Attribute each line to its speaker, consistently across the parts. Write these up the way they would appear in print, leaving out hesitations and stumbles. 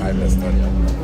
Speaker 1: I understand.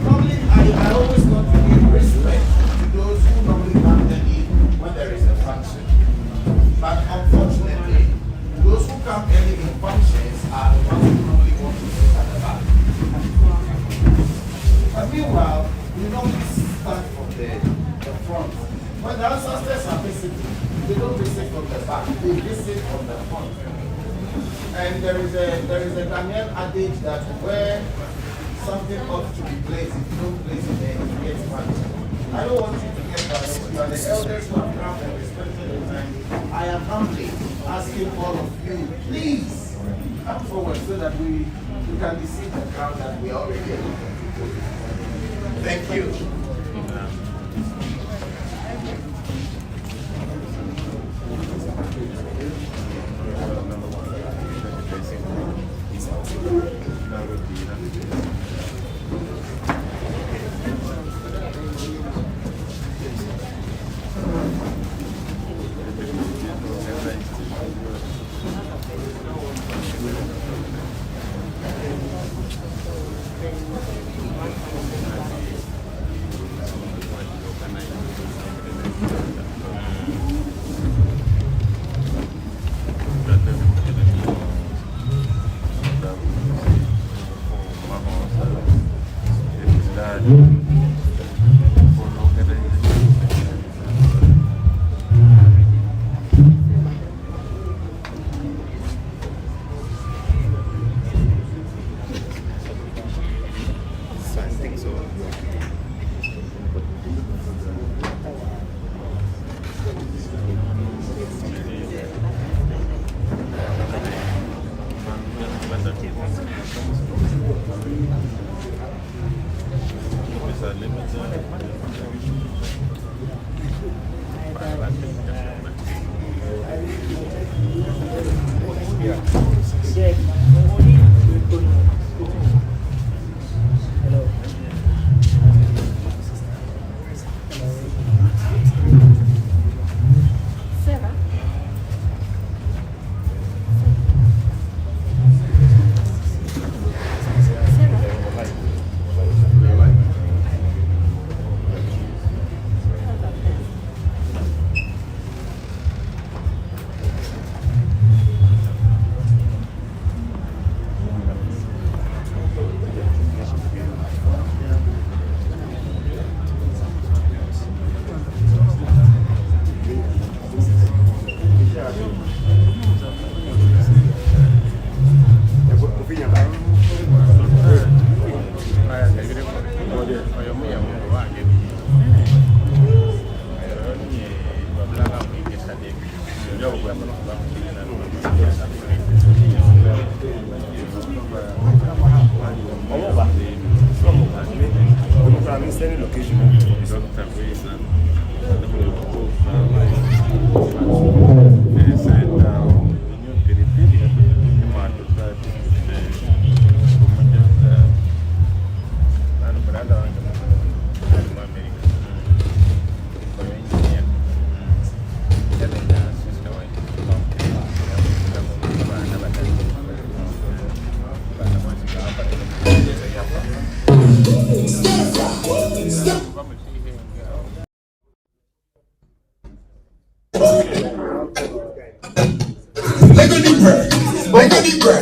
Speaker 2: Normally, I always want to give
Speaker 1: You don't start from the front. When the ancestors are visiting, they don't visit from the back, they visit from the front. And there is a Ghanaian adage that where something ought to be placed, if you don't place it there, it gets punished. I don't want you to get punished. You are the elders who have come and respected the time. I am humbly asking all of you, please come forward so that we can deceive the crowd that we are already able to. Thank you.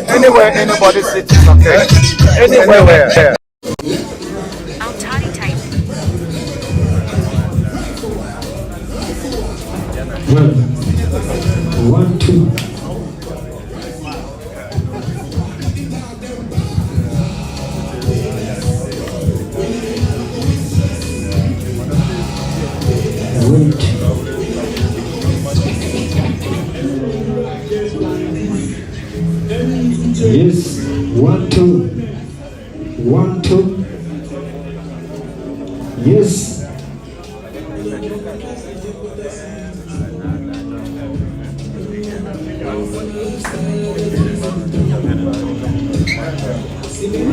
Speaker 2: Anywhere anybody sits is okay. Anywhere where.
Speaker 3: I'll toddy type.
Speaker 4: One, two. Yes, 1, 2, 1, 2. Yes.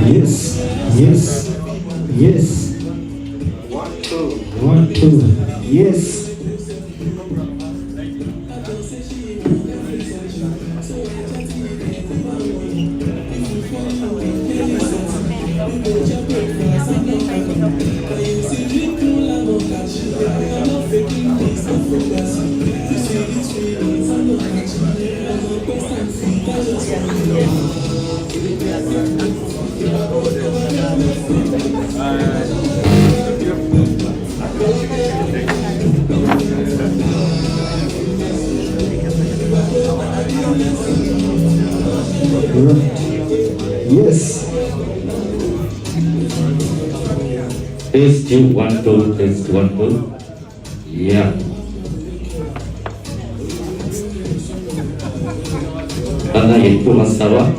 Speaker 4: Yes, yes, yes. 1, 2, 1, 2. Yes.
Speaker 5: 2, 1, 2, test 1, 2. Yeah. Karena itu masalah.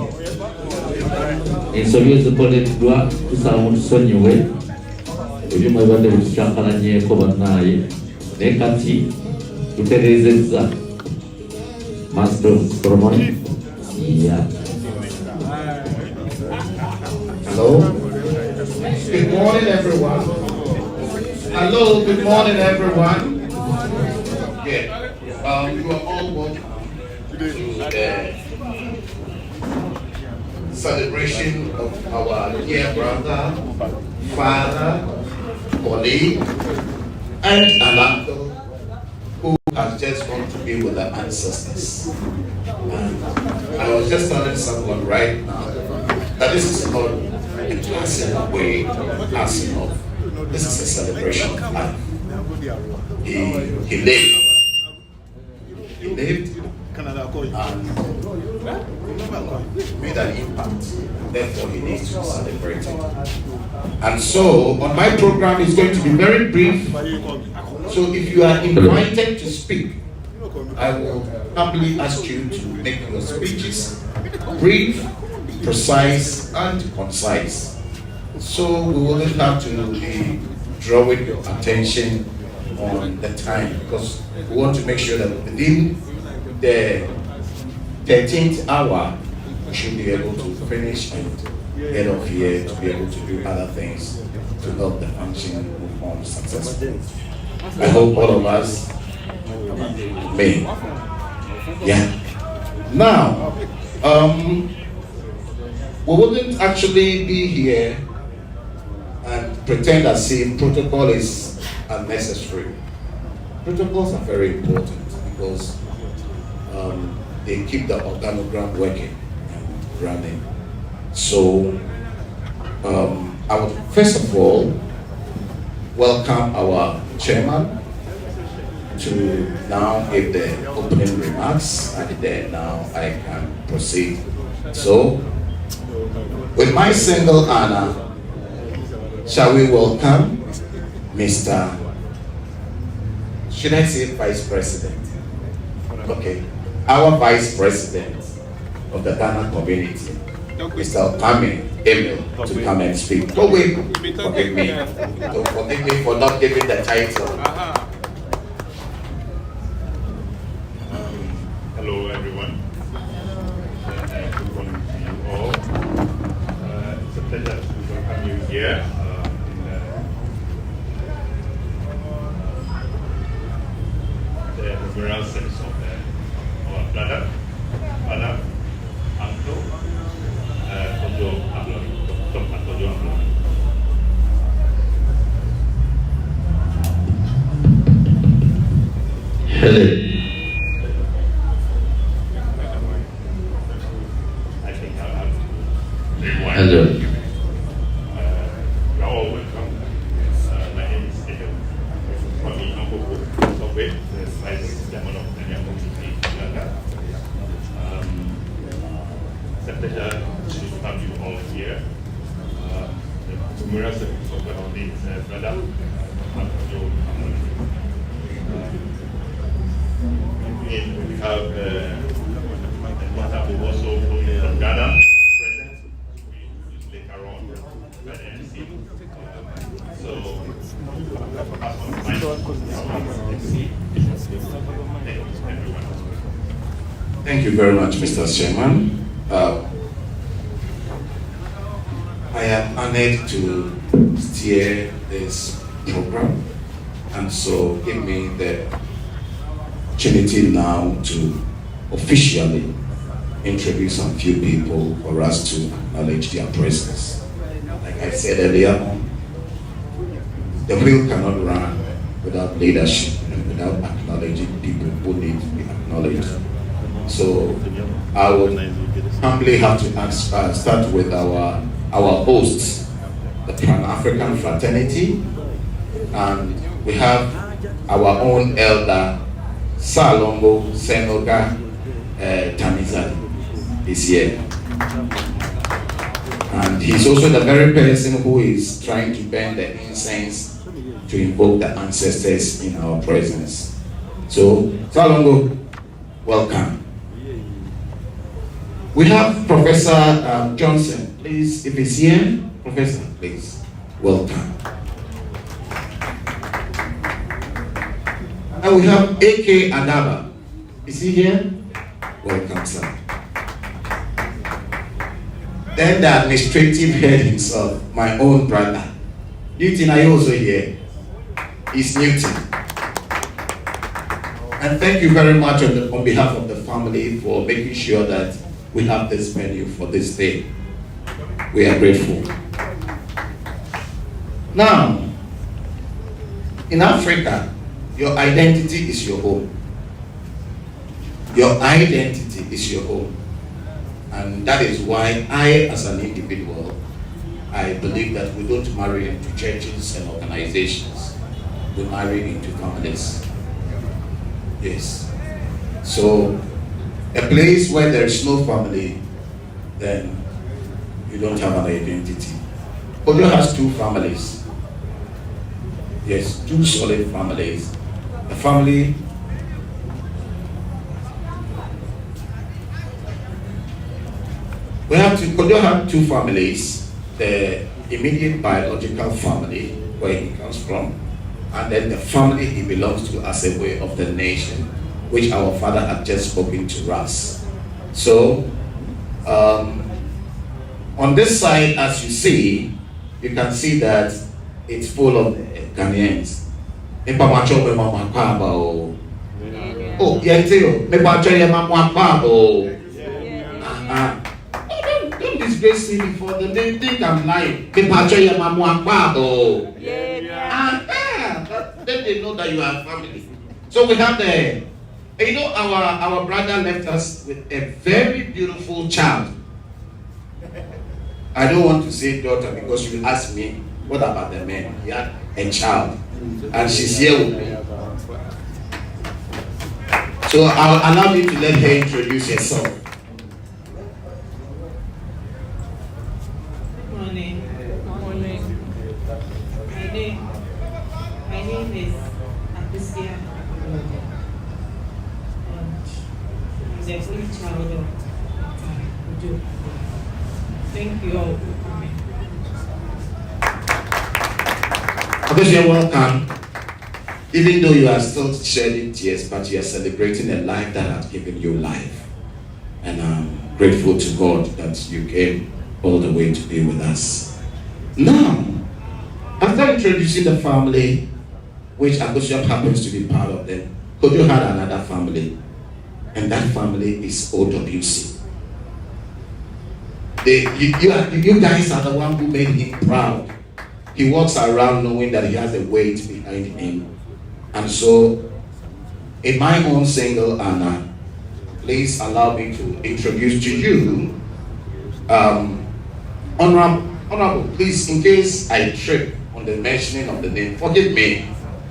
Speaker 5: Insolio supported dua usaha sonyewe. Uyu mwebade bushyakaranye ko banaye. Nekati iterezeza. Master Solomon. Yeah.
Speaker 1: Hello. Good morning, everyone. Hello. Good morning, everyone. Yeah. You are all welcome to the celebration of our dear brother, father, colleague, and an uncle who has just gone to be with the ancestors. And I was just telling someone right now that this is not a passing away, passing off. This is a celebration of life. He lived. He lived and made an impact. Therefore, he needs to be celebrated. And so, on my program is going to be very brief. So, if you are invited to speak, I will humbly ask you to make your speeches brief, precise, and concise. So, we will have to be drawing your attention on the time because we want to make sure that within the 13th hour we should be able to finish and get off here to be able to do other things to help the function move on successfully. I hope all of us may. Yeah. Now, we wouldn't actually be here and pretend as if protocol is unnecessary. Protocols are very important because they keep the organogram working and running. So I would first of all welcome our chairman to now give the opening remarks, and then now I can proceed. So with my single honor, shall we welcome Mr. Should I say Vice President? Okay. Our Vice President of the Ghana community, Mr. Okame Emil, to come and speak. Oh wait, forgive me. Don't forgive me for not giving the title.
Speaker 6: Hello everyone. Good morning to you all. It's a pleasure to welcome you here. The memorial service of our brother, father, uncle, Kojo Ablode, Dr. Kojo Ablode.
Speaker 5: Hello.
Speaker 6: I think I'll have to rewind.
Speaker 5: Hello.
Speaker 6: You're all welcome. My name is Kojo. For me, Uncle Kojo, the Vice Chairman of the Community Uganda. It's a pleasure to have you all here. The memorial service of our brother, Kojo Ablode. We have the mother who also from Ghana present later on by the MC. So,
Speaker 1: Thank you very much, Mr. Chairman. I am honored to steer this program, and so give me the opportunity now to officially introduce some few people for us to acknowledge their presence. Like I said earlier on, the wheel cannot run without leadership and without acknowledging people who need to be acknowledged. So I would humbly have to start with our hosts, the Pan-African Fraternity, and we have our own elder, Salongo Senoga Tamizani is here. And he's also the very person who is trying to burn the incense
Speaker 7: to invoke the ancestors in our presence. So, Salongo, welcome. We have Professor Johnson. Please, if he's here, Professor, please, welcome. And we have A.K. Adaba. Is he here? Welcome, sir. Then the administrative head himself, my own brother. Newton, are you also here? He's Newton. And thank you very much on behalf of the family for making sure that we have this menu for this day. We are grateful. Now, in Africa, your identity is your home. Your identity is your home. And that is why I, as an individual, I believe that we don't marry into churches and organizations. We marry into families. Yes. So, a place where there is no family, then you don't have an identity. Kojo has two families. Yes, two solid families. A family Kojo have two families, the immediate biological family, where he comes from, and then the family he belongs to as a way of the nation, which our father had just spoken to us. So, on this side, as you see, you can see that it's full of Ghanaians. Oh, don't disgrace me before them. They think I'm lying. Then they know that you are family. So we have our brother left us with a very beautiful child. I don't want to say daughter because you asked me, what about the man? He had a child. And she's here with me. So I'll allow you to let her introduce herself.
Speaker 8: Good morning. My name is Ablode. I'm the only child of Kojo. Thank you all for coming.
Speaker 7: You're welcome. Even though you are still shedding tears, but you are celebrating a life that has given you life. And I'm grateful to God that you came all the way to be with us. Now, after introducing the family, which Agosham happens to be part of them, Kojo had another family, and that family is OWC. You guys are the one who made him proud. He walks around knowing that he has a weight behind him. And so, in my own single honor, please allow me to introduce to you, Honorable, please, in case I trip on the mentioning of the name, forgive me.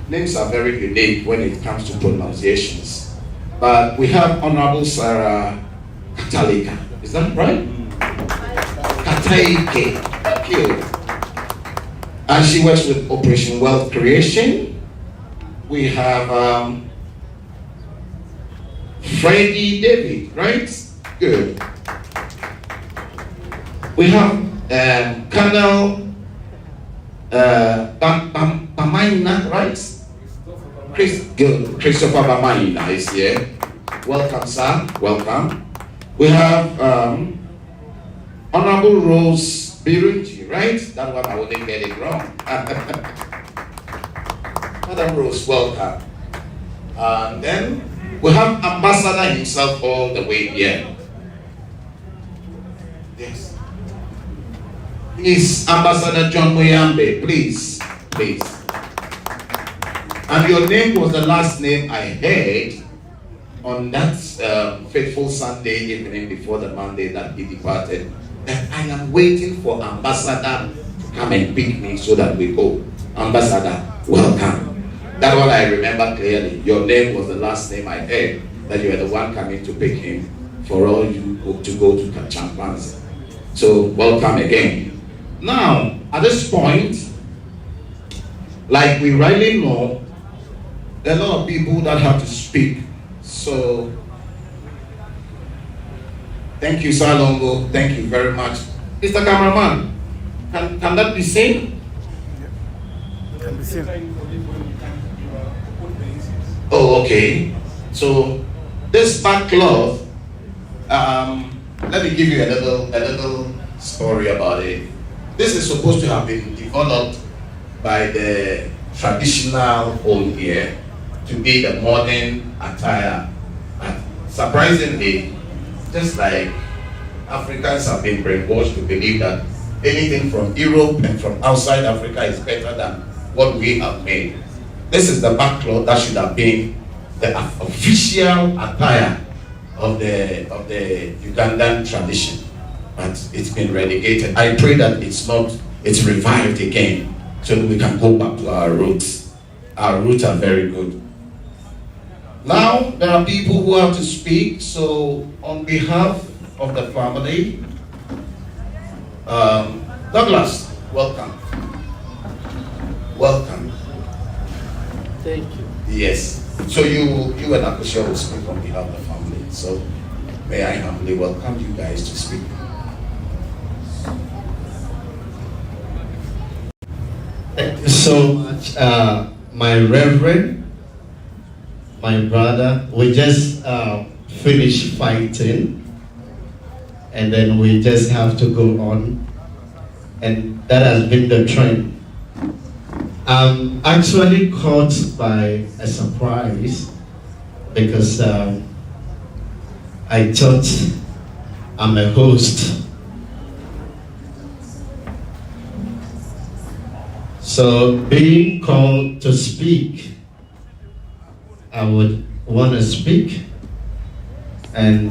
Speaker 7: Names are very unique when it comes to pronunciations. But we have Honorable Sarah Katalika. Is that right? Kataike. Thank you. And she works with Operation Wealth Creation. We have Freddie David, right? Good. We have Colonel Bamaina, right? Christopher Bamaina is here. Welcome, sir. Welcome. We have Honorable Rose Birunji, right? That one I wouldn't get it wrong. Madam Rose, welcome. And then we have Ambassador himself all the way here. Yes. Is Ambassador John Muyambe, please. And your name was the last name I heard on that fateful Sunday evening before the Monday that he departed. And I am waiting for Ambassador to come and pick me so that we go. Ambassador, welcome. That one I remember clearly. Your name was the last name I heard, that you were the one coming to pick him for all you to go to Champanze. So welcome again. Now, at this point, Like we rightly know, there are a lot of people that have to speak. So, thank you, Salongo. Thank you very much. Mr. Cameraman, can that be seen?
Speaker 2: Can be seen.
Speaker 7: Oh, okay. So, this backcloth, let me give you a little story about it. This is supposed to have been developed by the traditional home here to be the modern attire. And surprisingly, just like Africans have been brainwashed to believe that anything from Europe and from outside Africa is better than what we have made. This is the backcloth that should have been the official attire of the Ugandan tradition, but it's been relegated. I pray that it's revived again, so that we can go back to our roots. Our roots are very good. Now there are people who have to speak. So on behalf of the family, Douglas, welcome. Welcome.
Speaker 9: Thank you.
Speaker 7: Yes. So you and Akusha will speak on behalf of the family. So may I humbly welcome you guys to speak.
Speaker 9: Thank you so much, my reverend, my brother. We just finished fighting, and then we just have to go on, and that has been the trend. I'm actually caught by a surprise because I thought I'm a host. So being called to speak, I would want to speak and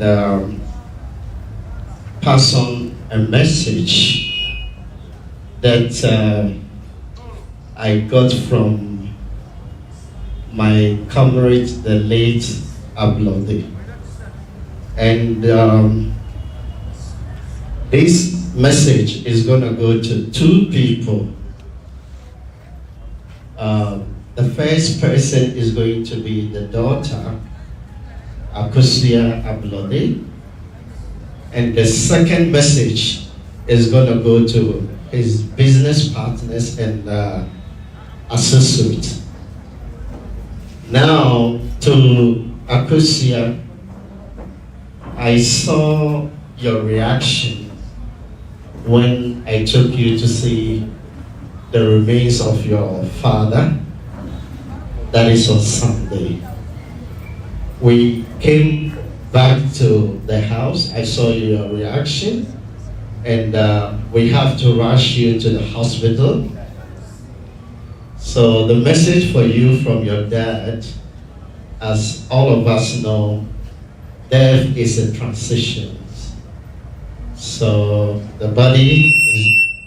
Speaker 9: pass on a message that I got from my comrade, the late Ablode. And this message is going to go to two people. The first person is going to be the daughter, Akusua Ablode. And the second message is going to go to his business partners and associates. Now, to Akusua, I saw your reaction when I took you to see the remains of your father. That is on Sunday. We came back to the house. I saw your reaction, and we have to rush you to the hospital. So the message for you from your dad, as all of us know, death is a transition. So the body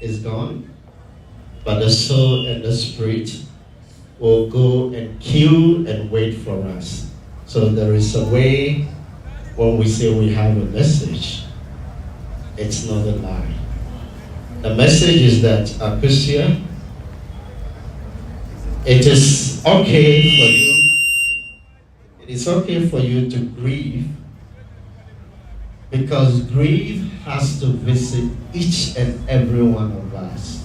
Speaker 9: is gone, but the soul and the spirit will go and queue and wait for us. So there is a way when we say we have a message, it's not a lie. The message is that, Akusua, it is okay for you. It is okay for you to grieve, because grief has to visit each and every one of us.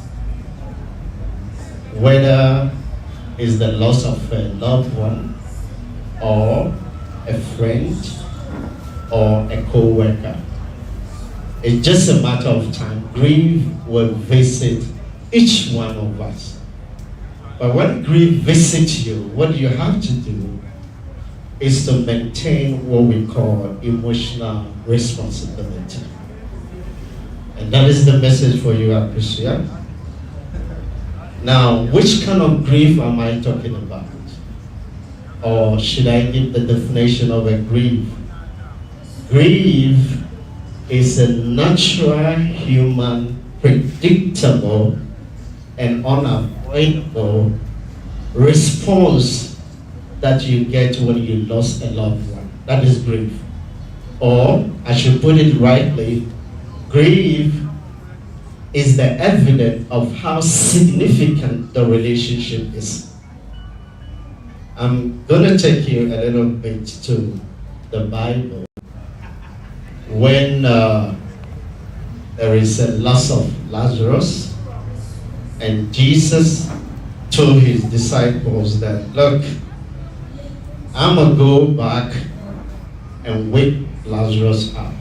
Speaker 9: Whether it's the loss of a loved one, or a friend, or a co-worker. It's just a matter of time. Grief will visit each one of us. But when grief visits you, what you have to do is to maintain what we call emotional responsibility. And that is the message for you, Akusua. Now, which kind of grief am I talking about? Or should I give the definition of a grief? Grief is a natural, human, predictable, and unavoidable response that you get when you lost a loved one. That is grief. Or, I should put it rightly, grief is the evidence of how significant the relationship is. I'm going to take you a little bit to the Bible. When there is a loss of Lazarus, and Jesus told his disciples that, look, I'm going to go back and wake Lazarus up.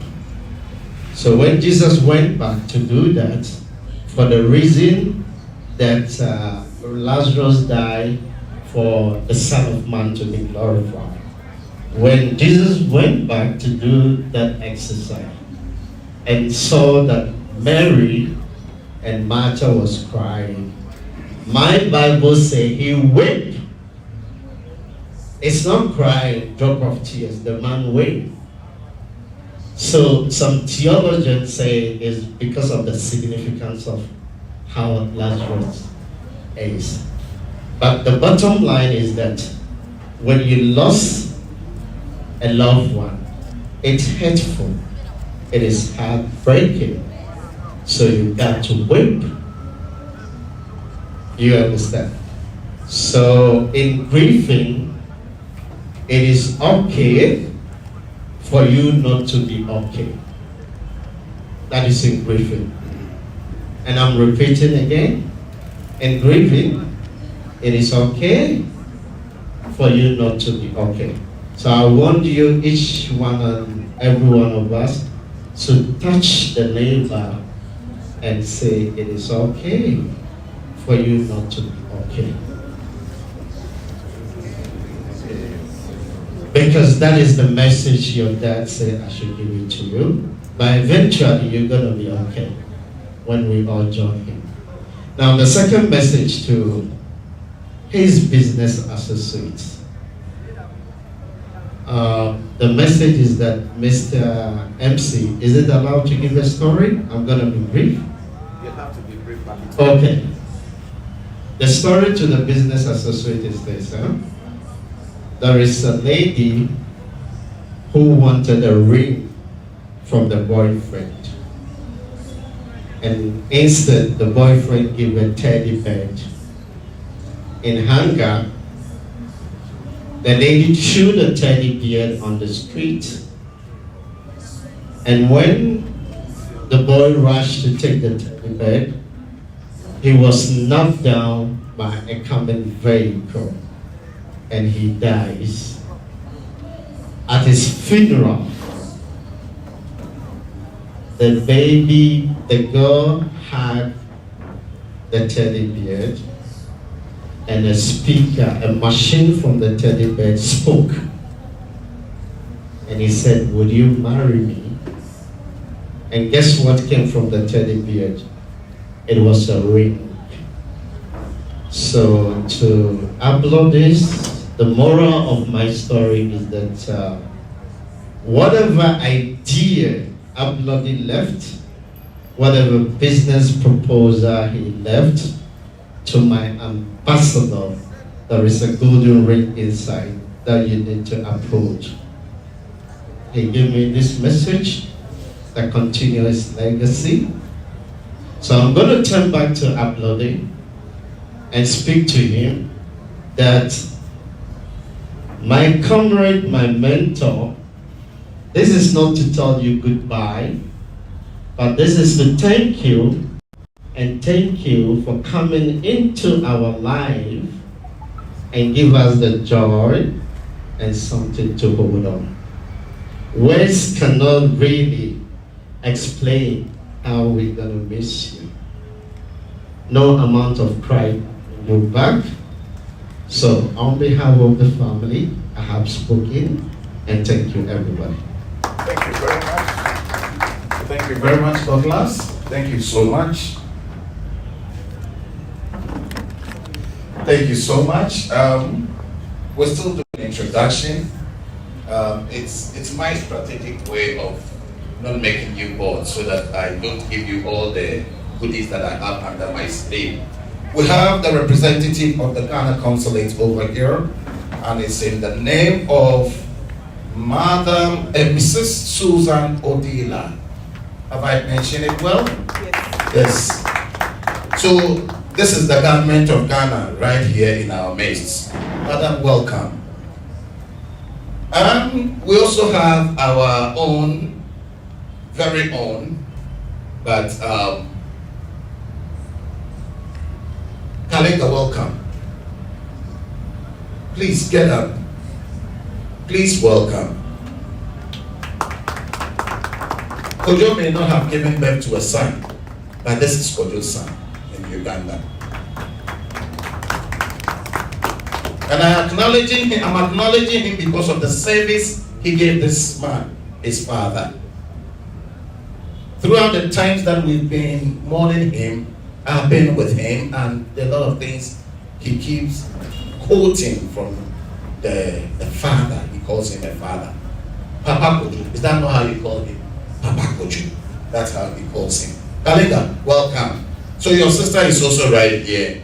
Speaker 9: So when Jesus went back to do that, for the reason that Lazarus died for the Son of Man to be glorified, when Jesus went back to do that exercise and saw that Mary and Martha was crying, my Bible says he wept. It's not crying, drop of tears, the man wept. So some theologians say it's because of the significance of how Lazarus is. But the bottom line is that when you lost a loved one, it's hurtful, it is heartbreaking. So you got to weep. You understand? So in grieving, it is okay for you not to be okay. That is in grieving. And I'm repeating again, in grieving, it is okay for you not to be okay. So I want you, each one and every one of us, to touch the neighbor and say, it is okay for you not to be okay. Because that is the message your dad said I should give it to you. But eventually you're going to be okay when we all join him. Now the second message to his business associates. The message is that Mr. MC, is it allowed to give a story? I'm going to be brief.
Speaker 1: You have to be brief.
Speaker 9: Okay. The story to the business associate is this. There is a lady who wanted a ring from the boyfriend. And instead, the boyfriend gave a teddy bear. In anger, the lady threw the teddy bear on the street. And when the boy rushed to take the teddy bear, he was knocked down by a coming vehicle and he dies. At his funeral, the girl had the teddy bear, and a speaker, a machine from the teddy bear spoke. And he said, would you marry me? And guess what came from the teddy bear? It was a ring. So to Ablode this, the moral of my story is that whatever idea Ablode left, whatever business proposal he left, to my ambassador, there is a golden ring inside that you need to approach. He gave me this message that continues legacy. So I'm going to turn back to Ablode and speak to him that my comrade, my mentor, this is not to tell you goodbye, but this is to thank you and thank you for coming into our life and give us the joy and something to hold on. Words cannot really explain how we're going to miss you. No amount of pride will move back. So on behalf of the family, I have spoken, and thank you everybody.
Speaker 7: Thank you very much. Thank you very much, Douglas. Thank you so much. Thank you so much. We're still doing an introduction. It's my strategic way of not making you bored so that I don't give you all the goodies that I have under my sleeve. We have the representative of the Ghana consulate over here, and it's in the name of Madam Mrs. Susan Odila. Have I mentioned it well?
Speaker 8: Yes.
Speaker 7: Yes. So this is the government of Ghana right here in our midst. Madam, welcome. We also have our own, very own, but Kalinga, welcome. Please get up. Please welcome. Kojo may not have given birth to a son, but this is Kojo's son in Uganda. And I'm acknowledging him because of the service he gave this man, his father. Throughout the times that we've been mourning him, I've been with him, and a lot of things he keeps quoting from the father. He calls him a father. Papa Kojo. Is that not how you call him? Papa Kojo. That's how he calls him. Kalinga, welcome. So your sister is also right here.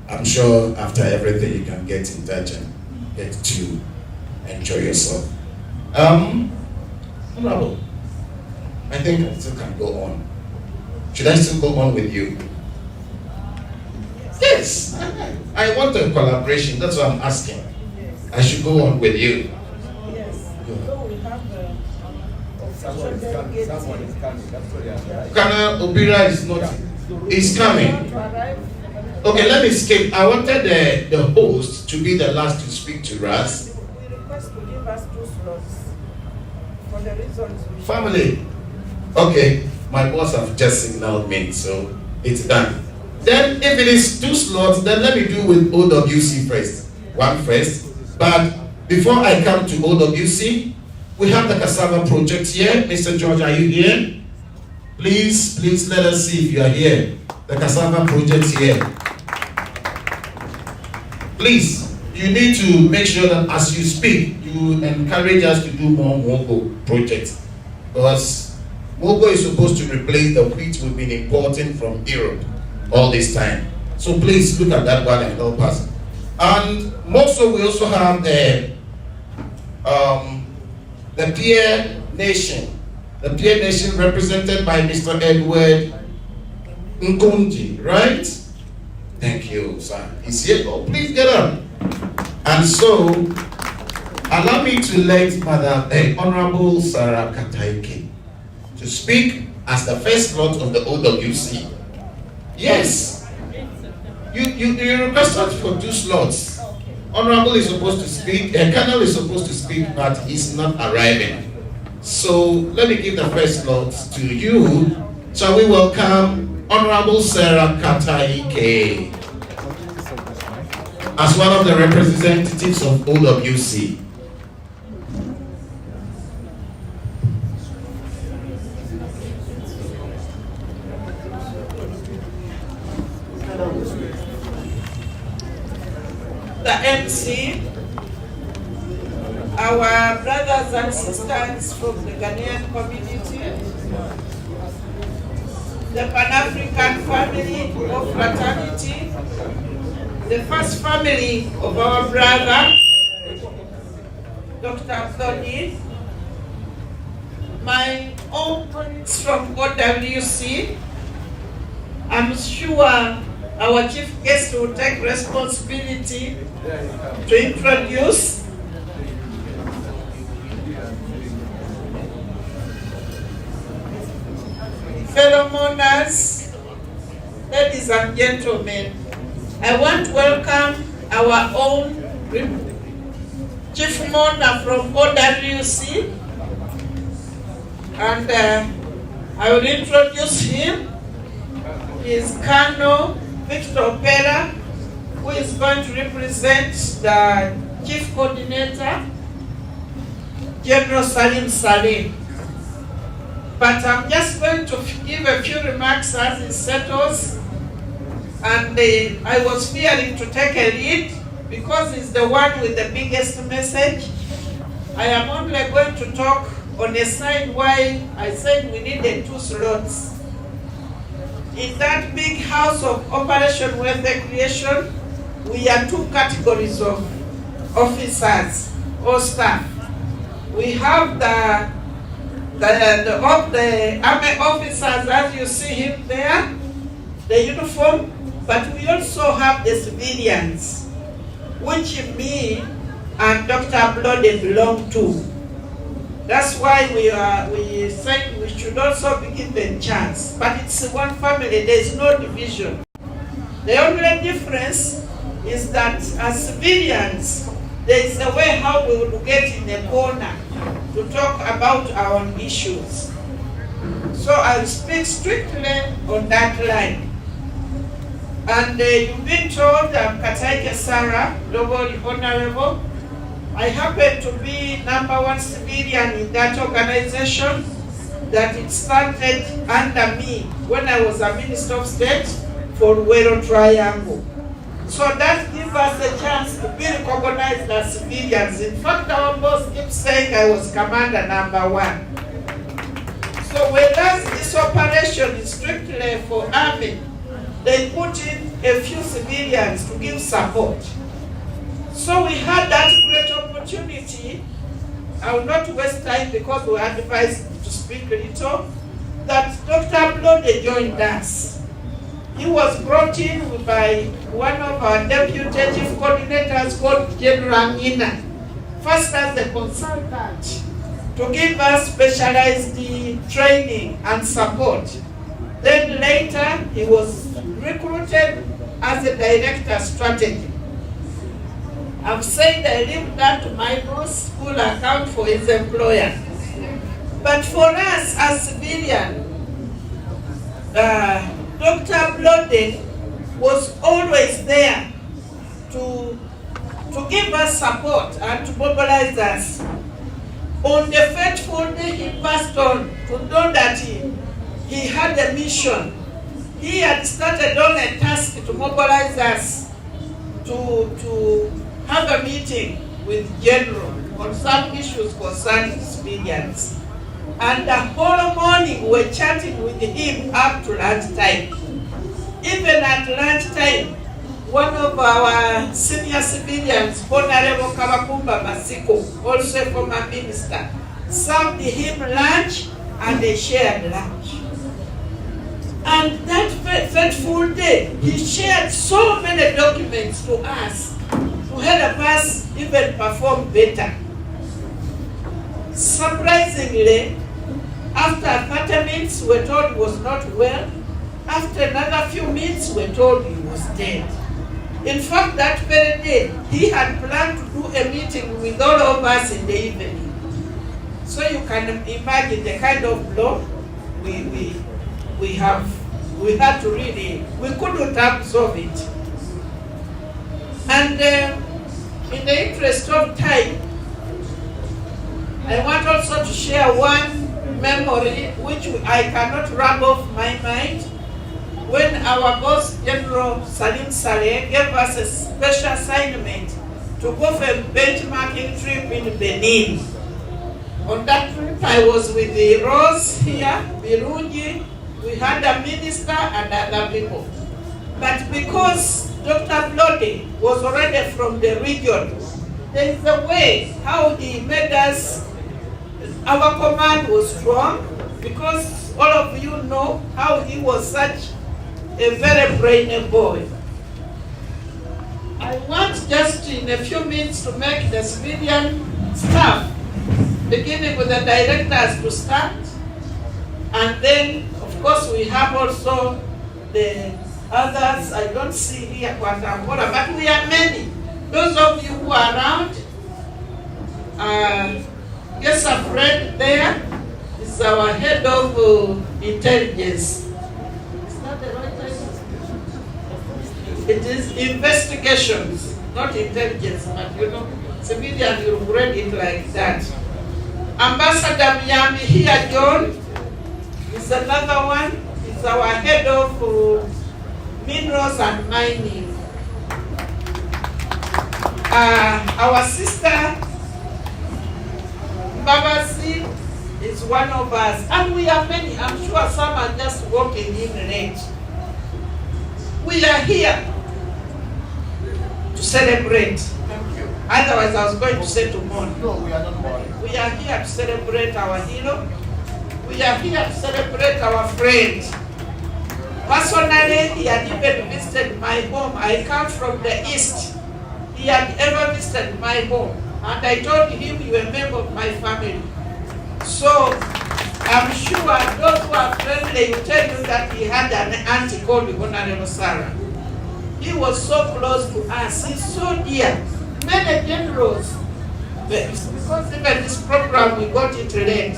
Speaker 7: I'm sure after everything you can get in touch and get to enjoy yourself. Honorable, I think I still can go on. Should I still go on with you? Yes, I want a collaboration. That's what I'm asking. I should go on with you.
Speaker 8: Yes. So we have
Speaker 2: Someone is coming. Someone is coming. That's what they are.
Speaker 7: Kana Obira is not. He's coming. Okay, let me skip. I wanted the host to be the last to speak to us.
Speaker 8: We request to give us 2 slots for the reasons we
Speaker 7: Family. Okay, my boss have just signaled me, so it's done. Then if it is 2 slots, then let me do with OWC first. One first. But before I come to OWC, we have the cassava project here. Mr. George, are you here? Please let us see if you are here. The cassava project here. Please, you need to make sure that as you speak, you encourage us to do more Mogo projects. Because Mogo is supposed to replace the wheat we've been importing from Europe all this time. So please look at that one and help us. And also, we also have the Peer Nation. The Peer Nation represented by Mr. Edward Nkunji, right? Thank you, sir. He's here. Oh, please get up. And so, allow me to let Madam Honorable Sarah Kataike to speak as the first lot of the OWC. Yes. You requested for 2 slots. Honorable is supposed to speak, Colonel is supposed to speak, but he's not arriving. So let me give the first slot to you. Shall we welcome Honorable Sarah Kataike as one of the representatives of OWC.
Speaker 8: the MC, our brothers and sisters from the Ghanaian community, the Pan-African family of fraternity, the first family of our brother, Dr. Ablode, my own colleagues from OWC. I'm sure our chief guest will take responsibility to introduce fellow mourners, ladies and gentlemen. I want to welcome our own chief mourner from OWC, and I will introduce him. He is Colonel Victor Pera, who is going to represent the chief coordinator, General Salim. But I'm just going to give a few remarks as it settles. And I was fearing to take a lead because he's the one with the biggest message. I am only going to talk on a side why I said we needed 2 slots. In that big house of Operation Welfare Creation, we are 2 categories of officers or staff. We have the army officers, as you see him there, the uniform, but we also have the civilians, which me and Dr. Ablode belong to. That's why we said we should also be given chance. But it's one family, there's no division. The only difference is that as civilians, there is a way how we will get in a corner to talk about our issues. So I'll speak strictly on that line. And you've been told I'm Kataike Sarah, Global Honorable. I happen to be #1 civilian in that organization, that it started under me when I was a Minister of State for Wero Triangle. So that gives us a chance to be recognized as civilians. In fact, our boss keeps saying I was Commander #1. So whereas this operation is strictly for army, they put in a few civilians to give support. So we had that great opportunity. I will not waste time because we are advised to speak little, that Dr. Ablode joined us. He was brought in by one of our deputy chief coordinators called General Nina, first as a consultant to give us specialized training and support. Then later he was recruited as a director strategy. I've said I leave that to my boss who will account for his employer. But for us as civilians, Dr. Ablode was always there to give us support and to mobilize us. On the fateful day he passed on, to know that he had a mission. He had started on a task to mobilize us to have a meeting with General on some issues concerning civilians. And the whole morning we were chatting with him up to lunchtime. Even at lunchtime, one of our senior civilians, Honorable Kabakumba Masiko, also a former minister, served him lunch and they shared lunch. And that fateful day, he shared so many documents to us to help us even perform better. Surprisingly, after 30 minutes, we were told he was not well. After another few minutes, we were told he was dead. In fact, that very day, he had planned to do a meeting with all of us in the evening. So you can imagine the kind of blow we had to really, we couldn't absorb it. And in the interest of time, I want also to share one memory which I cannot rub off my mind. When our boss, General Salim Saleh, gave us a special assignment to go for a benchmarking trip in Benin. On that trip, I was with the Rose here, Birungi, we had a minister and other people. But because Dr. Ablode was already from the region, there is a way how he made us, our command was strong, because all of you know how he was such a very brainy boy. I want just in a few minutes to make the civilian staff, beginning with the directors, to start, and then of course we have also the others. I don't see here Kwatambora, but we are many. Those of you who are around, yes, a friend there is our head of intelligence. Is that the right title? It is investigations, not intelligence, but you know, civilian, you read it like that. Ambassador Miyami here, John, is another one. He's our head of minerals and mining. Our sister Babasi is one of us, and we are many. I'm sure some are just walking in late. We are here to celebrate.
Speaker 1: Thank you.
Speaker 8: Otherwise, I was going to say to mourn.
Speaker 1: No, we are not mourning.
Speaker 8: We are here to celebrate our hero. We are here to celebrate our friend. Personally, he had even visited my home. I come from the east. He had ever visited my home. And I told him, you are a member of my family. So I'm sure those who are friendly will tell you that he had an auntie called Honorable Sarah. He was so close to us. He's so dear. Many generals, because even this program we got it late,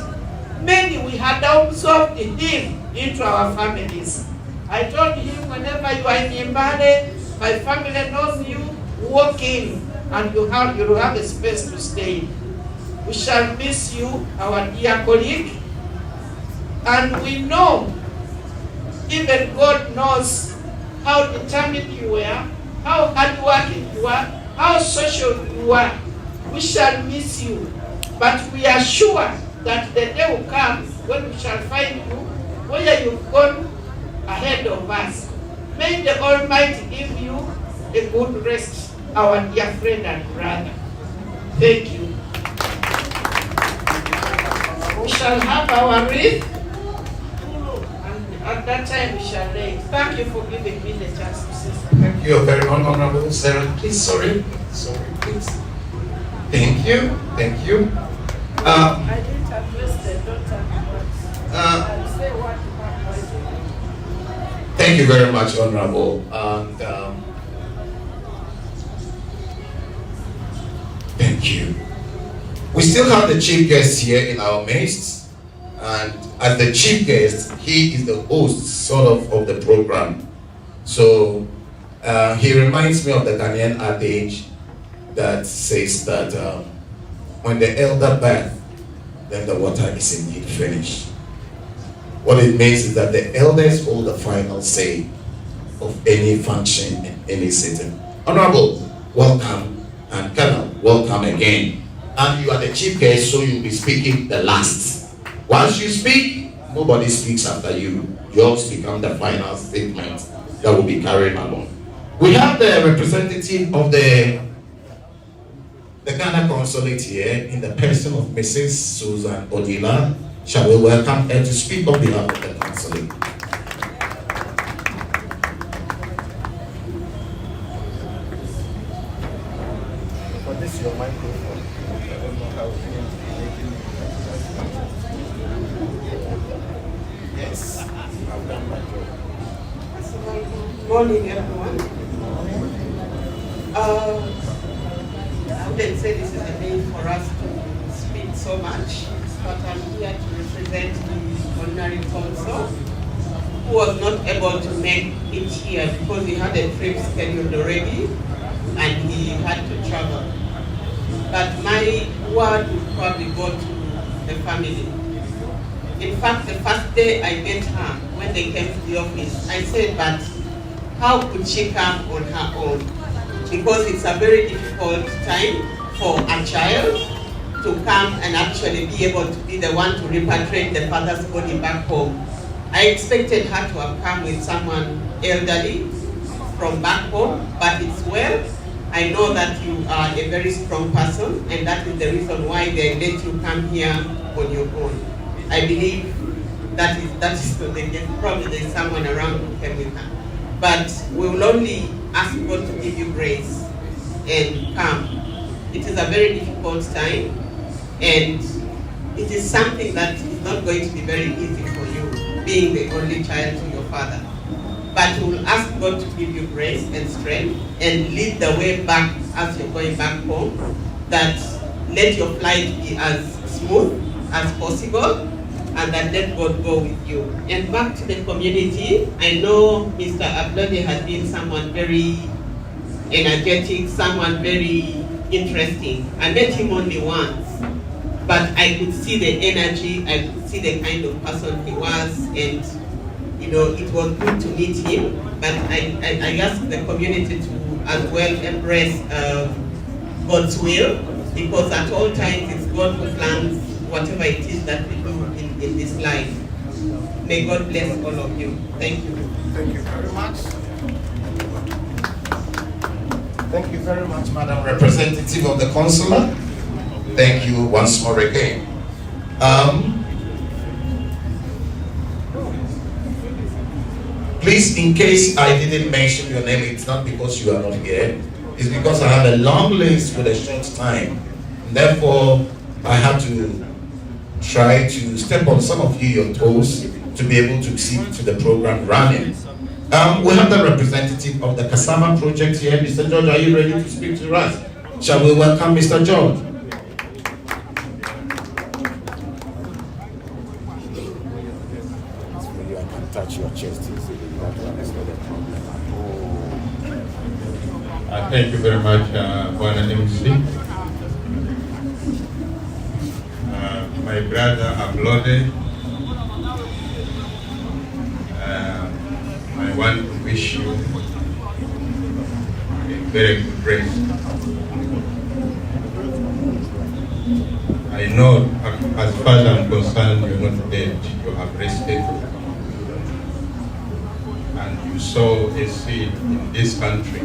Speaker 8: many we had absorbed him into our families. I told him, whenever you are in Mbale, my family knows you, walk in and you'll have a space to stay. We shall miss you, our dear colleague. And we know, even God knows how determined you were, how hardworking you are, how social you are. We shall miss you. But we are sure that the day will come when we shall find you where you've gone ahead of us. May the Almighty give you a good rest, our dear friend and brother. Thank you. We shall have our wreath, and at that time we shall lay. Thank you for giving me the chance to say something.
Speaker 7: Thank you, very honorable Sarah. Please, sorry, please. Thank you.
Speaker 8: I didn't address the daughter. I'll say what you have.
Speaker 7: Thank you very much, honorable. And thank you. We still have the chief guest here in our midst, and as the chief guest, he is the host, sort of the program. So he reminds me of the Ghanaian adage that says that when the elder bath, then the water is indeed finished. What it means is that the elders hold the final say of any function in any sitting. Honorable, welcome, and Colonel, welcome again. And you are the chief guest, so you'll be speaking the last. Once you speak, nobody speaks after you. Yours become the final statement that will be carried along. We have the representative of the Ghana Consulate here in the person of Mrs. Susan Odila. Shall we welcome her to speak on behalf of the Consulate?
Speaker 2: But this is your microphone. I don't know how it's going to be making.
Speaker 1: Yes, I've done my job.
Speaker 8: Good morning, everyone. I wouldn't say this is a day for us to speak so much, but I'm here to represent the Honorary Consul, who was not able to make it here because he had a trip scheduled already and he had to travel. But my word would probably go to the family. In fact, the first day I met her, when they came to the office, I said, but how could she come on her own? Because it's a very difficult time for a child to come and actually be able to be the one to repatriate the father's body back home. I expected her to have come with someone elderly from back home, but it's well. I know that you are a very strong person, and that is the reason why they let you come here on your own. I believe that is the case. Probably there's someone around who came with her. But we will only ask God to give you grace and come. It is a very difficult time, and it is something that is not going to be very easy for you, being the only child to your father. But we will ask God to give you grace and strength and lead the way back as you're going back home, that let your flight be as smooth as possible, and that let God go with you. And back to the community, I know Mr. Ablode has been someone very energetic, someone very interesting. I met him only once, but I could see the energy, I could see the kind of person he was, and you know, it was good to meet him. But I asked the community to as well embrace God's will, because at all times it's God who plans whatever it is that we do in this life. May God bless all of you. Thank you.
Speaker 1: Thank you very much. Thank you very much, Madam
Speaker 7: Representative of the Consular. Thank you once more again. Please, in case I didn't mention your name, it's not because you are not here. It's because I have a long list with a short time. Therefore, I have to try to step on some of your toes to be able to see to the program running. We have the representative of the Cassava project here. Mr. George, are you ready to speak to us? Shall we welcome Mr. George?
Speaker 2: Touch your chest.
Speaker 6: Thank you very much, Bwana MC. My brother Ablode, I want to wish you a very good rest. I know, as far as I'm concerned, you're not dead, you have rested. And you sow a seed in this country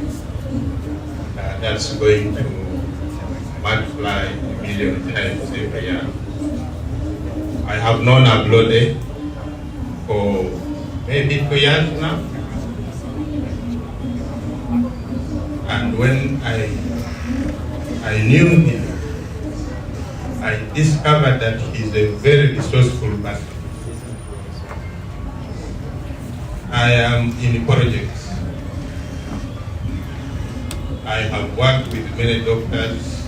Speaker 6: that's going to multiply a million times every year. I have known Ablode for maybe 2 years now. And when I knew him, I discovered that he's a very resourceful person. I am in projects. I have worked with many doctors,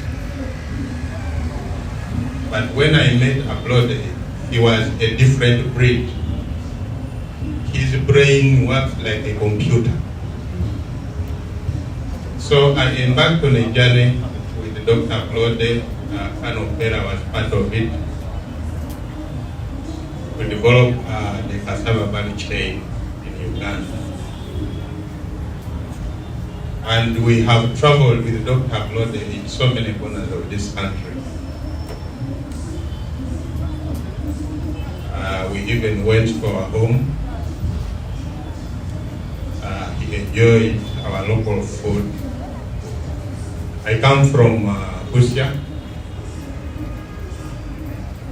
Speaker 6: but when I met Ablode, he was a different breed. His brain works like a computer. So I embarked on a journey with Dr. Ablode. Pera was part of it, to develop the cassava value chain in Uganda. And we have traveled with Dr. Ablode in so many corners of this country. We even went to our home. He enjoyed our local food. I come from Busia.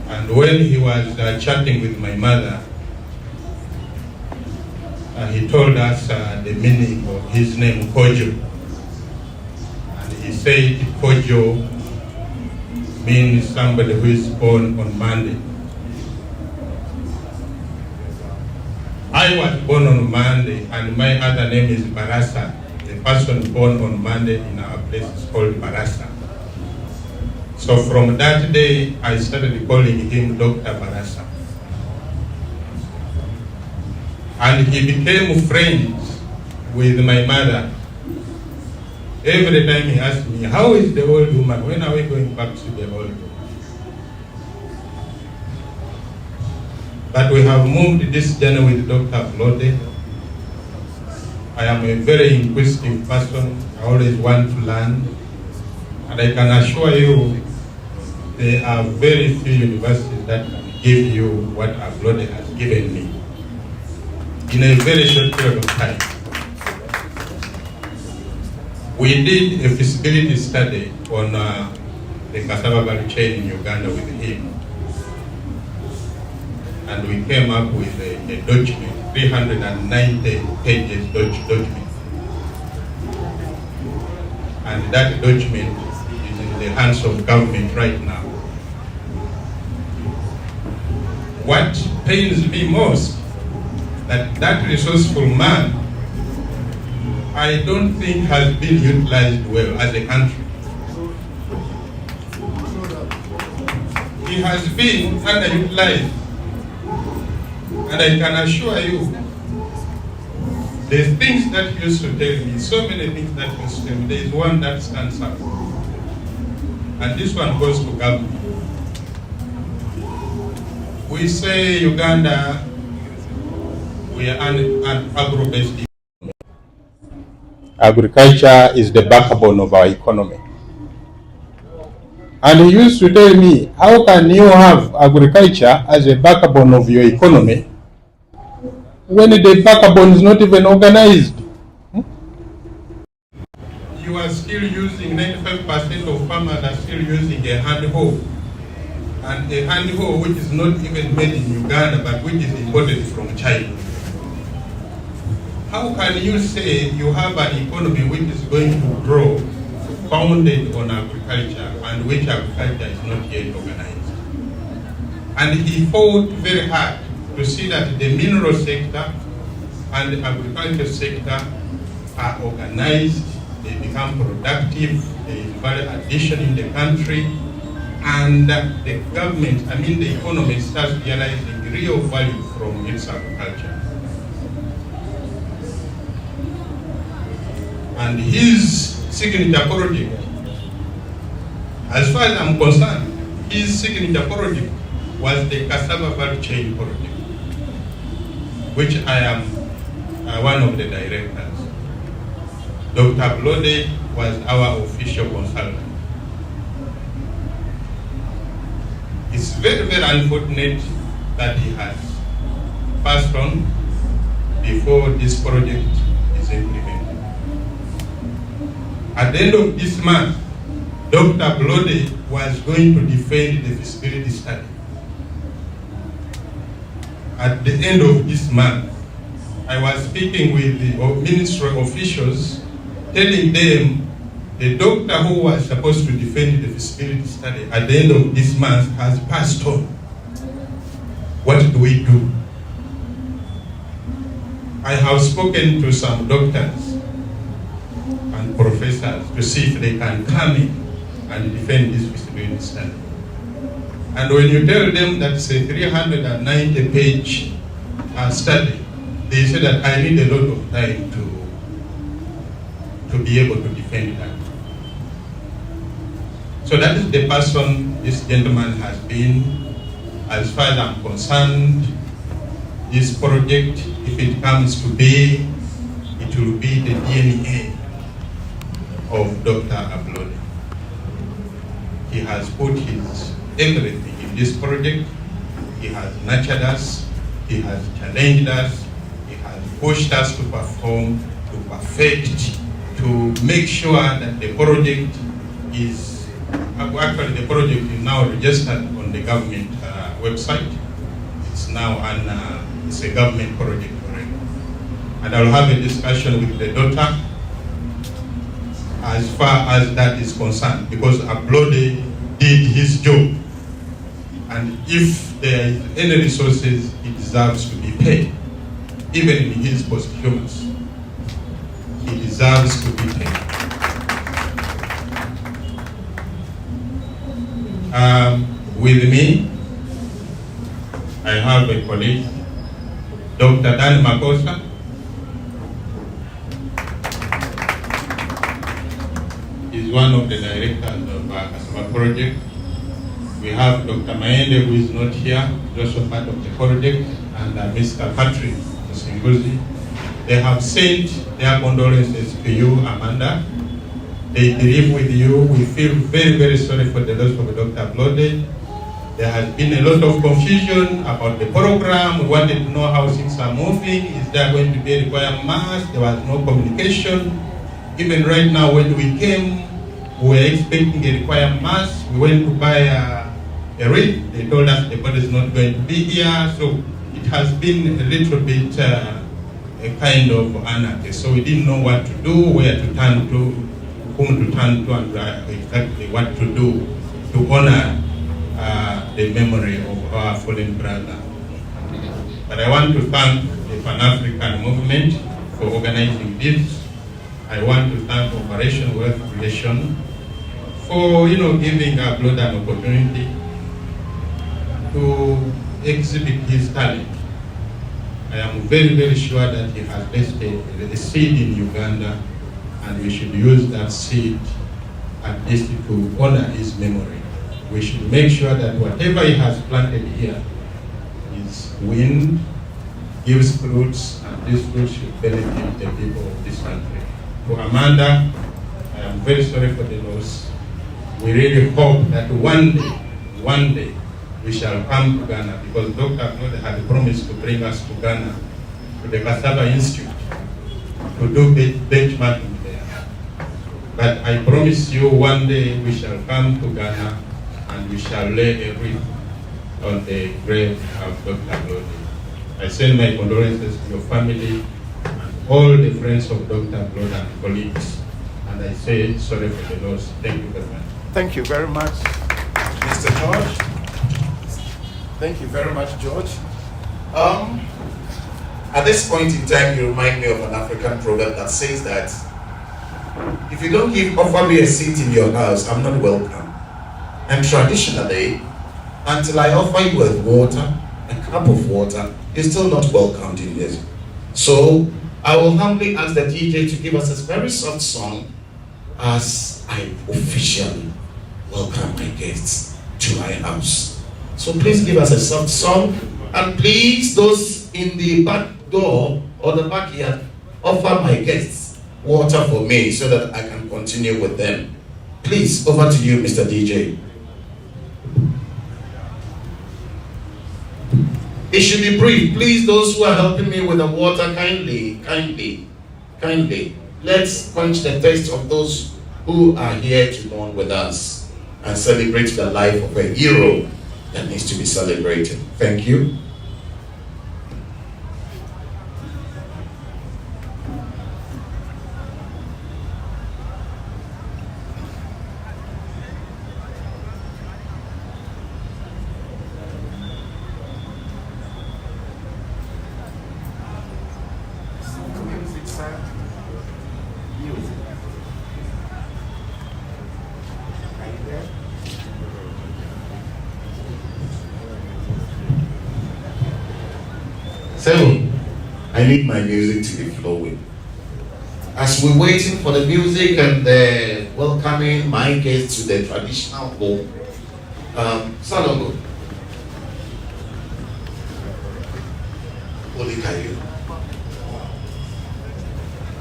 Speaker 6: And when he was chatting with my mother, he told us the meaning of his name, Kojo. And he said Kojo means somebody who is born on Monday. I was born on Monday, and my other name is Barasa. The person born on Monday in our place is called Barasa. So from that day, I started calling him Dr. Barasa. And he became friends with my mother. Every time he asked me, how is the old woman? When are we going back to the old woman? But we have moved this journey with Dr. Ablode. I am a very inquisitive person. I always want to learn. And I can assure you, there are very few universities that can give you what Ablode has given me in a very short period of time. We did a feasibility study on the cassava value chain in Uganda with him. And we came up with a document, 390 pages document. And that document is in the hands of government right now. What pains me most, that resourceful man, I don't think has been utilized well as a country. He has been underutilized. And I can assure you, the things that he used to tell me, so many things that he used to tell me, there is one that stands out. And this one goes to government. We say Uganda, we are an agro-based economy. Agriculture is the backbone of our economy. And he used to tell me, how can you have agriculture as a backbone of your economy when the backbone is not even organized? You are still using, 95% of farmers are still using a hand hoe. And a hand hoe which is not even made in Uganda, but which is imported from China. how can you say you have an economy which is going to grow founded on agriculture and which agriculture is not yet organized? And he fought very hard to see that the mineral sector and the agriculture sector are organized, they become productive, there is value addition in the country, and the government, the economy starts realizing real value from its agriculture. And his signature project, as far as I'm concerned, his signature project was the cassava value chain project, which I am one of the directors. Dr. Ablode was our official consultant. It's very, very unfortunate that he has passed on before this project is implemented. At the end of this month, Dr. Ablode was going to defend the feasibility study. At the end of this month, I was speaking with the ministry officials, telling them the doctor who was supposed to defend the feasibility study at the end of this month has passed on. What do we do? I have spoken to some doctors and professors to see if they can come in and defend this feasibility study. And when you tell them that it's a 390-page study, they say that I need a lot of time to be able to defend that. So that is the person this gentleman has been. As far as I'm concerned, this project, if it comes to be, it will be the DNA of Dr. Ablode. He has put his everything in this project. He has nurtured us, he has challenged us, he has pushed us to perform, to perfect, to make sure that the project is, actually the project is now registered on the government website. It's now it's a government project already. And I'll have a discussion with the daughter as far as that is concerned, because Ablode did his job. And if there is any resources, he deserves to be paid. Even in his posthumous, he deserves to be paid. With me, I have a colleague, Dr. Dan Makosa. He's one of the directors of our customer project. We have Dr. Maende, who is not here, who's also part of the project, and Mr. Patrick Musinguzi. They have sent their condolences to you, Amanda. They believe with you. We feel very, very sorry for the loss of Dr. Ablode. There has been a lot of confusion about the program. We wanted to know how things are moving. Is there going to be a required mass? There was no communication. Even right now, when we came, we were expecting a required mass. We went to buy a wreath. They told us the body is not going to be here. So it has been a little bit a kind of anarchy. So we didn't know what to do, where to turn to, whom to turn to, and exactly what to do to honor the memory of our fallen brother. But I want to thank the Pan-African movement for organizing this. I want to thank Operation Wealth Creation for giving Ablode an opportunity to exhibit his talent. I am very, very sure that he has tested the seed in Uganda, and we should use that seed at least to honor his memory. We should make sure that whatever he has planted here is wind, gives fruits, and these fruits should benefit the people of this country. To Amanda, I am very sorry for the loss. We really hope that one day, we shall come to Ghana, because Dr. Ablode had promised to bring us to Ghana, to the Cassava Institute, to do benchmarking there. But I promise you one day we shall come to Ghana and we shall lay a wreath on the grave of Dr. Ablode. I send my condolences to your family and all the friends of Dr. Ablode and colleagues. And I say sorry for the loss. Thank you very much.
Speaker 1: Thank you very much, Mr. George. Thank you very much, George.
Speaker 7: At this point in time, you remind me of an African proverb that says that if you don't offer me a seat in your house, I'm not welcome. And traditionally, until I offer you a cup of water, you're still not welcomed in this. So I will humbly ask the DJ to give us a very soft song as I officially welcome my guests to my house. So please give us a soft song, and please, those in the back door or the backyard, offer my guests water for me so that I can continue with them. Please, over to you, Mr. DJ. It should be brief. Please, those who are helping me with the water, kindly, let's quench the thirst of those who are here to mourn with us and celebrate the life of a hero that needs to be celebrated. Thank you. So, I need my music to be flowing. As we're waiting for the music and welcoming my guests to the traditional home, Salongo, Olikayu.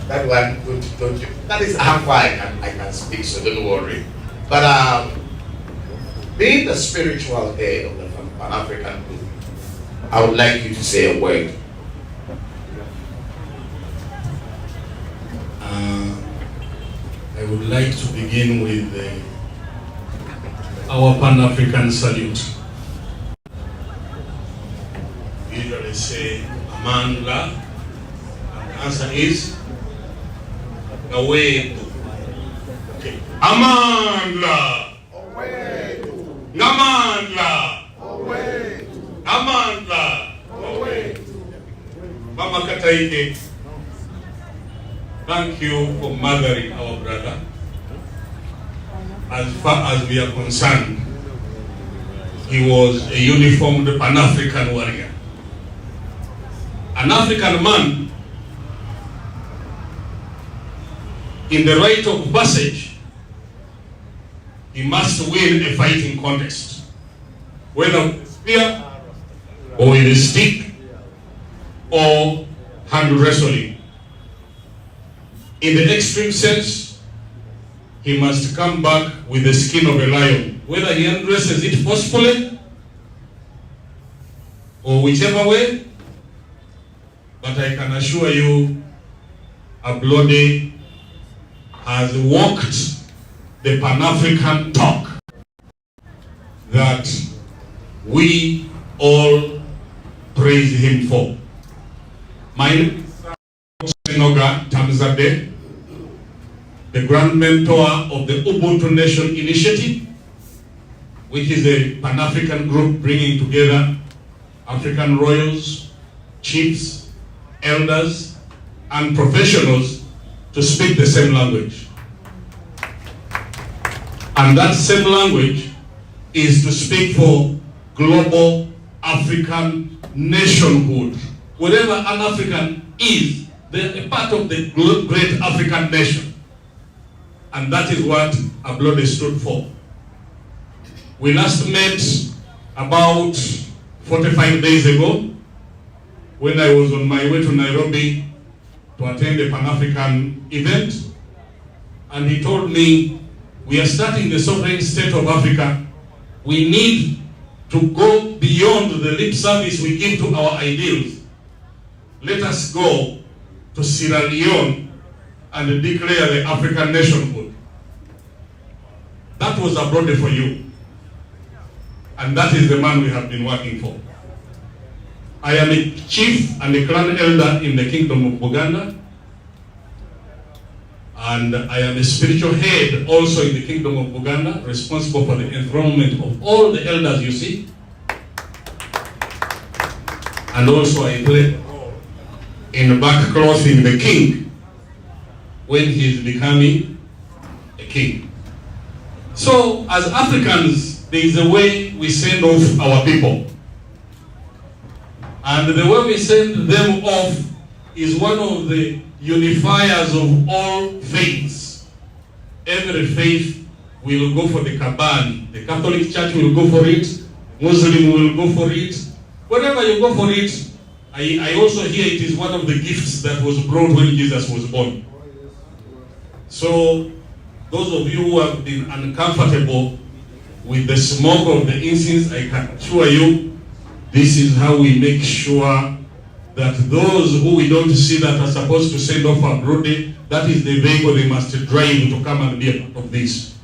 Speaker 7: That one, don't you? That is how far I can speak, so don't worry. But being the spiritual head of the Pan-African group, I would like you to say a word.
Speaker 10: I would like to begin with our Pan-African salute. We usually say Amandla, and the answer is Nawetu. Okay. Amandla. Ngamandla. Amandla. Mama Kataike, thank you for mothering our brother. As far as we are concerned, he was a uniformed Pan-African warrior. An African man in the rite of passage, he must win a fighting contest, whether with spear or with a stick or hand wrestling. In the extreme sense, he must come back with the skin of a lion, whether he undresses it forcefully or whichever way. But I can assure you, Ablode has walked the Pan-African talk that we all praise him for. My name is Senoga Tamzade, the Grand Mentor of the Ubuntu Nation Initiative, which is a Pan-African group bringing together African royals, chiefs, elders, and professionals to speak the same language. And that same language is to speak for global African nationhood. Wherever an African is, they're a part of the great African nation. And that is what Ablode stood for. We last met about 45 days ago when I was on my way to Nairobi to attend a Pan-African event. And he told me, we are starting the sovereign state of Africa. We need to go beyond the lip service we give to our ideals. Let us go to Sierra Leone and declare the African nationhood. That was Ablode for you. And that is the man we have been working for. I am a chief and a clan elder in the Kingdom of Uganda, And I am a spiritual head also in the Kingdom of Uganda, responsible for the enthronement of all the elders you see. And also I play in back clothing the king when he is becoming a king. So as Africans, there is a way we send off our people. And the way we send them off is one of the unifiers of all faiths. Every faith will go for the Kabani. The Catholic Church will go for it. Muslim will go for it. Whenever you go for it, I also hear it is one of the gifts that was brought when Jesus was born. So, those of you who have been uncomfortable with the smoke of the incense, I can assure you, this is how we make sure that those who we don't see that are supposed to send off Ablode, that is the vehicle they must drive to come and be a part of this.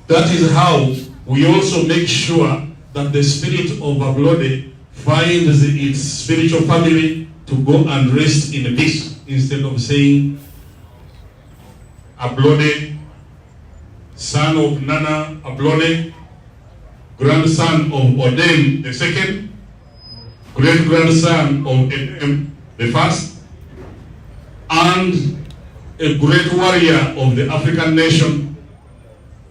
Speaker 10: That is how we also make sure that the spirit of Ablode finds its spiritual family to go and rest in peace, instead of saying Ablode, son of Nana Ablode, grandson of Odem II, great-grandson of Edem the First, and a great warrior of the African nation.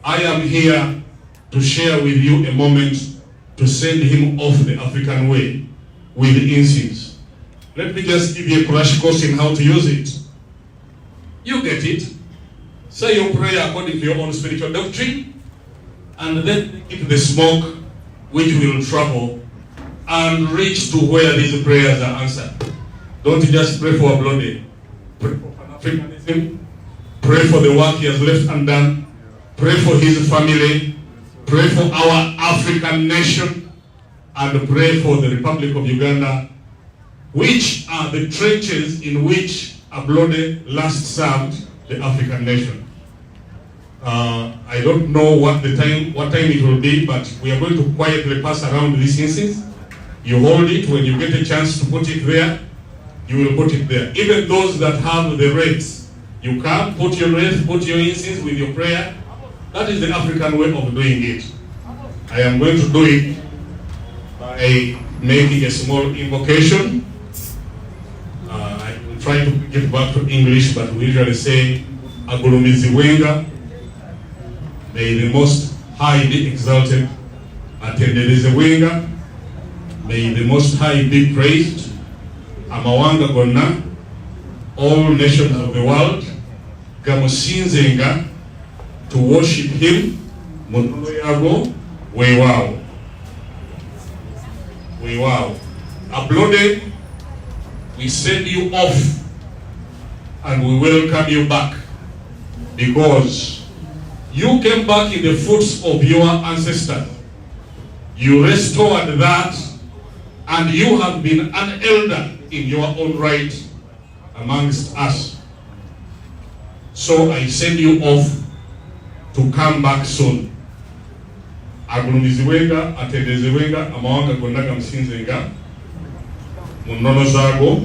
Speaker 10: I am here to share with you a moment to send him off the African way with the incense. Let me just give you a crash course in how to use it. You get it. Say your prayer according to your own spiritual doctrine, and then keep the smoke which will travel and reach to where these prayers are answered. Don't just pray for Ablode. Pray for Pan-Africanism. Pray for the work he has left undone. Pray for his family. Pray for our African nation. And pray for the Republic of Uganda, which are the trenches in which Ablode last served the African nation. I don't know what time it will be, but we are going to quietly pass around this incense. You hold it. When you get a chance to put it there, you will put it there. Even those that have the wreaths, you can put your wreath, put your incense with your prayer. That is the African way of doing it. I am going to do it by making a small invocation. I will try to get back to English, but we usually say, Agulumiziwenga, may the Most High be exalted. Atendelezewenga, may the Most High be praised. Amawanga gonna, all nations of the world, gamusinzenga, to worship him. Munulo yago, wewawo. Wewawo. Ablode, we send you off and we welcome you back, because you came back in the footsteps of your ancestors. You restored that, and you have been an elder in your own right amongst us. So I send you off to come back soon. Agulumiziwenga, atendezewenga, amawanga gondaga msinzenga, munono zago,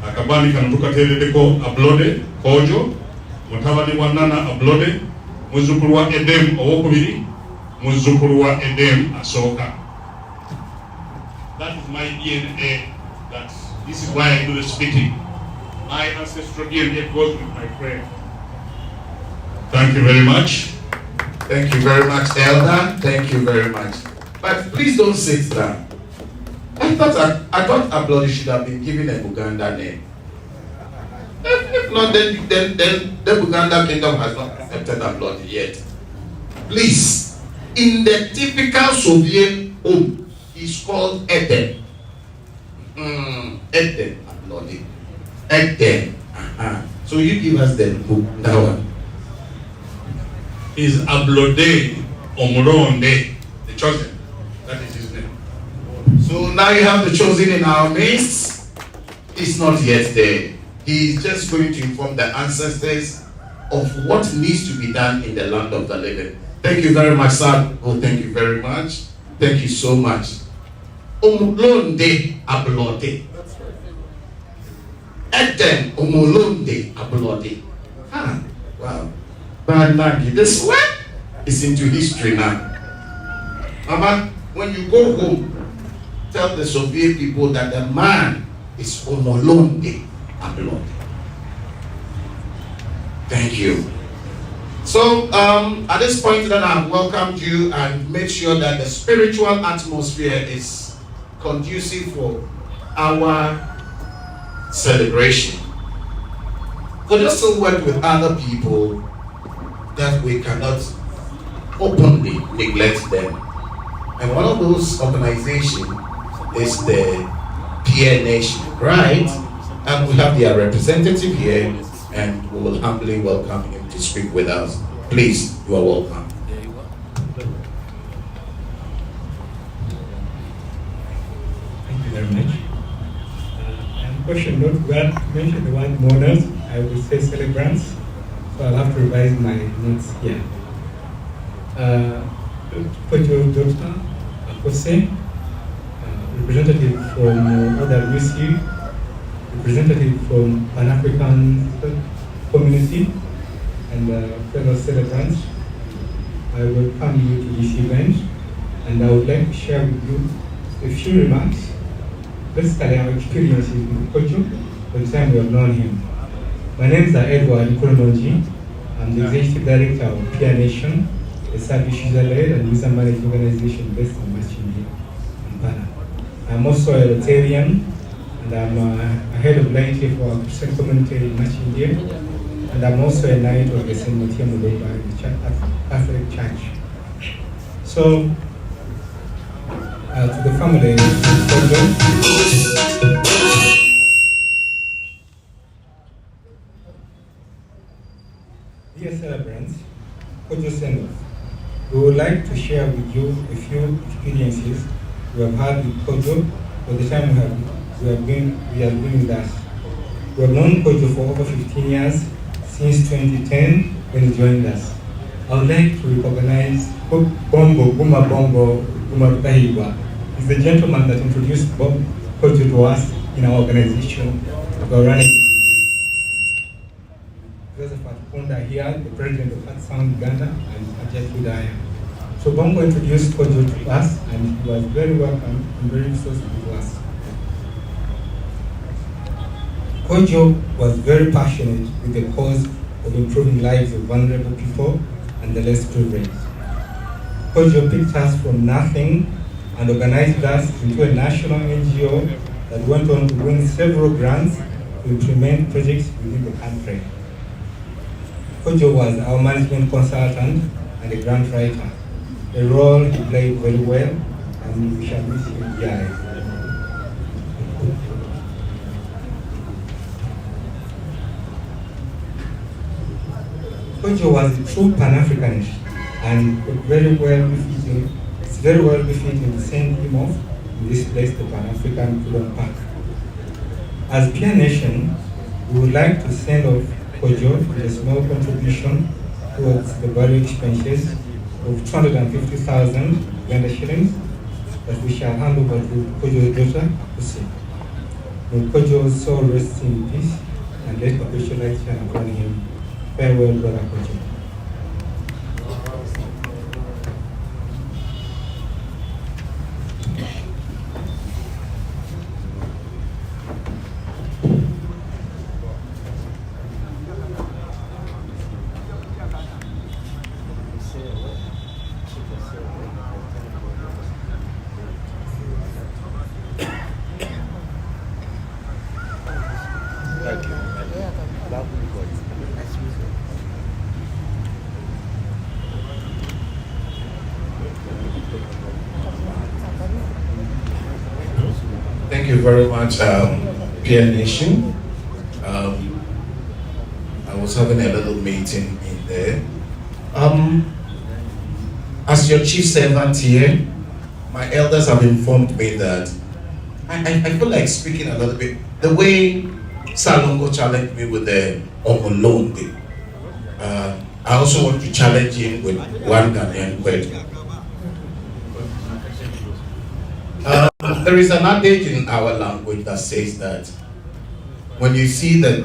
Speaker 10: akabani kanutuka teleleko Ablode, Kojo, mutabani wa Nana Ablode, muzukuru wa Edem owokubiri, muzukuru wa Edem asoka. That is my DNA. This is why I do the speaking. My ancestral DNA goes with my prayer. Thank you very much.
Speaker 7: Thank you very much, Elder. Thank you very much. But please don't sit down. I thought Ablode should have been given a Uganda name. If not, then the Uganda kingdom has not accepted Ablode yet. Please, in the typical Soviet home, it's called Eden. Eden, Ablode. Eden. So you give us the book, that one.
Speaker 10: Is Ablode Omuronde, the chosen. That is his name.
Speaker 7: So now you have the chosen in our midst. He's not yet there. He's just going to inform the ancestors of what needs to be done in the land of the living. Thank you very much, sir. Oh, thank you very much. Thank you so much. Omuronde Ablode. Eden Omolonde Ablode. Ah, wow. Banagi, this one is into history now. Mama, when you go home, tell the Soviet people that the man is Omolonde Ablode. Thank you. So at this point then I've welcomed you and made sure that the spiritual atmosphere is conducive for our celebration. But let's still work with other people that we cannot openly neglect them. And one of those organizations is the Peer Nation, right? And we have their representative here, and we will humbly welcome him to speak with us. Please, you are welcome.
Speaker 11: Thank you very much. I'm question not well mentioned the word mourners, I will say celebrants, so I'll have to revise my notes here. Kojo Dr. Akose, representative from OWC, representative from Pan-African community, and fellow celebrants, I welcome you to this event, and I would like to share with you a few remarks, basically our experiences with Kojo for the time we have known him. My name is Edward Nkoronoji. I'm the Executive Director of Peer Nation, a service user-led and user-managed organization based in Machindi, Kampala. I'm also a Rotarian, and I'm a head of laity for our Christian community in Machindi, and I'm also a knight of the St. Matthew Muloba in the Catholic Church. So, to the family, dear celebrants, Kojo send-off, we would like to share with you a few experiences we have had with Kojo for the time we have been with us. We have known Kojo for over 15 years, since 2010 when he joined us. I would like to recognize Bombo Rutahigwa. He's the gentleman that introduced Kojo to us in our organization. We are running. Joseph Atponda here, the president of Heart Sound Uganda, and Ajay Kudaya. So Bombo introduced Kojo to us, and he was very welcome and very resourceful to us. Kojo was very passionate with the cause of improving lives of vulnerable people and the less privileged. Kojo picked us from nothing and organized us into a national NGO that went on to win several grants to implement projects within the country. Kojo was our management consultant and a grant writer, a role he played very well, and we shall miss him dearly. Kojo was a true Pan-Africanist and it's very well befitting to send him off in this place, the Pan-African Freedom Park. As Peer Nation, we would like to send off Kojo with a small contribution towards the value expenses of 250,000 Uganda shillings that we shall hand over to Kojo's daughter, Akuse. May Kojo's soul rest in peace, and let perpetual light shine upon him. Farewell, brother Kojo.
Speaker 7: Thank you very much, Peer Nation. I was having a little meeting in there. As your chief servant here, my elders have informed me that I feel like speaking a little bit. The way Salongo challenged me with the Omolonde, I also want to challenge him with one Ghanaian word. There is an adage in our language that says that When you see the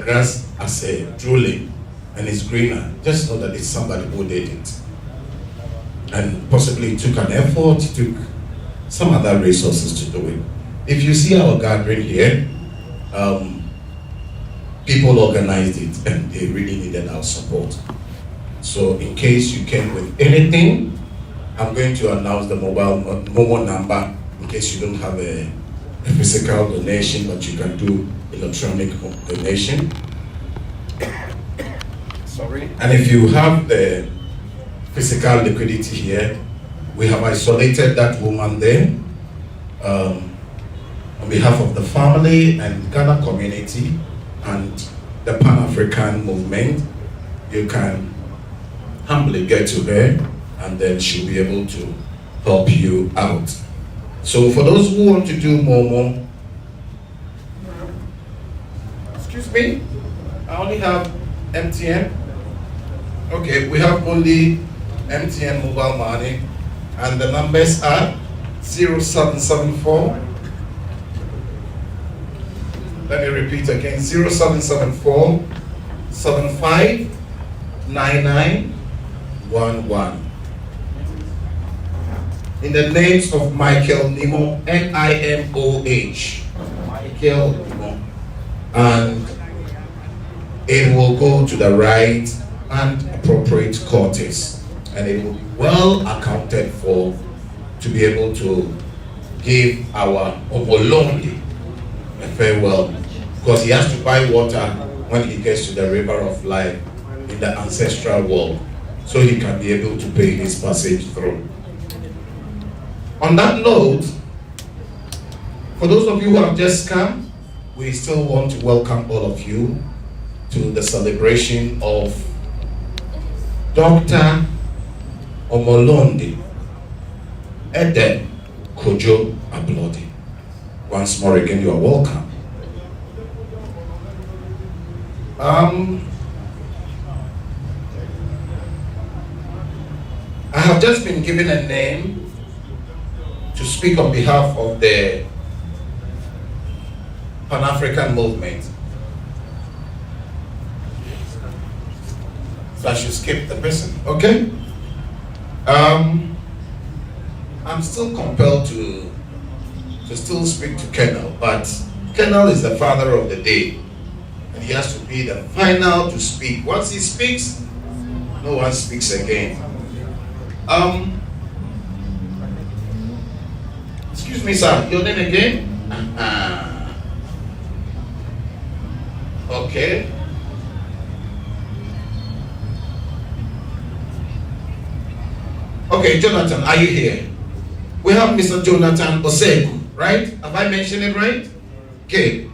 Speaker 7: grass as a drooling and it's greener, just know that it's somebody who did it. And possibly it took an effort, it took some other resources to do it. If you see our gathering here, people organized it and they really needed our support. So in case you came with anything, I'm going to announce the mobile number in case you don't have a physical donation, but you can do electronic donation. Sorry. And if you have the physical liquidity here, we have isolated that woman there. On behalf of the family and Ghana community and the Pan-African movement, you can humbly get to her and then she'll be able to help you out. So for those who want to do more, excuse me, I only have MTN. Okay, we have only MTN mobile money and the numbers are 0774. Let me repeat again, 0774 75 9911. In the names of Michael Nimo, Nimoh, Michael Nimo, and it will go to the right and appropriate quarters, and it will be well accounted for to be able to give our Omolondi a farewell, because he has to buy water when he gets to the river of life in the ancestral world, so he can be able to pay his passage through. On that note, for those of you who have just come, we still want to welcome all of you to the celebration of Dr. Omolondi Ede Kojo Ablode. Once more again, you are welcome. I have just been given a name to speak on behalf of the Pan-African movement. So I should skip the person, okay? I'm still compelled to still speak to Colonel, but Colonel is the father of the day, and he has to be the final to speak. Once he speaks, no one speaks again. Excuse me, sir, your name again? Okay. Okay, Jonathan, are you here? We have Mr. Jonathan Osegu, right? Have I mentioned it right? Okay.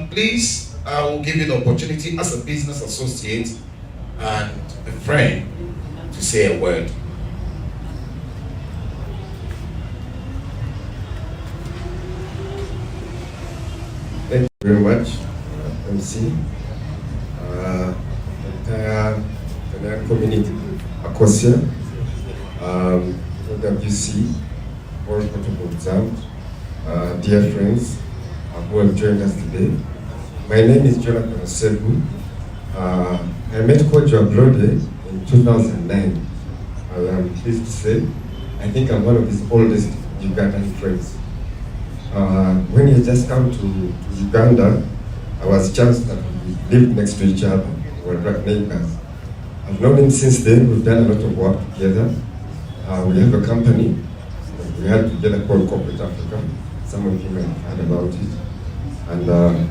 Speaker 7: Please, I will give you the opportunity as a business associate and a friend to say a word.
Speaker 12: Thank you very much, MC, entire Ghanaian community, Akosia, WC, all protocol exams, dear friends who have joined us today. My name is Jonathan Osegu. I met Kojo Ablode in 2009. I'm pleased to say, I think I'm one of his oldest Ugandan friends. When he just come to Uganda, I was chanced that we lived next to each other. We were neighbors. I've known him since then. We've done a lot of work together. We have a company we had together called Corporate Africa. Some of you may have heard about it. And I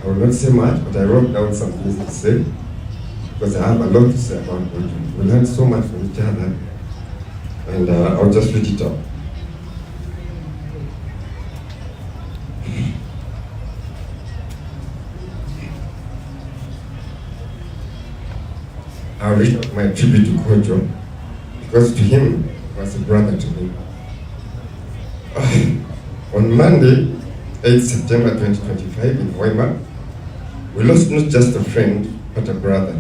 Speaker 12: will not say much, but I wrote down some things to say, because I have a lot to say about Kojo. We learned so much from each other, and I'll just read it out. I'll read my tribute to Kojo, because to him, he was a brother to me. On Monday, 8 September 2025 in Weimar, we lost not just a friend, but a brother,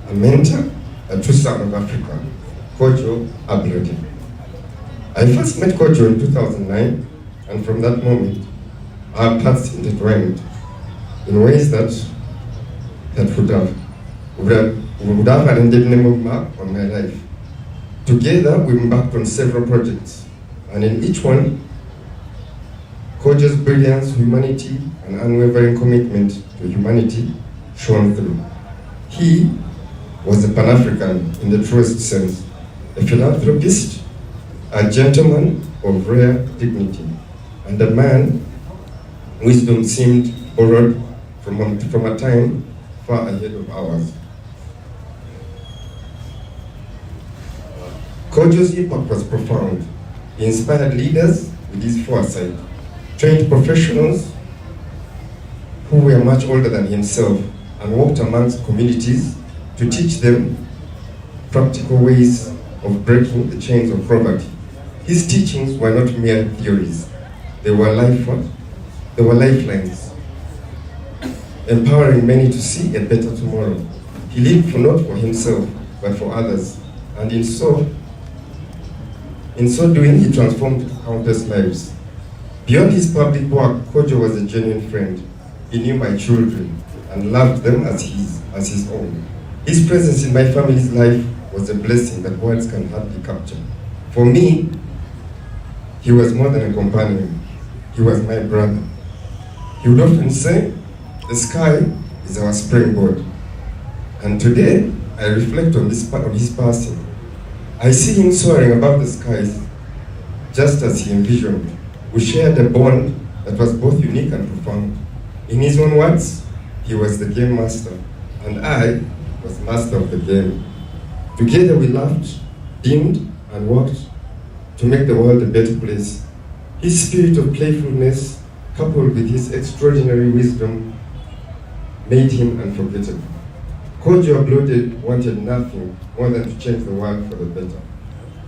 Speaker 12: a mentor, a true son of Africa, Kojo Ablode. I first met Kojo in 2009, and from that moment, our paths intertwined. in ways that would have an indelible mark on my life. Together, we embarked on several projects, and in each one, Kojo's brilliance, humanity, and unwavering commitment to humanity shone through. He was a Pan-African in the truest sense, a philanthropist, a gentleman of rare dignity, and a man wisdom seemed borrowed from a time far ahead of ours. Kojo's impact was profound. He inspired leaders with his foresight, trained professionals who were much older than himself, and walked amongst communities to teach them practical ways of breaking the chains of poverty. His teachings were not mere theories. They were lifelines, empowering many to see a better tomorrow. He lived not for himself, but for others, and in so doing, he transformed countless lives. Beyond his public work, Kojo was a genuine friend. He knew my children and loved them as his own. His presence in my family's life was a blessing that words can hardly capture. For me, he was more than a companion. He was my brother. He would often say, the sky is our springboard. And today, I reflect on his passing. I see him soaring above the skies, just as he envisioned. We shared a bond that was both unique and profound. In his own words, he was the game master, and I was master of the game. Together we laughed, dreamed, and worked to make the world a better place. His spirit of playfulness, coupled with his extraordinary wisdom, made him unforgettable. Kojo Ablode wanted nothing more than to change the world for the better,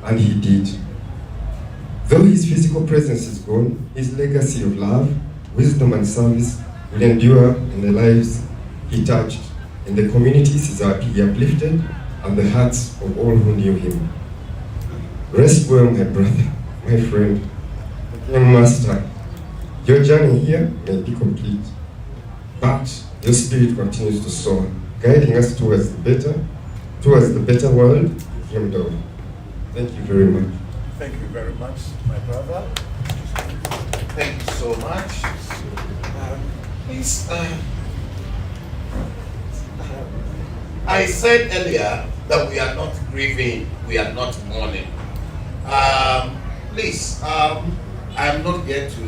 Speaker 12: and he did. Though his physical presence is gone, his legacy of love, wisdom, and service will endure in the lives he touched, in the communities he uplifted, and the hearts of all who knew him. Rest well, my brother, my friend, young master. Your journey here may be complete, but your spirit continues to soar, guiding us towards the better world you dreamed of. Thank you very much.
Speaker 1: Thank you very much, my brother.
Speaker 7: Thank you so much. Please, I said earlier that we are not grieving, we are not mourning. Please, I'm not here to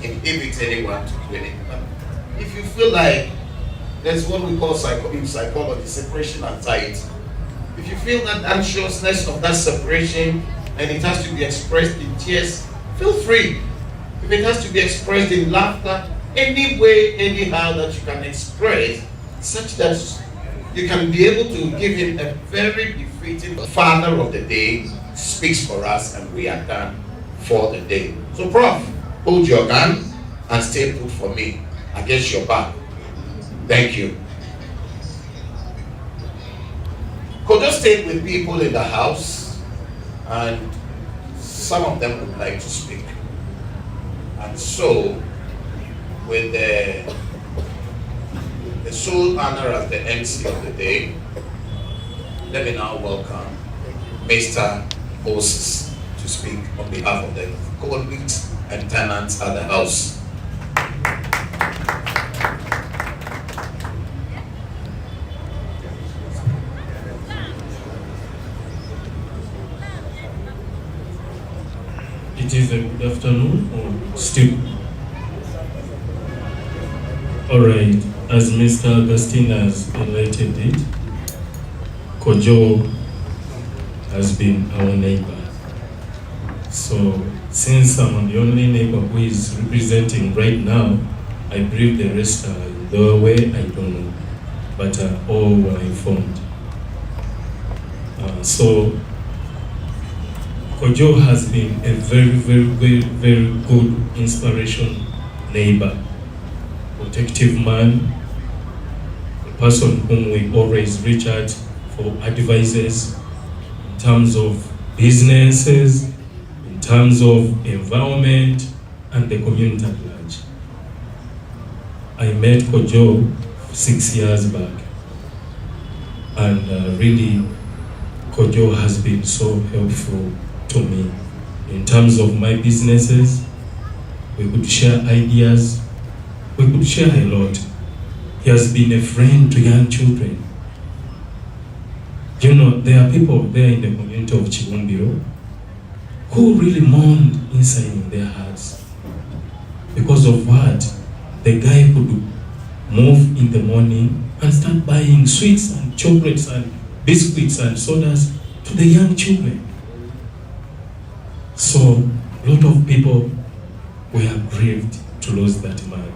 Speaker 7: inhibit anyone to do anything. If you feel like there's what we call in psychology, separation anxiety. If you feel that anxiousness of that separation and it has to be expressed in tears, feel free. If it has to be expressed in laughter, any way, anyhow that you can express, such that you can be able to give him a very befitting father of the day, speaks for us, and we are done for the day. So, Prof, hold your gun and stay put for me against your back. Thank you. Kojo stayed with people in the house, and some of them would like to speak. And so, with the sole honor as the MC of the day, let me now welcome Mr. Moses to speak on behalf of the colleagues and tenants at the house.
Speaker 13: It is a good afternoon or still. Alright, as Mr. Augustine has enlightened it, Kojo has been our neighbor. So since I'm the only neighbor who is representing right now, I believe the rest are in the way, I don't know, but all were informed. So Kojo has been a very good inspiration neighbor, protective man, a person whom we always reach out for advices in terms of businesses, in terms of environment, and the community at large. I met Kojo 6 years back, and really, Kojo has been so helpful to me in terms of my businesses. We could share ideas, we could share a lot. He has been a friend to young children. You know, there are people there in the community of Chibumbiro who really mourned inside in their hearts because of what? The guy could move in the morning and start buying sweets and chocolates and biscuits and sodas to the young children. So, a lot of people were grieved to lose that man.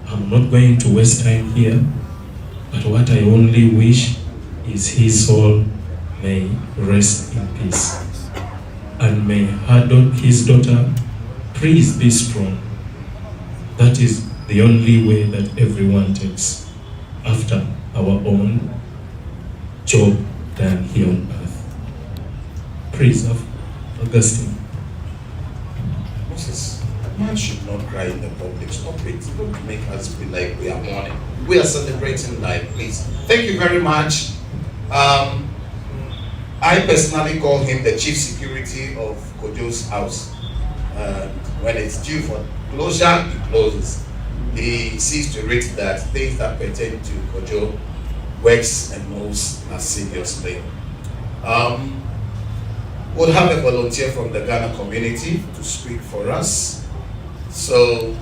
Speaker 13: I'm not going to waste time here, but what I only wish is his soul may rest in peace. And may his daughter, please be strong. That is the only way that everyone takes after our own job done here on earth. Praise of Augustine.
Speaker 7: Moses, a man should not cry in the public. Stop it. Don't make us feel like we are mourning. We are celebrating life, please. Thank you very much. I personally call him the chief security of Kojo's house. When it's due for closure, he closes. He sees to it that things that pertain to Kojo works and moves as seriously. We'll have a volunteer from the Ghana community to speak for us. So,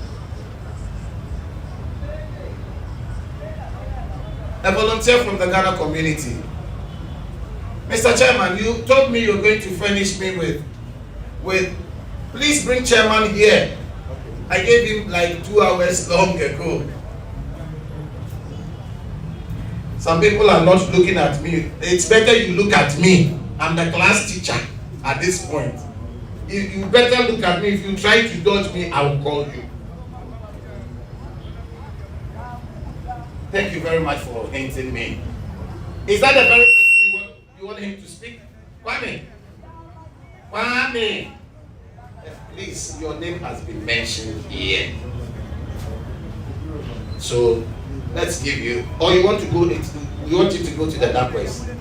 Speaker 7: a volunteer from the Ghana community. Mr. Chairman, you told me you were going to furnish me with please bring Chairman here. I gave him like 2 hours long ago. Some people are not looking at me. It's better you look at me. I'm the class teacher at this point. You better look at me. If you try to dodge me, I will call you. Thank you very much for hinting me. Is that the very person you want him to speak? Kwame? Kwame! Please, your name has been mentioned here. So, let's give you, or you want to go, we want you to go to the Dappers.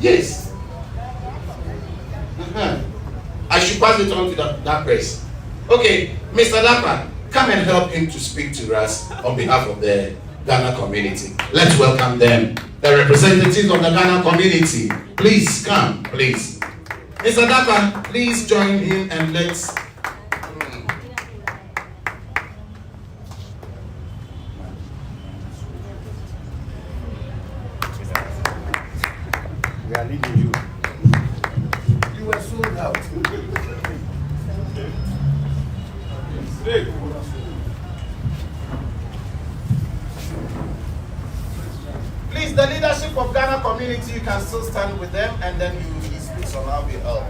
Speaker 7: Yes. I should pass it on to the Dappers. Okay, Mr. Dapper, come and help him to speak to us on behalf of the Ghana community. Let's welcome them. The representatives of the Ghana community. Please come, please. Mr. Dapper, please join him and let's...
Speaker 2: We are leading you.
Speaker 1: You were sold out. Please, the leadership of Ghana community, you can still stand with them and then he speaks on our behalf.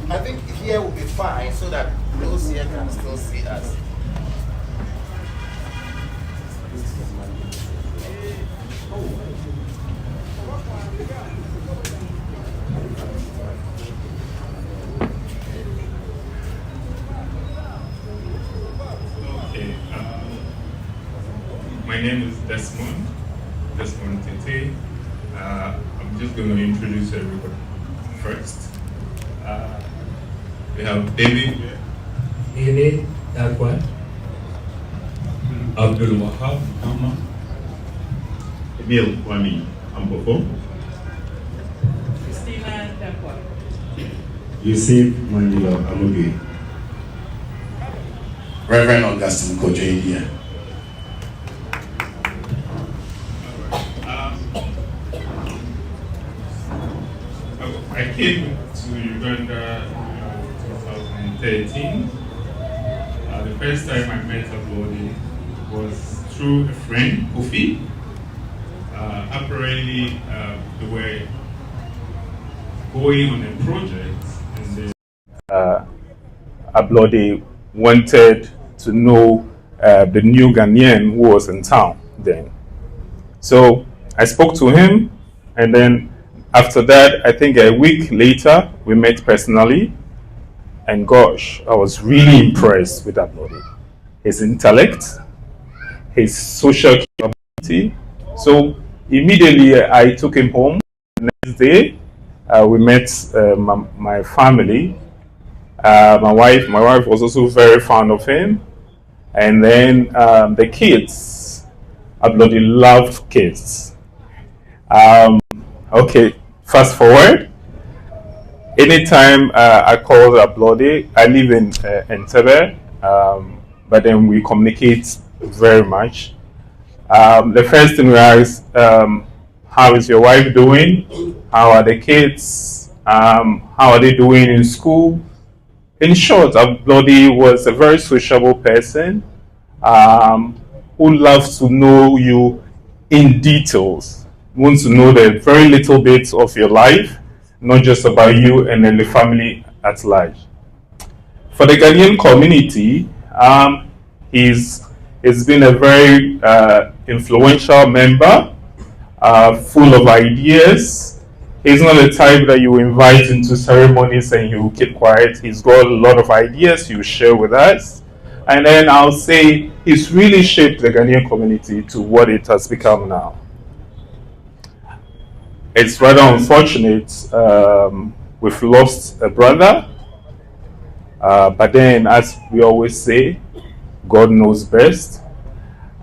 Speaker 1: I think here will be fine so that those here can still see us.
Speaker 14: Okay, my name is Desmond Tete. I'm just going to introduce everybody first. We have David
Speaker 11: Ele Dakwa,
Speaker 14: Abdul Wahab Kama, Emil Kwame Ambofo,
Speaker 8: Christina Dakwa,
Speaker 9: Yusuf Mandela Amugi,
Speaker 7: Reverend Augustine Kojo here.
Speaker 14: I came to Uganda in 2013. The first time I met Ablode was through a friend, Kofi. Apparently, they were going on a project, and
Speaker 2: Ablode wanted to know the new Ghanaian who was in town then. So I spoke to him, and then after that, I think a week later, we met personally. And gosh, I was really impressed with Ablode. His intellect, his social capability. So immediately I took him home. The next day, we met my family. My wife was also very fond of him. And then the kids, Ablode loved kids. Okay, fast forward. Anytime I call Ablode, I live in Entebbe, but then we communicate very much. The first thing we ask, how is your wife doing? How are the kids? How are they doing in school? In short, Ablode was a very sociable person who loves to know you in details, wants to know the very little bits of your life, not just about you and then the family at large. For the Ghanaian community, he's been a very influential member, full of ideas. He's not the type that you invite into ceremonies and he will keep quiet. He's got a lot of ideas he will share with us. And then I'll say he's really shaped the Ghanaian community to what it has become now. It's rather unfortunate we've lost a brother, but then, as we always say, God knows best.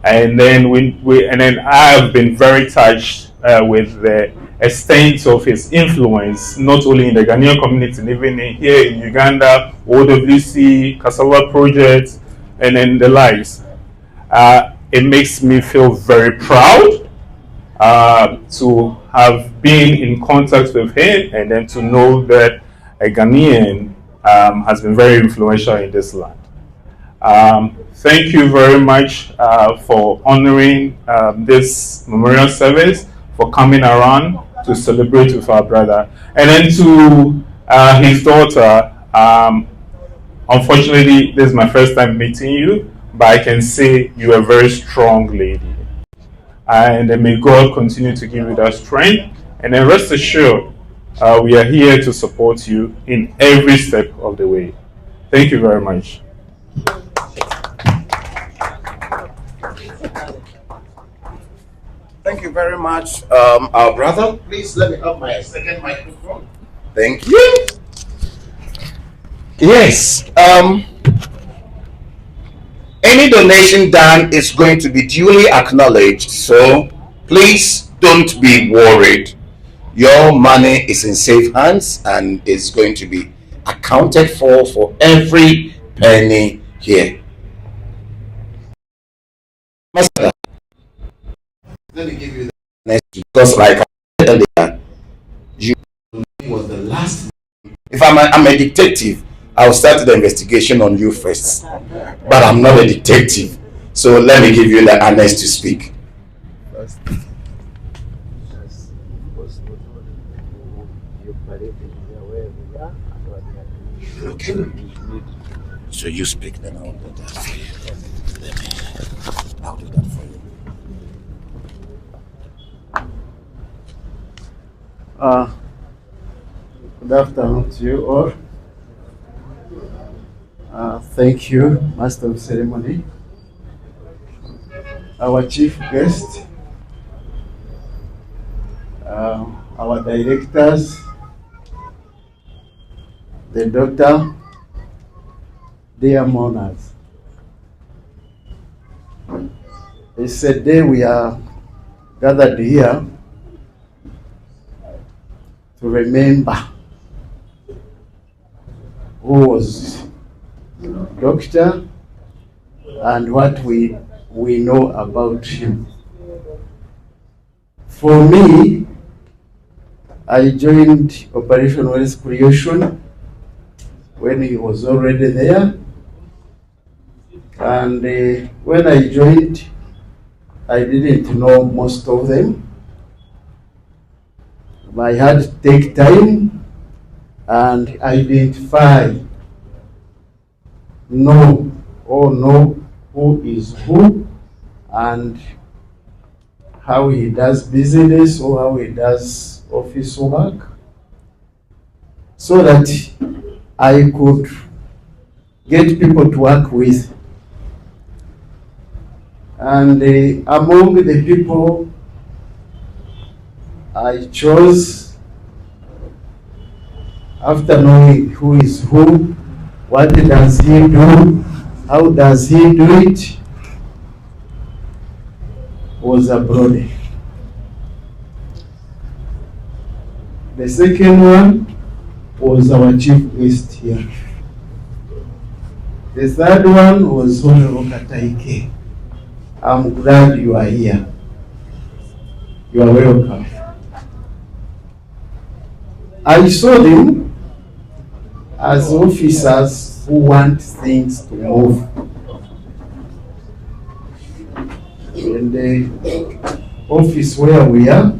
Speaker 2: And then I have been very touched with the extent of his influence, not only in the Ghanaian community, even here in Uganda, OWC, Cassava Project, and then the likes. It makes me feel very proud to have been in contact with him, and then to know that a Ghanaian has been very influential in this land. Thank you very much for honoring this memorial service, for coming around to celebrate with our brother. And then to his daughter, unfortunately, this is my first time meeting you, but I can say you're a very strong lady. And may God continue to give you that strength. And then rest assured, we are here to support you in every step of the way. Thank you very much.
Speaker 1: Thank you very much, our brother. Please let me have my second microphone. Thank you. Yes. Any donation done is going to be duly acknowledged, so please don't be worried. Your money is in safe hands and is going to be accounted for every penny here. Master, let me give you the next, because like I said earlier, you was the last. If I'm a detective, I'll start the investigation on you first. But I'm not a detective, so let me give you the honest to speak. Okay. So you speak, then I'll do that for you. I'll do that for you.
Speaker 15: Good afternoon to you all. Thank you, Master of Ceremony, our chief guest, our directors, the doctor, dear mourners. It's a day we are gathered here to remember who was doctor and what we know about him. For me, I joined Operation Wealth Creation when he was already there, and when I joined, I didn't know most of them. I had to take time and identify, know who is who and how he does business or how he does office work, so that I could get people to work with. And among the people I chose, after knowing who is who, what does he do, how does he do it, was Ablode. The second one was our chief guest here. The third one was Honorable Kataike. I'm glad you are here. You are welcome. I saw them as officers who want things to move. In the office where we are,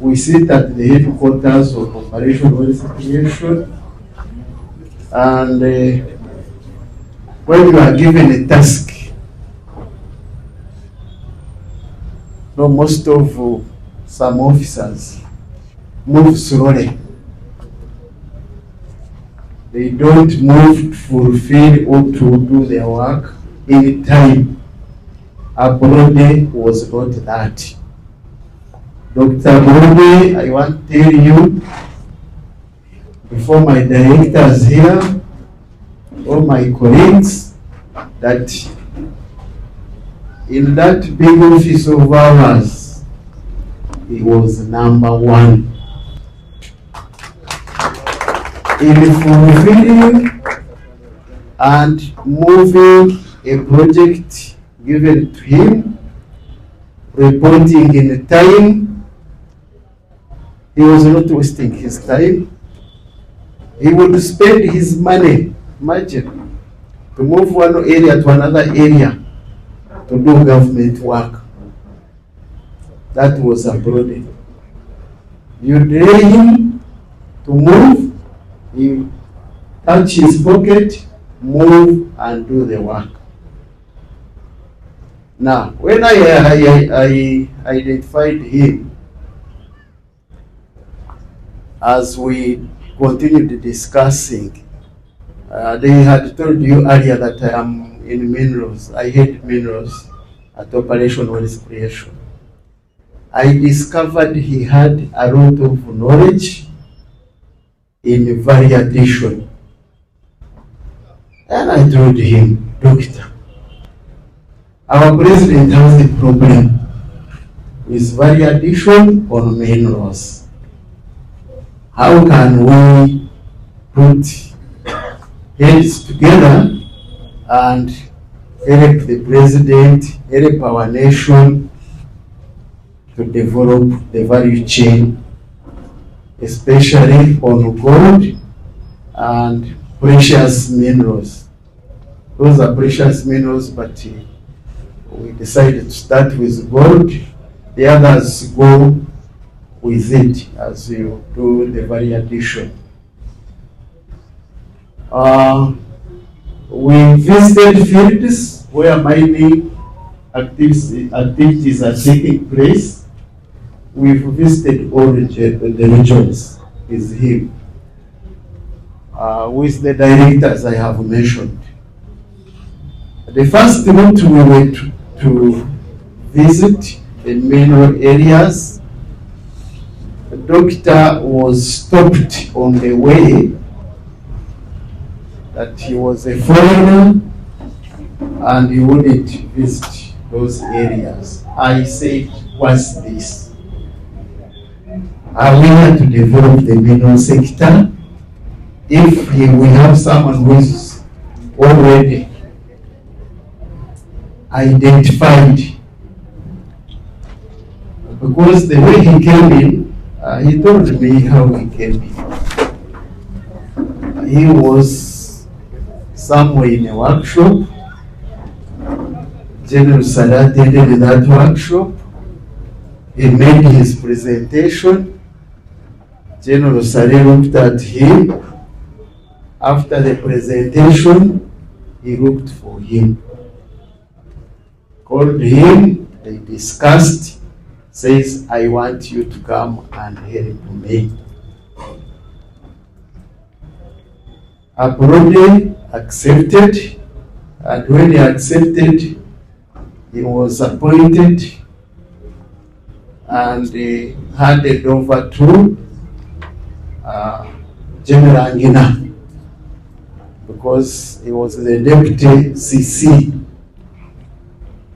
Speaker 15: we sit at the headquarters of Operation Wealth Creation, and when you are given a task, most of some officers move slowly. They don't move to fulfill or to do their work in time. Ablode was not that. Dr. Ablode, I want to tell you, before my directors here, all my colleagues, that in that big office of ours, he was number one in fulfilling and moving a project given to him, reporting in time. He was not wasting his time. He would spend his money, imagine, to move one area to another area to do government work. That was Ablode. You delay him to move, he touch his pocket, move and do the work. Now, when I identified him, as we continued discussing, they had told you earlier that I am in minerals. I hate minerals at Operation Wealth Creation. I discovered he had a lot of knowledge in value addition. And I told him, Doctor, our president has a problem with value addition on minerals. How can we put heads together and help the president, help our nation to develop the value chain, especially on gold and precious minerals? Those are precious minerals, but we decided to start with gold. The others go with it as you do the value addition. We visited fields where mining activities are taking place. We've visited all the regions with him, with the directors I have mentioned. The first route we went to visit the mineral areas, the doctor was stopped on the way that he was a foreigner and he wouldn't visit those areas. I said, what's this? Are we here to develop the mineral sector? If we have someone who is already identified, because the way he came in, he told me how he came in. He was somewhere in a workshop. General Sada attended that workshop. He made his presentation. General Sada looked at him. After the presentation, he looked for him. Called him, they discussed, says, I want you to come and help me. Ablode accepted, and when he accepted, he was appointed and handed over to General Ngina, because he was the deputy CC,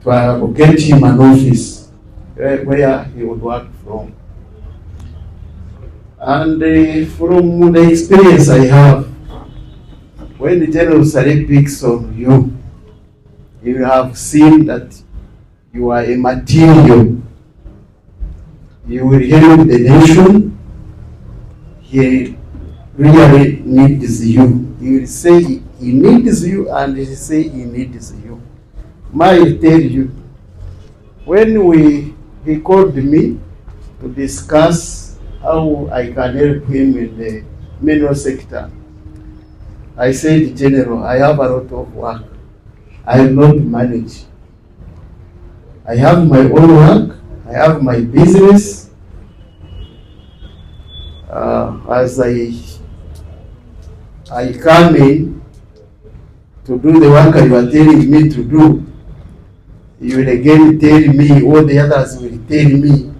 Speaker 15: to get him an office where he would work from. And from the experience I have, when the General Sare picks on you, you have seen that you are a material. You will help the nation. He really needs you. He will say he needs you, and he will say he needs you. I tell you, when he called me to discuss how I can help him in the mineral sector, I said, General, I have a lot of work. I will not manage. I have my own work. I have my business. As I come in to do the work you are telling me to do, you will again tell me, all the others will tell me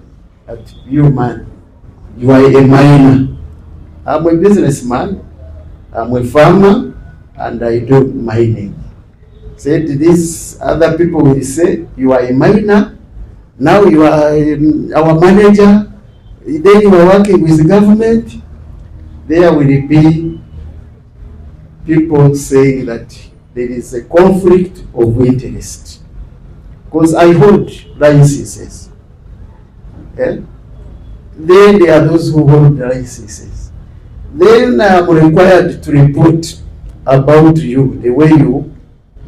Speaker 15: that you, man, you are a miner. I'm a businessman, I'm a farmer, and I do mining. Said these other people will say, you are a miner, now you are our manager, then you are working with the government. There will be people saying that there is a conflict of interest. Because I hold licenses. Then there are those who hold licenses. Then I am required to report about you, the way you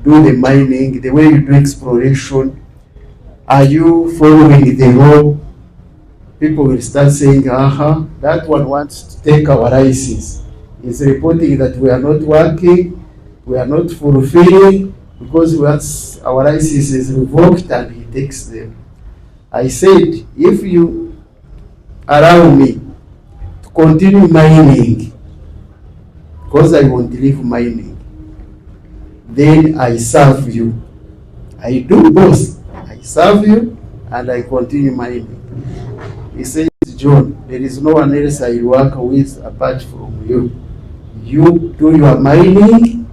Speaker 15: do the mining, the way you do exploration. Are you following the law? People will start saying, that one wants to take our license. He's reporting that we are not working, we are not fulfilling, because our license is revoked, and he takes them. I said, if you allow me to continue mining, because I won't leave mining, then I serve you. I do both. I serve you and I continue mining. He said, John, there is no one else I work with apart from you. You do your mining.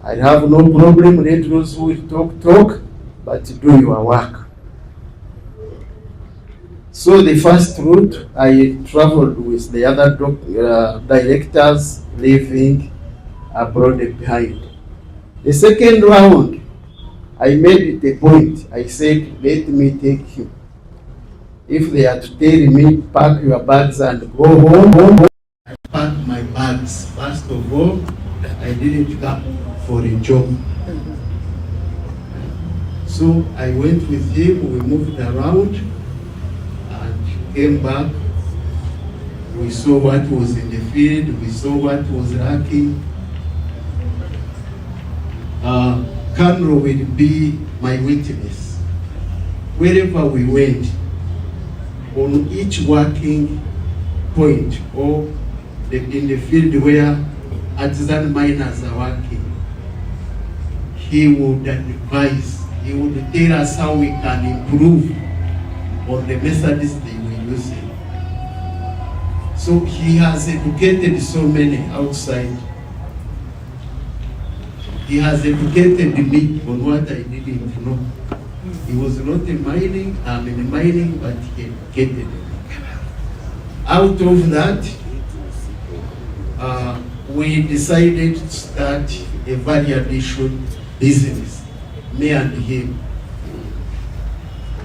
Speaker 15: I have no problem. Let those who will talk, but do your work. So the first route, I traveled with the other directors, leaving Ablode behind. The second round, I made it a point. I said, let me take him. If they are to tell me, pack your bags and go home, I packed my bags. First of all, I didn't come for a job. So I went with him, we moved around and came back. We saw what was in the field, we saw what was lacking. Kamro will be my witness. Wherever we went, on each working point or in the field where artisan miners are working, he would advise, he would tell us how we can improve on the methods they were using. So he has educated so many outside. He has educated me on what I didn't know. He was not in mining, I'm in mining, but he educated me. Out of that, we decided to start a value addition business, me and him.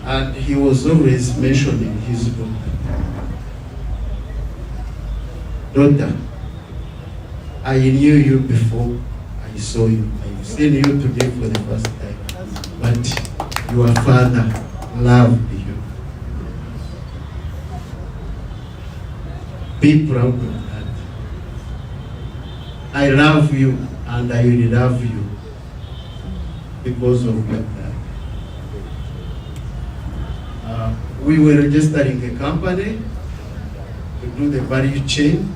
Speaker 15: And he was always mentioning his book. Daughter, I knew you before I saw you. I've seen you today for the first time. But your father loved you. Be proud of that. I love you and I will love you because of your dad. We were registering a company to do the value chain.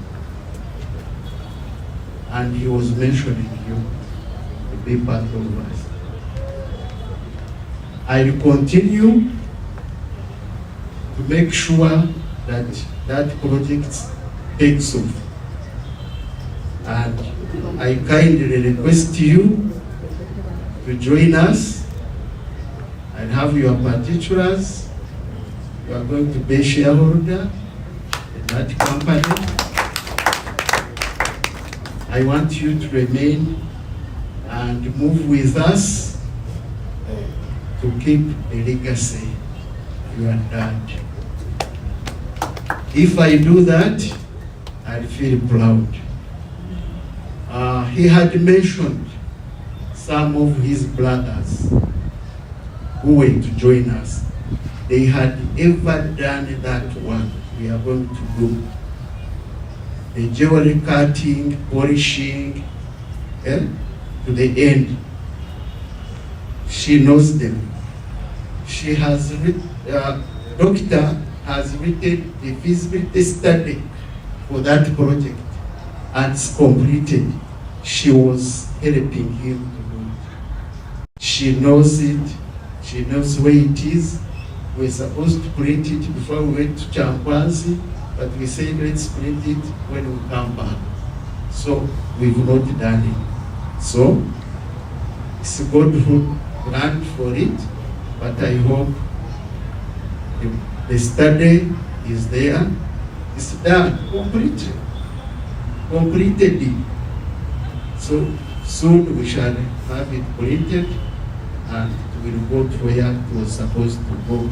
Speaker 15: and he was mentioning you to be part of us. I will continue to make sure that that project takes off. And I kindly request you to join us and have your particulars. You are going to be a shareholder in that company. I want you to remain and move with us to keep the legacy you are dad. If I do that, I feel proud. He had mentioned some of his brothers who were to join us. They had ever done that work we are going to do. The jewelry cutting, polishing, to the end. She knows them. She has doctor has written the feasibility study for that project and it's completed. She was helping him to do it. She knows it. She knows where it is. We're supposed to print it before we went to Chankwanzi, but we said let's print it when we come back. So we've not done it. So it's a good plan for it, but I hope the study is there. It's done, completed. So soon we shall have it printed and it will go to where it was supposed to go.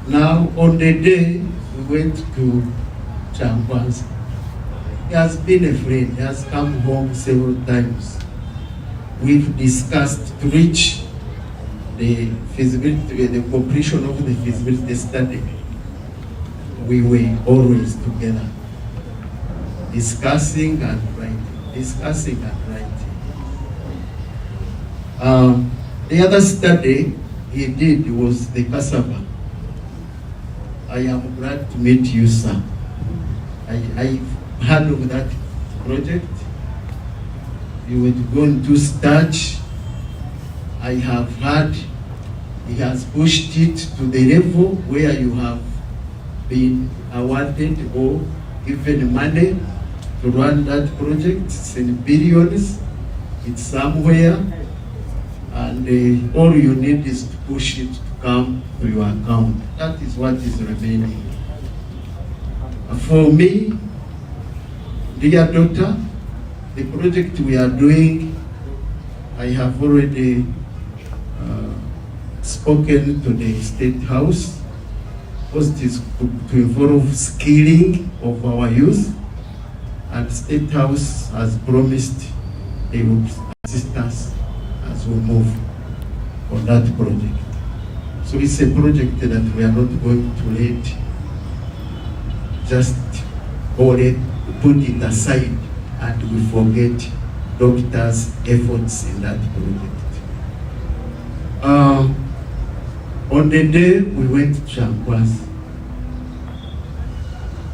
Speaker 15: Now on the day we went to Champans, he has been a friend, he has come home several times. We've discussed to reach the feasibility, the completion of the feasibility study. We were always together, discussing and writing. The other study he did was the cassava. I am glad to meet you, sir. I heard of that project. You were going to starch. I have heard he has pushed it to the level where you have been awarded or given money to run that project. It's in billions. It's somewhere. And all you need is to push it to come to your account. That is what is remaining. For me, dear daughter, the project we are doing, I have already spoken to the State House. First is to involve skilling of our youth, and State House has promised they will assist us as we move on that project. So it's a project that we are not going to let just put it aside and we forget doctors' efforts in that project. On the day we went to Chankwas,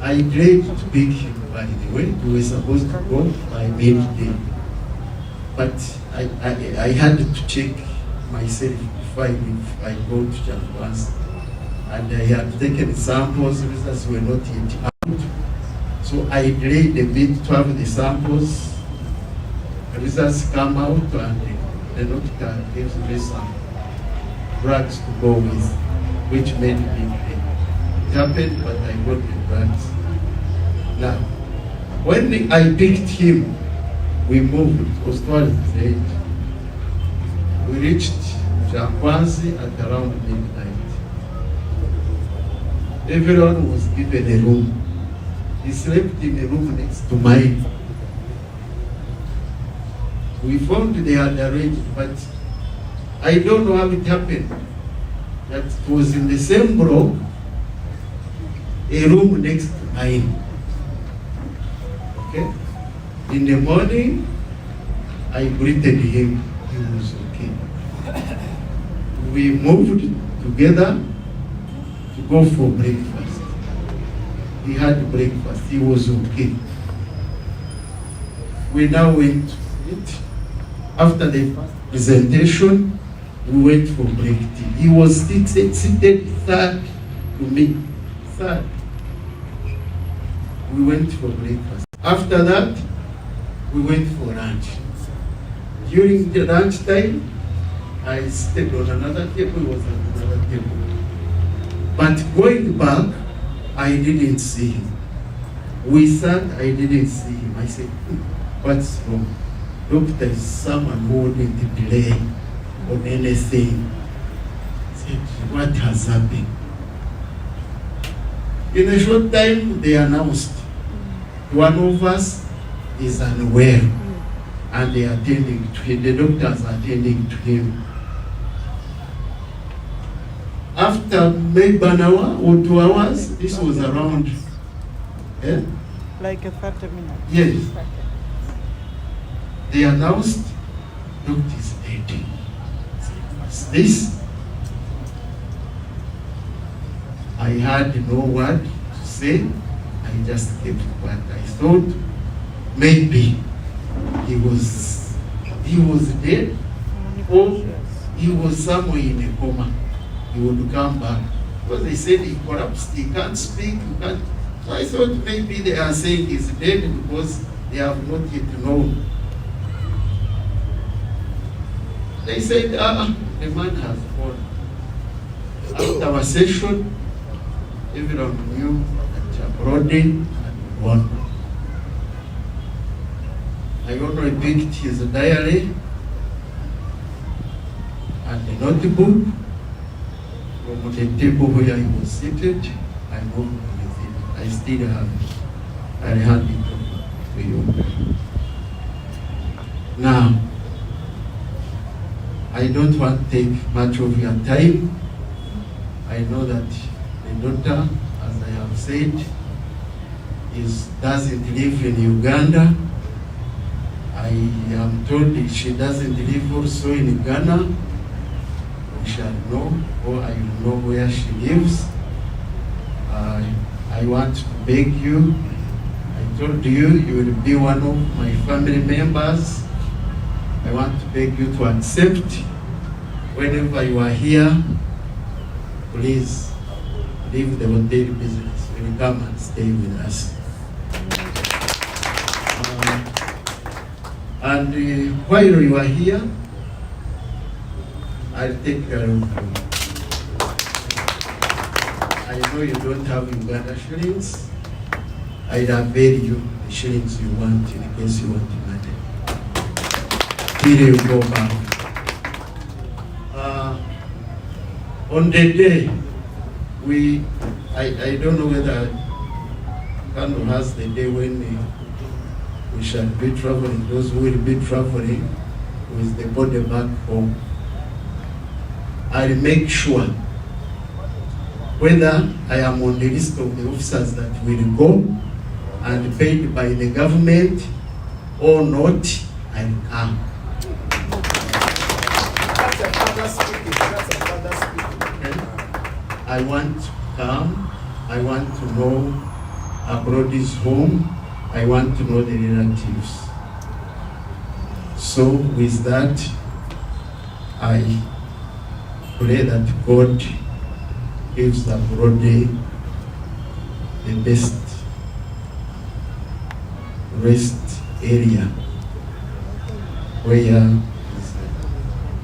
Speaker 15: I tried to pick him, by the way. We were supposed to go by midday. But I had to check myself before I go to Chankwas. And I had taken samples, results were not yet out. So I delayed a bit to have the samples. The results come out and the doctor gives me some drugs to go with, which made me pay. It happened, but I got the drugs. Now, when I picked him, we moved. It was towards the end. We reached Chankwanzi at around midnight. Everyone was given a room. He slept in a room next to mine. We found they had arranged, but I don't know how it happened. That it was in the same block, a room next to mine. Okay? In the morning, I greeted him. He was okay. We moved together to go for breakfast. he had breakfast, he was okay. We now went to eat. After the presentation, we went for break tea. He was seated third to me, third. We went for breakfast. After that, we went for lunch. During the lunch time, I stayed on another table, he was on another table. But going back, I didn't see him. We sat, I didn't see him. I said, what's wrong? Doctor, is someone who wouldn't delay on anything. I said, what has happened? In a short time, they announced one of us is unwell, and they are attending to him. The doctors are attending to him. After maybe an hour or 2 hours, this was around,
Speaker 8: like a 30 minutes.
Speaker 15: Yes. They announced, doctor is dead. What's this? I had no word to say. I just kept quiet. I thought maybe he was dead, or he was somewhere in a coma. He would come back. Because they said he collapsed, he can't speak, he can't. So I thought maybe they are saying he's dead because they have not yet known. They said, the man has gone. After our session, everyone knew that Ablode had gone. I also picked his diary and the notebook from the table where he was seated. I moved with it. I still have it. I hand it to you. Now, I don't want to take much of your time. I know that the daughter, as I have said, doesn't live in Uganda. I am told she doesn't live also in Ghana. We shall know, or I will know where she lives. I want to beg you. I told you, you will be one of my family members. I want to beg you to accept. Whenever you are here, please leave the hotel business. You will come and stay with us. And while you are here, I'll take care of you. I know you don't have Uganda shillings. I'll avail you the shillings you want in case you want money. Till you go back. On the day, I don't know whether Kano has the day when we shall be traveling, those who will be traveling with the body back home. I'll make sure whether I am on the list of the officers that will go and paid by the government or not, I'll come.
Speaker 1: That's a father speaking. That's a father speaking.
Speaker 15: I want to come. I want to know Ablode's home. I want to know the relatives. So with that, I pray that God gives Ablode the best rest area where he is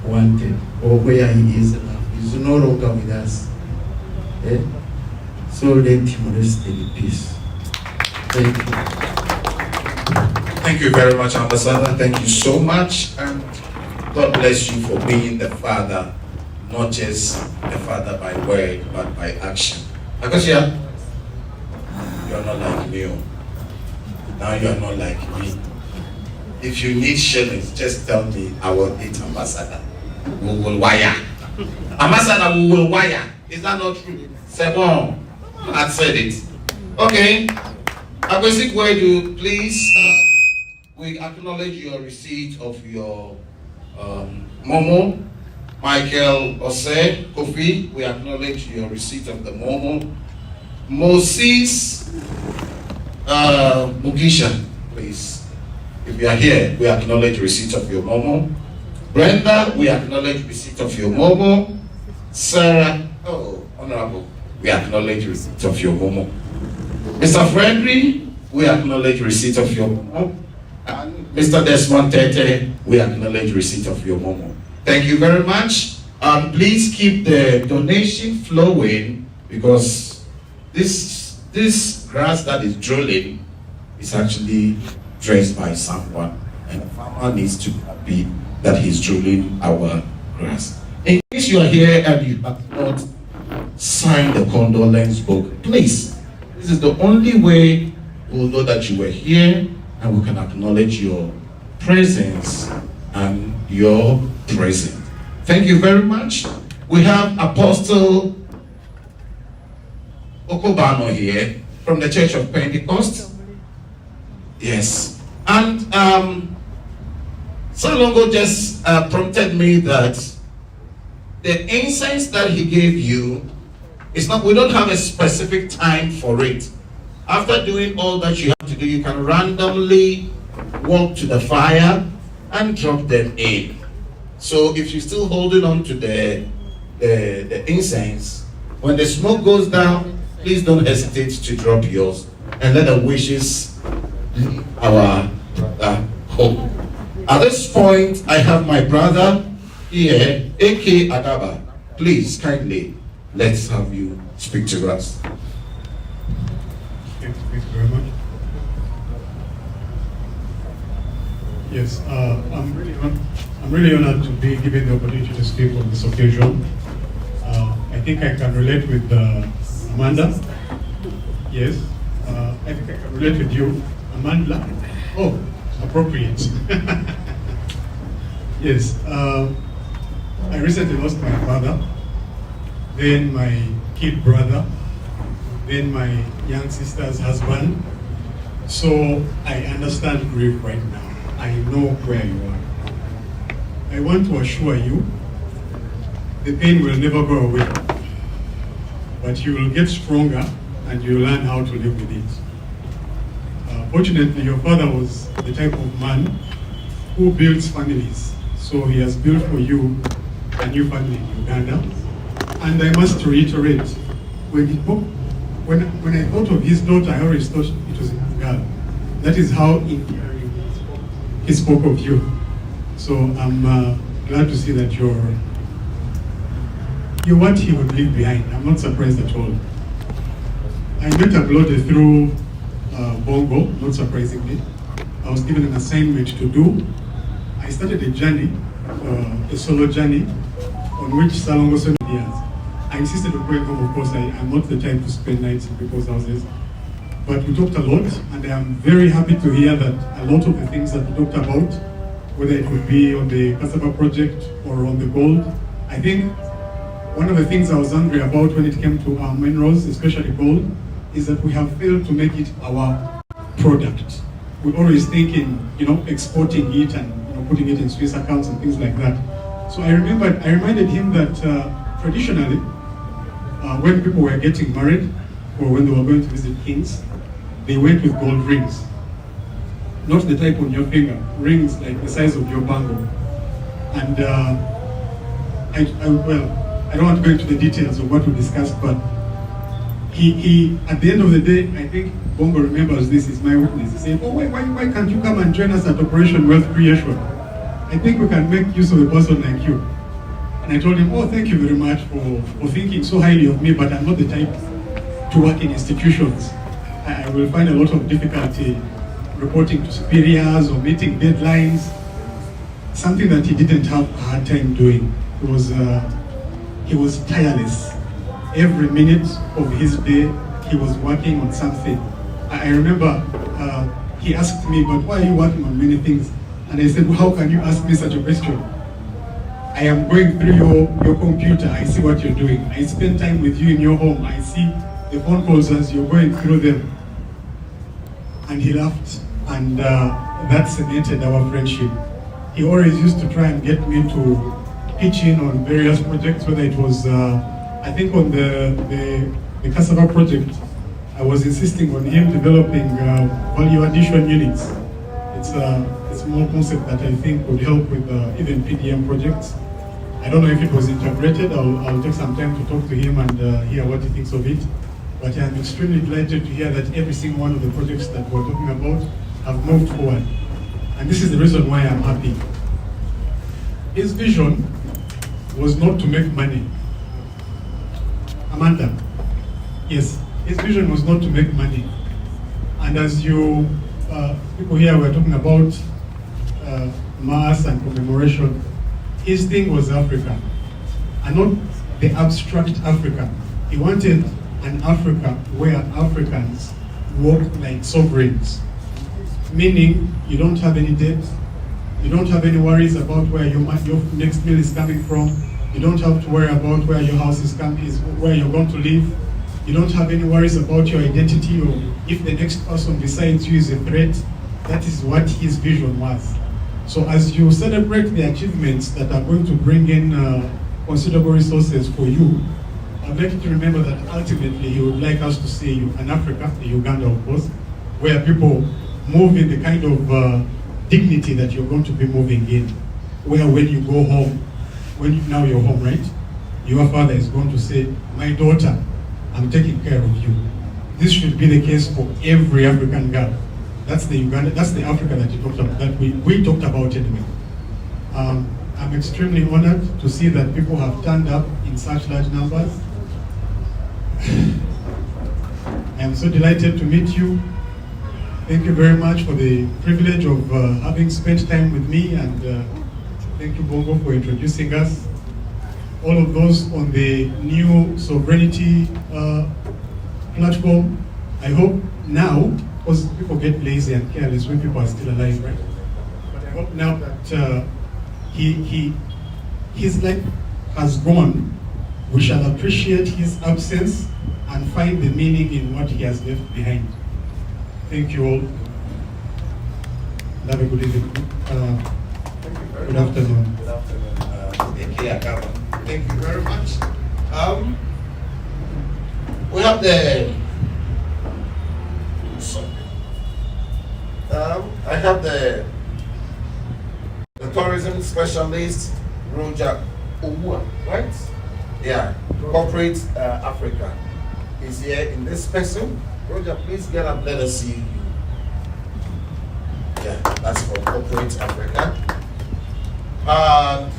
Speaker 15: wanted, or where he is now. He is no longer with us. So let him rest in peace. Thank you.
Speaker 7: Thank you very much, Ambassador. Thank you so much. And God bless you for being the father, not just the father by word, but by action. Akosia, you are not like me. Now you are not like me. If you need shillings, just tell me. I will eat Ambassador. We will wire. Ambassador, we will wire. Is that not true? C'est bon. I said it. Okay. Akwesi Kojo, please. We acknowledge your receipt of your Momo. Michael Ose, Kofi, we acknowledge your receipt of the Momo. Moses Mugisha, please. If you are here, we acknowledge receipt of your momo. Brenda, we acknowledge receipt of your momo. Sarah, oh, Honorable, we acknowledge receipt of your momo. Mr. Frederick, we acknowledge receipt of your momo. And Mr. Desmond Tete, we acknowledge receipt of your momo. Thank you very much. Please keep the donation flowing, because this grass that is drilling is actually dressed by someone, and the farmer needs to be happy that he's drilling our grass. In case you are here and you have not signed the condolence book, please, this is the only way we'll know that you were here, and we can acknowledge your presence and your presence. Thank you very much. We have Apostle Okobano here from the Church of Pentecost. Yes. And Salongo just prompted me that the incense that he gave you is not, we don't have a specific time for it. After doing all that you have to do, you can randomly walk to the fire and drop them in. So if you're still holding on to the incense, when the smoke goes down, please don't hesitate to drop yours and let the wishes leave our home. At this point, I have my brother here, A.K. Adaba. Please, kindly, let's have you speak to us.
Speaker 16: Thank you very much. Yes, I'm really honored to be given the opportunity to speak on this occasion. I think I can relate with Amanda. Yes, I think I can relate with you, Amanda. Oh, appropriate. Yes, I recently lost my father, then my kid brother, then my young sister's husband. So I understand grief right now. I know where you are. I want to assure you, the pain will never go away, but you will get stronger and you will learn how to live with it. Fortunately, your father was the type of man who builds families. So he has built for you a new family in Uganda. And I must reiterate, when I thought of his daughter, I always thought it was a girl. That is how he spoke of you. So I'm glad to see that you're what he would leave behind. I'm not surprised at all. I met Ablode through Bongo, not surprisingly. I was given an assignment to do. I started a journey, a solo journey, on which Salongo spent years. I insisted on going home, of course. I'm not the type to spend nights in people's houses. But we talked a lot, and I am very happy to hear that a lot of the things that we talked about, whether it would be on the cassava project or on the gold, I think one of the things I was angry about when it came to our minerals, especially gold, is that we have failed to make it our product. We always think in, exporting it and putting it in Swiss accounts and things like that. So I reminded him that traditionally, when people were getting married or when they were going to visit kings, they went with gold rings. Not the type on your finger, rings like the size of your bangle. And I don't want to go into the details of what we discussed, but he at the end of the day, I think Bongo remembers this, is my witness. He said, why can't you come and join us at Operation Wealth Creation? I think we can make use of a person like you. And I told him, thank you very much for thinking so highly of me, but I'm not the type to work in institutions. I will find a lot of difficulty reporting to superiors or meeting deadlines, something that he didn't have a hard time doing. He was tireless. Every minute of his day, he was working on something. I remember he asked me, but why are you working on many things? And I said, how can you ask me such a question? I am going through your computer, I see what you're doing. I spend time with you in your home, I see the phone calls as you're going through them. And he laughed, and that cemented our friendship. He always used to try and get me to pitch in on various projects, whether it was, I think on the cassava project, I was insisting on him developing value addition units. It's a small concept that I think would help with even PDM projects. I don't know if it was integrated. I'll take some time to talk to him and hear what he thinks of it. But I'm extremely delighted to hear that every single one of the projects that we're talking about have moved forward. And this is the reason why I'm happy. His vision was not to make money. Amanda, yes, his vision was not to make money. And as you people here were talking about mass and commemoration, his thing was Africa, and not the abstract Africa. He wanted an Africa where Africans walk like sovereigns, meaning you don't have any debt, you don't have any worries about where your next meal is coming from, you don't have to worry about where your house is where you're going to live, you don't have any worries about your identity or if the next person besides you is a threat. That is what his vision was. So as you celebrate the achievements that are going to bring in considerable resources for you, I'd like you to remember that ultimately he would like us to see you in Africa, in Uganda of course, where people move in the kind of dignity that you're going to be moving in, where when you go home, now you're home, right? Your father is going to say, my daughter, I'm taking care of you. This should be the case for every African girl. That's the Uganda, that's the Africa that you talked about, that we talked about anyway. I'm extremely honored to see that people have turned up in such large numbers. I am so delighted to meet you. Thank you very much for the privilege of having spent time with me, and thank you, Bongo, for introducing us. All of those on the new sovereignty platform, I hope now, because people get lazy and careless when people are still alive, right? But I hope now that his life has gone, we shall appreciate his absence and find the meaning in what he has left behind. Thank you all. Have a good evening. Good afternoon.
Speaker 7: Good afternoon. Thank you very much. We have I have the tourism specialist, Roger Owa, right? Yeah, Corporate Africa is here in this person. Roger, please get up, let us see you. Yeah, that's for Corporate Africa. And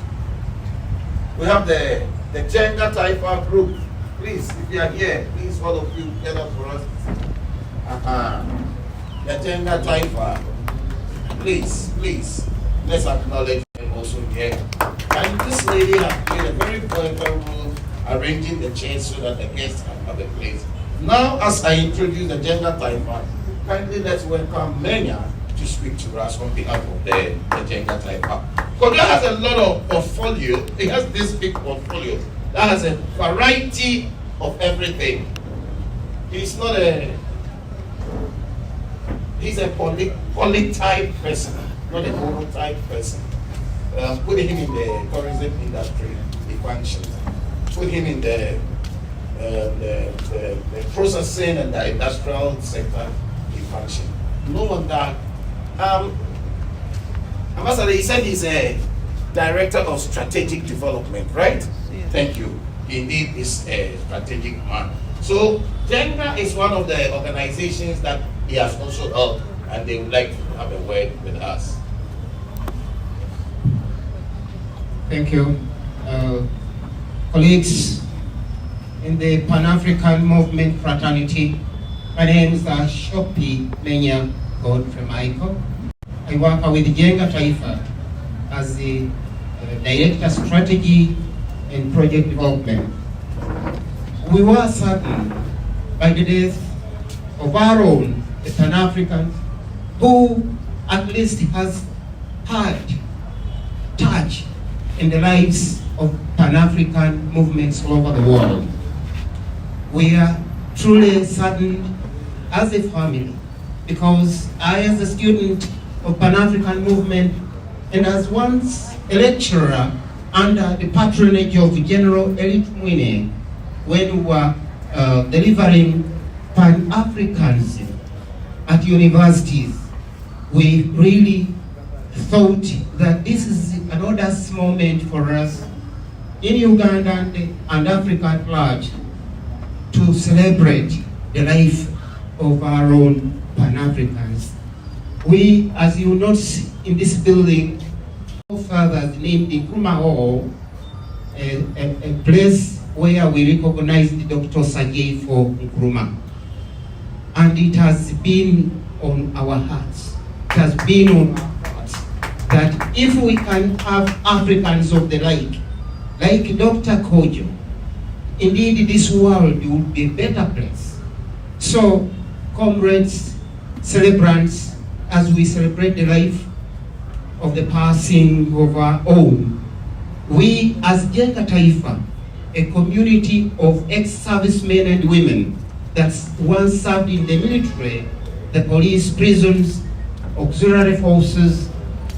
Speaker 7: we have the Jenga Taifa group. Please, if you are here, please all of you get up for us. The Jenga Taifa. Please, let's acknowledge them also here. And this lady has played a very important role arranging the chairs so that the guests can have a place. Now, as I introduce the Jenga Taifa, kindly let's welcome Menya to speak to us on behalf of the Jenga Taifa. Kojo has a lot of portfolio. He has this big portfolio that has a variety of everything. He's not he's a poly-type person, not a mono-type person. Put him in the tourism industry, he functions. Put him in the processing and the industrial sector, he functions. No wonder. Ambassador, he said he's a director of strategic development, right? Yeah. Thank you. Indeed, is a strategic man. So, Jenga is one of the organizations that he has also helped, and they would like to have a word with us.
Speaker 17: Thank you. Colleagues in the Pan-African Movement Fraternity, my name is Shopi Menya Godfrey Michael. I work with Jenga Taifa as the Director Strategy and Project Development. We were saddened by the death of our own, the Pan-Africans, who at least has had touch in the lives of Pan-African movements all over the world. We are truly saddened as a family, because I, as a student of Pan-African movement and as once a lecturer under the patronage of General Elit Mwine, when we were delivering Pan-Africans at universities, we really thought that this is an audacious moment for us in Uganda and Africa at large to celebrate the life of our own Pan-Africans. We, as you notice in this building, fathers named Nkrumah Hall, a place where we recognized Dr. Sergei for Nkrumah. And it has been on our hearts. It has been on our hearts that if we can have Africans of the like Dr. Kojo, indeed this world would be a better place. So, comrades, celebrants, as we celebrate the life of the passing of our own, we as Jenga Taifa, a community of ex-servicemen and women that once served in the military, the police, prisons, auxiliary forces,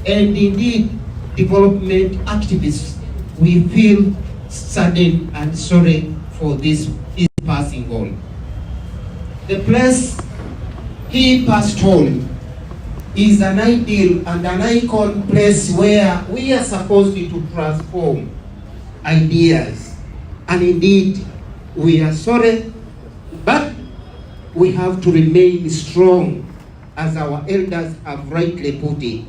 Speaker 17: and indeed development activists, we feel saddened and sorry for this passing on. The place he passed on is an ideal and an icon place where we are supposed to transform ideas. And indeed, we are sorry, but we have to remain strong, as our elders have rightly put it.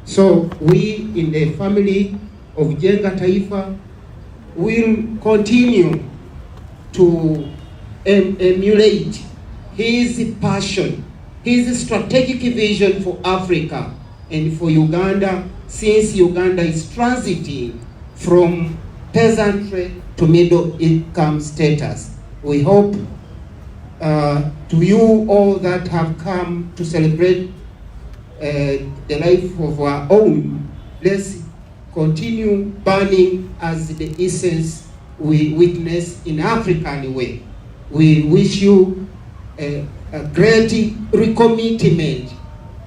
Speaker 17: So we in the family of Jenga Taifa will continue to emulate his passion, his strategic vision for Africa and for Uganda, since Uganda is transiting from peasantry to middle income status. We hope to you all that have come to celebrate the life of our own, let's continue burning as the essence we witness in African way. We wish you a great recommitment,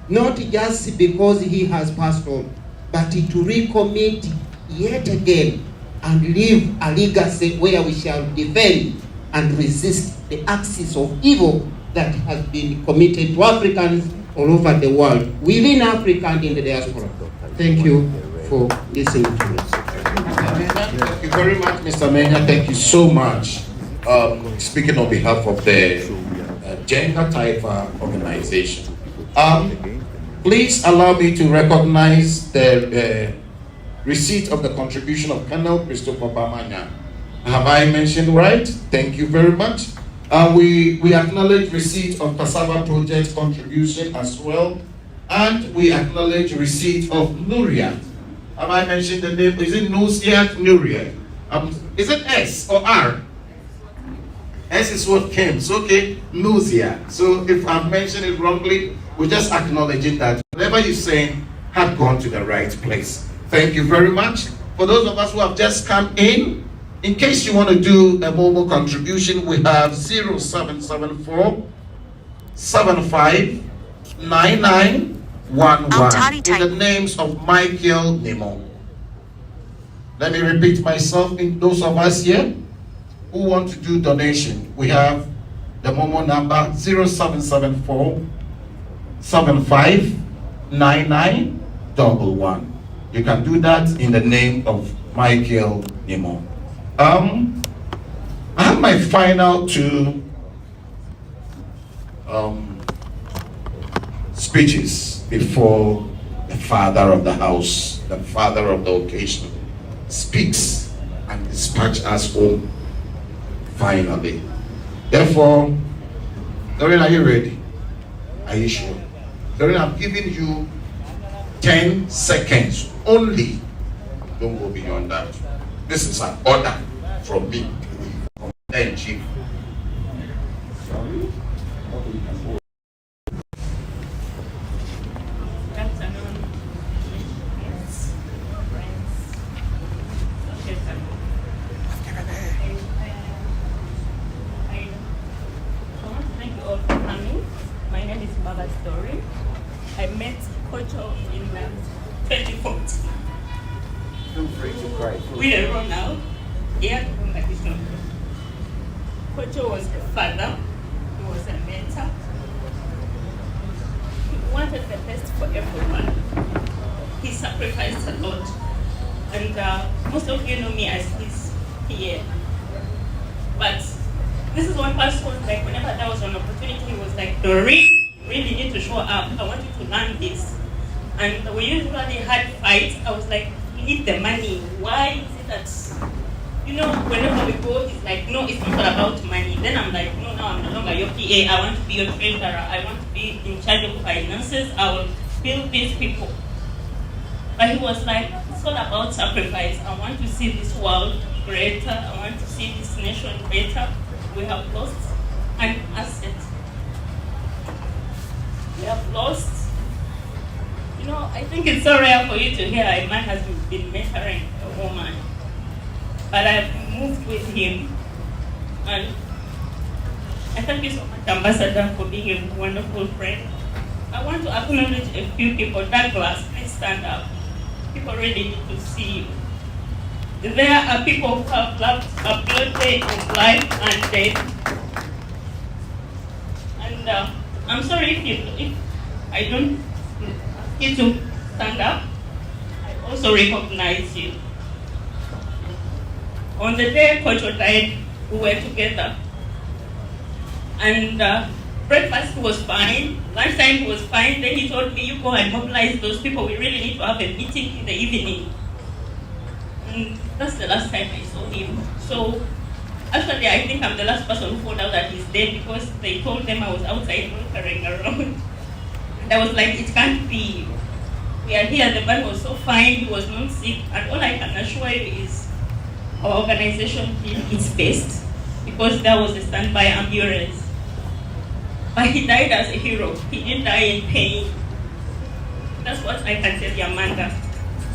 Speaker 17: not just because he has passed on, but to recommit yet again and leave a legacy where we shall defend and resist the axis of evil that has been committed to Africans all over the world, within Africa and in the diaspora. Thank you for listening to us.
Speaker 7: Thank you very much, Mr. Menya. Thank you so much. Speaking on behalf of the Jenga Taifa organization. Please allow me to recognize the receipt of the contribution of Colonel Christopher Bamanya. Have I mentioned right? Thank you very much. We acknowledge receipt of Cassava Project contribution as well. And we acknowledge receipt of Nuria. Have I mentioned the name? Is it Nusiat Nuria? Is it S or R? S is what came. So, okay, Nusia. So if I've mentioned it wrongly, we're just acknowledging that whatever you're saying had gone to the right place. Thank you very much. For those of us who have just come in case you want to do a mobile contribution, we have 0774 75 9911 in the names of Michael Nemo. Let me repeat myself. In those of us here who want to do donation, we have the Momo number 0774 75 9911. You can do that in the name of Michael Nemo. I have my final two speeches before the father of the house, the father of the occasion, speaks and dispatches us home finally. Therefore, Doreen, are you ready? Are you sure? Doreen, I'm giving you 10 seconds only. Don't go beyond that. This is an order from me, from the chief.
Speaker 18: Good afternoon, yes, friends. I want to thank you all for coming. My name is Baba Story. I met Kojo in 2014.
Speaker 1: Feel free to cry.
Speaker 18: We are wrong now. Yeah, Kojo was a father. He was a mentor. He wanted the best for everyone. He sacrificed a lot. And most of you know me as his PA. But this is one person, like whenever there was an opportunity, he was like, Doreen, you really need to show up. I want you to learn this. And we usually had fights. I was like, we need the money. Why is it that, you know, whenever we go, he's like, no, it's not about money. Then I'm like, no, now I'm no longer your PA. I want to be your treasurer. I want to be in charge of finances. I will build these people. But he was like, it's all about sacrifice. I want to see this world greater. I want to see this nation better. We have lost an asset. We have lost. You know, I think it's so rare for you to hear a man has been mentoring a woman. But I've moved with him. And I thank you so much, Ambassador, for being a wonderful friend. I want to acknowledge a few people. Douglas, please stand up. People really need to see you. There are people who have loved Ablode in life and death. And I'm sorry if I don't ask you to stand up. I also recognize you. On the day Kojo died, we were together. And breakfast was fine, lunchtime was fine. Then he told me, you go and mobilize those people. We really need to have a meeting in the evening. And that's the last time I saw him. So actually, I think I'm the last person who found out that he's dead because they told them I was outside loitering around. And I was like, it can't be. We are here, the man was so fine, he was not sick. And all I can assure you is our organization did its best because there was a standby ambulance. But he died as a hero. He didn't die in pain. That's what I can tell you, Amanda.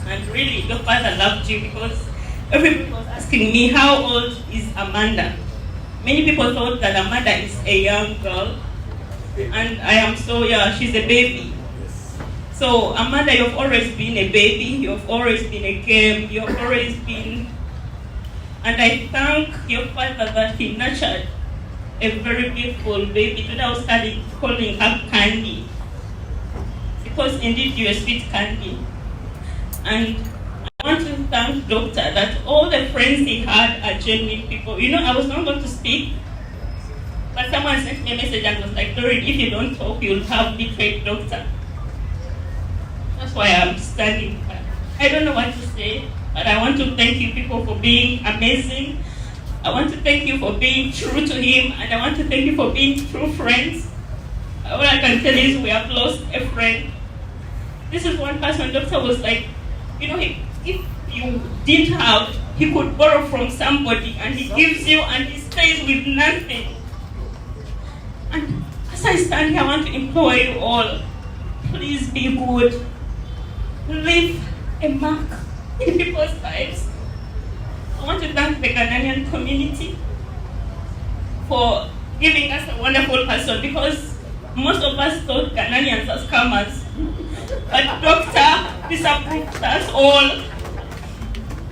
Speaker 18: And really, your father loved you because everybody was asking me, how old is Amanda? Many people thought that Amanda is a young girl. And I am so, yeah, she's a baby. So, Amanda, you've always been a baby. You've always been a game. You've always been... And I thank your father that he nurtured a very beautiful baby. Today I was calling her Candy. Because indeed you're a sweet candy. And I want to thank Doctor that all the friends he had are genuine people. You know, I was not going to speak, but someone sent me a message and was like, Doreen, if you don't talk, you'll have betrayed Doctor. That's why I'm standing back. I don't know what to say, but I want to thank you people for being amazing. I want to thank you for being true to him, and I want to thank you for being true friends. All I can tell you is we have lost a friend. This is one person, Doctor was like, you know, if you didn't have, he could borrow from somebody, and he gives you, and he stays with nothing. And as I stand here, I want to implore you all, please be good. Leave a mark in people's lives. I want to thank the Ghanaian community for giving us a wonderful person because most of us thought Ghanaians as scammers. But Doctor disapproved us all.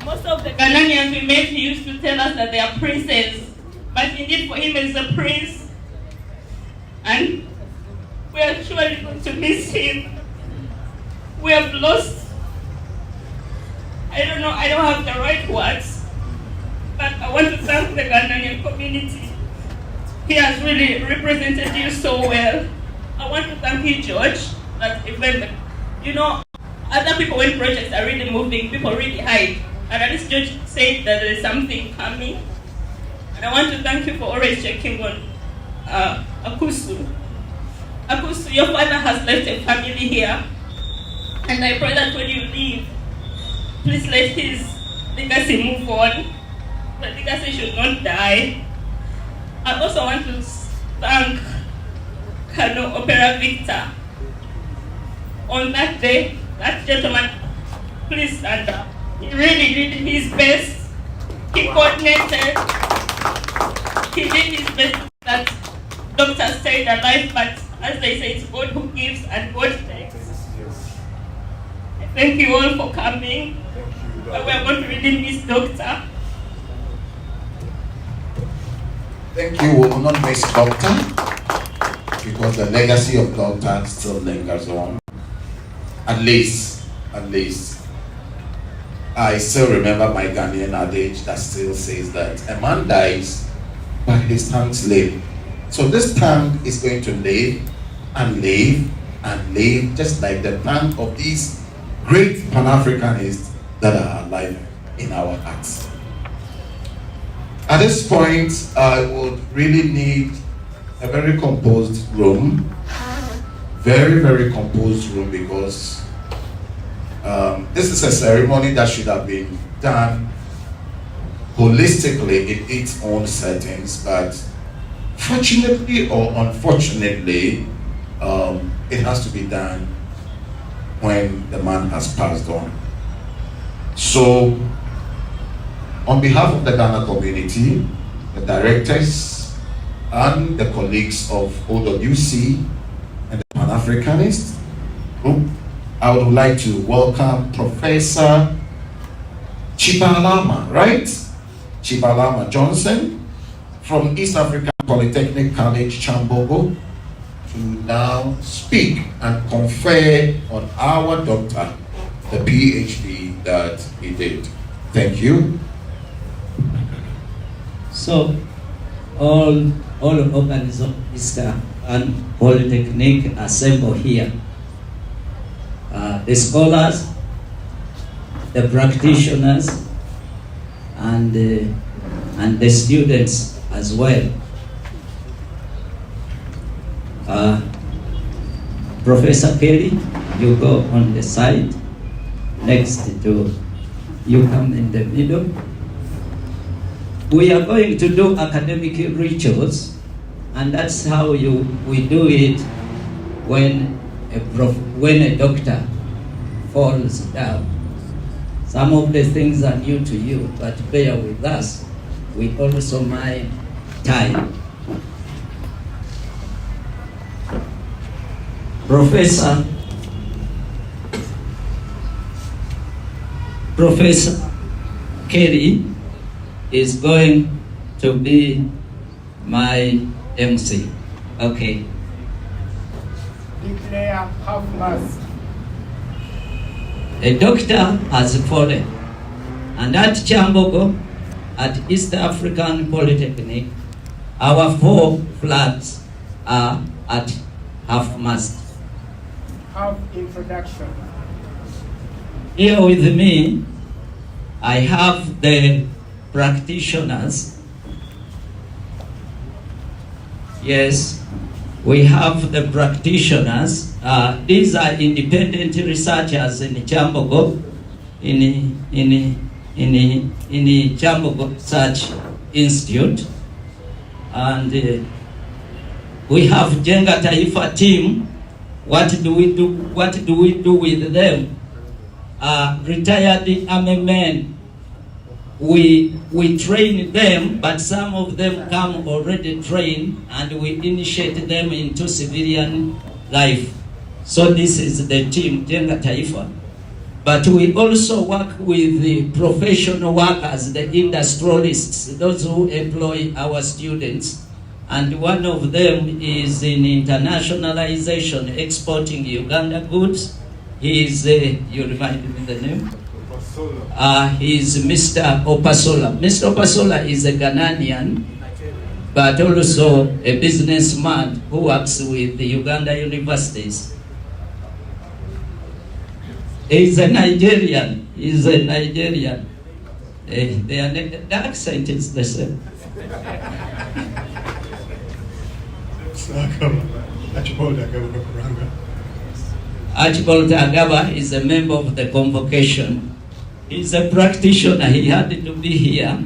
Speaker 18: Most of the Ghanaians we met, he used to tell us that they are princes. But indeed for him is a prince. And we are surely going to miss him. We have lost, I don't know, I don't have the right words. But I want to thank the Ghanaian community. He has really represented you so well. I want to thank you, George, that even, you know, other people when projects are really moving, people really hide. And at least George said that there is something coming. And I want to thank you for always checking on Akusu. Akusu, your father has left a family here. And I pray that when you leave, please let his legacy move on. The legacy should not die. I also want to thank Colonel Opera Victor. On that day, that gentleman, please stand up. He really did his best. He coordinated. He did his best that Doctor stayed alive, but as they say, it's God who gives and God takes. Thank you all for coming. But we are going to really miss Doctor.
Speaker 7: Thank you. We will not miss Doctor. because the legacy of locak still lingers on. At least, I still remember my Ghanaian adage that still says that a man dies, but his tanks live. So this tank is going to live and live and live, just like the tank of these great Pan-Africanists that are alive in our hearts. At this point, I would really need a very composed room, very, very composed room, because this is a ceremony that should have been done holistically in its own settings, but fortunately or unfortunately, it has to be done when the man has passed on. So, on behalf of the Ghana community, the directors, and the colleagues of OWC and the Pan-Africanist group, I would like to welcome Professor Chibalama, right? Chibalama Johnson from East African Polytechnic College, Chambogo, to now speak and confer on our doctor the PhD that he did. Thank you.
Speaker 19: So, all organisms and Polytechnic assemble here. The scholars, the practitioners, and the students as well. Professor Kelly, you go on the side next to you, come in the middle. We are going to do academic rituals, and that's how we do it when a doctor falls down. Some of the things are new to you, but bear with us. We also mind time. Professor Kelly is going to be my MC. Okay.
Speaker 20: Declare half-mast.
Speaker 19: A doctor has fallen, and at Chambogo, at East African Polytechnic, our 4 flags are at half-mast.
Speaker 20: Have introduction.
Speaker 19: Here with me, I have the practitioners. Yes, we have the practitioners. These are independent researchers in Chambogo, in Chambogo Research Institute, and we have Jenga Taifa team. What do we do? What do we do with them? Retired army men. We train them, but some of them come already trained, and we initiate them into civilian life. So this is the team, Jenga Taifa. But we also work with the professional workers, the industrialists, those who employ our students. And one of them is in internationalization, exporting Uganda goods. He is, you remind me the name? He is Mr. Opasola. Mr. Opasola is a Ghanaian, but also a businessman who works with the Uganda universities. He's a Nigerian. He's a Nigerian. The accent is the same. Archibald Agaba is a member of the convocation. He's a practitioner. He had to be here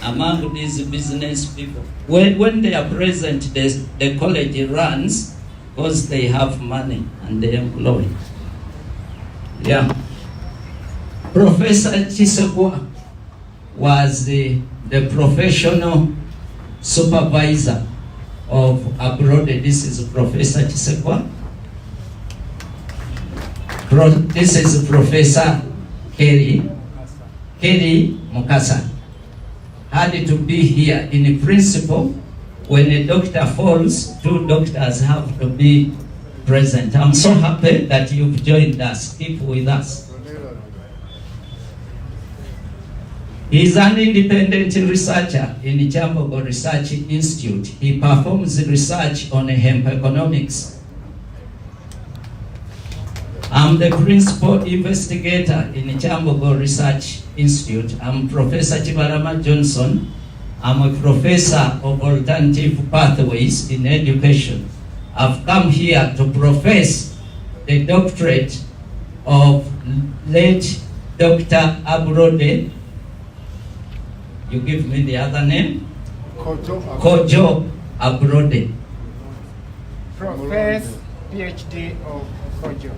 Speaker 19: among these business people. When they are present, the college runs because they have money and they employ. Yeah. Professor Chisekwa was the professional supervisor of Ablode. This is Professor Chisekwa. This is Professor Kelly Mukasa. Had to be here in principle, when a doctor falls, 2 doctors have to be present. I'm so happy that you've joined us. Keep with us. He's an independent researcher in the Chambogo Research Institute. He performs research on hemp economics. I'm the principal investigator in the Chambogo Research Institute. I'm Professor Chibarama Johnson. I'm a professor of alternative pathways in education. I've come here to profess the doctorate of late Dr. Ablode. You give me the other name? Kojo Ablode.
Speaker 20: Professor PhD of Kojo.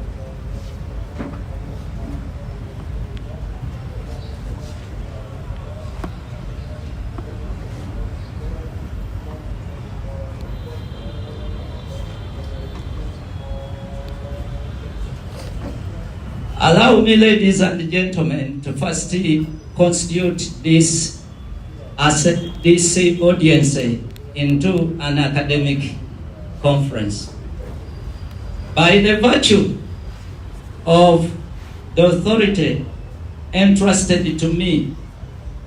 Speaker 19: Allow me, ladies and gentlemen, to first constitute this audience into an academic conference. By the virtue of the authority entrusted to me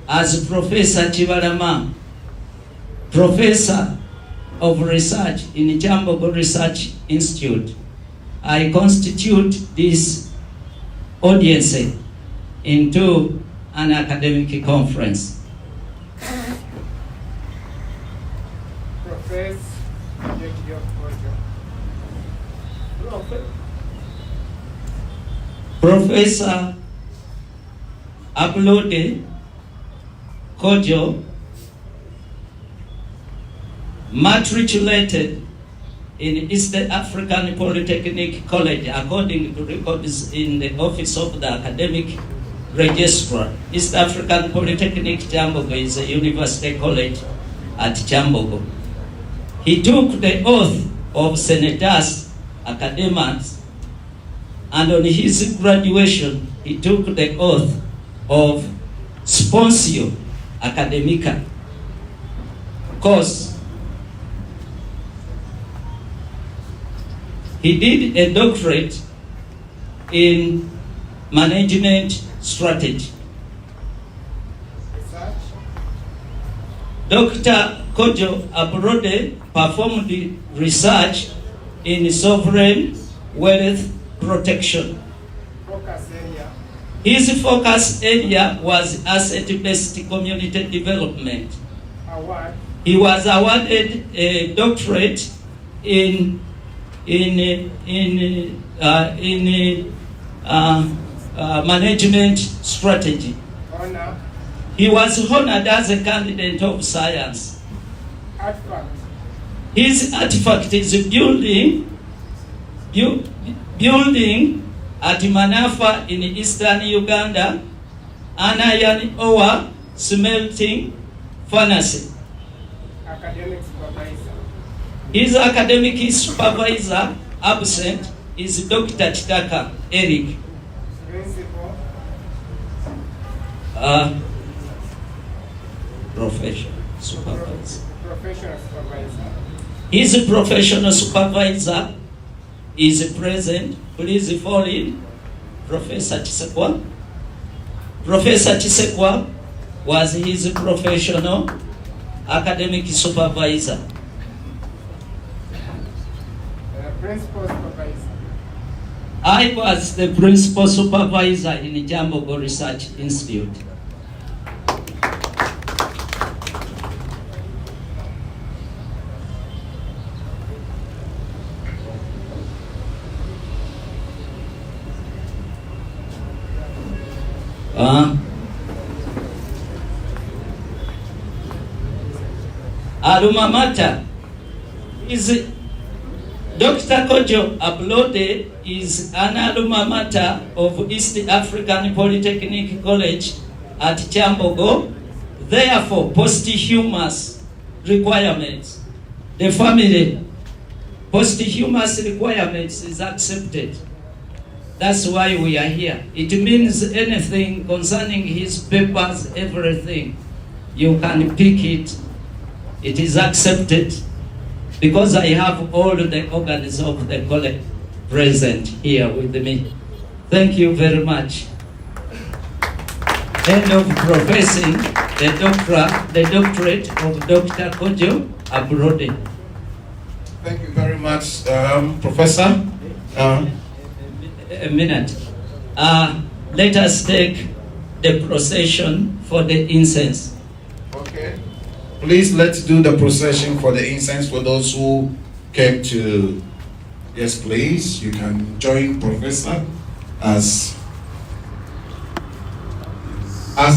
Speaker 19: as Professor Chibarama, Professor of Research in the Chambogo Research Institute, I constitute this audience into an academic conference. Professor Ablode Kojo matriculated in East African Polytechnic College according to records in the Office of the Academic Registrar. East African Polytechnic Chambogo is a university college at Chambogo. He took the oath of senators, academics, and on his graduation, he took the oath of sponsio academica. Course. He did a doctorate in management strategy. Dr. Kojo Ablode performed research in sovereign wealth protection. His focus area was asset-based community development. He was awarded a doctorate in management strategy. He was honored as a candidate of science. His artifact is building at Manafa in eastern Uganda, an iron ore smelting furnace. His academic supervisor, absent, is Dr. Chitaka Eric. Professional supervisor. His professional supervisor is present. Please fall in. Professor Chisekwa. Professor Chisekwa was his professional academic supervisor.
Speaker 20: Principal supervisor.
Speaker 19: I was the principal supervisor in the Chambogo Research Institute. Alma mater is Dr. Kojo Ablode is an alma mater of East African Polytechnic College at Chambogo. Therefore, posthumous requirements, the family posthumous requirements is accepted. That's why we are here. It means anything concerning his papers, everything, you can pick it It is accepted because I have all the organs of the college present here with me. Thank you very much. End of professing the doctorate of Dr. Kojo Ablode.
Speaker 7: Thank you very much, Professor.
Speaker 19: A minute. Let us take the procession for the incense.
Speaker 7: Okay. Please, let's do the procession for the incense for those who came to. Yes, please. You can join Professor as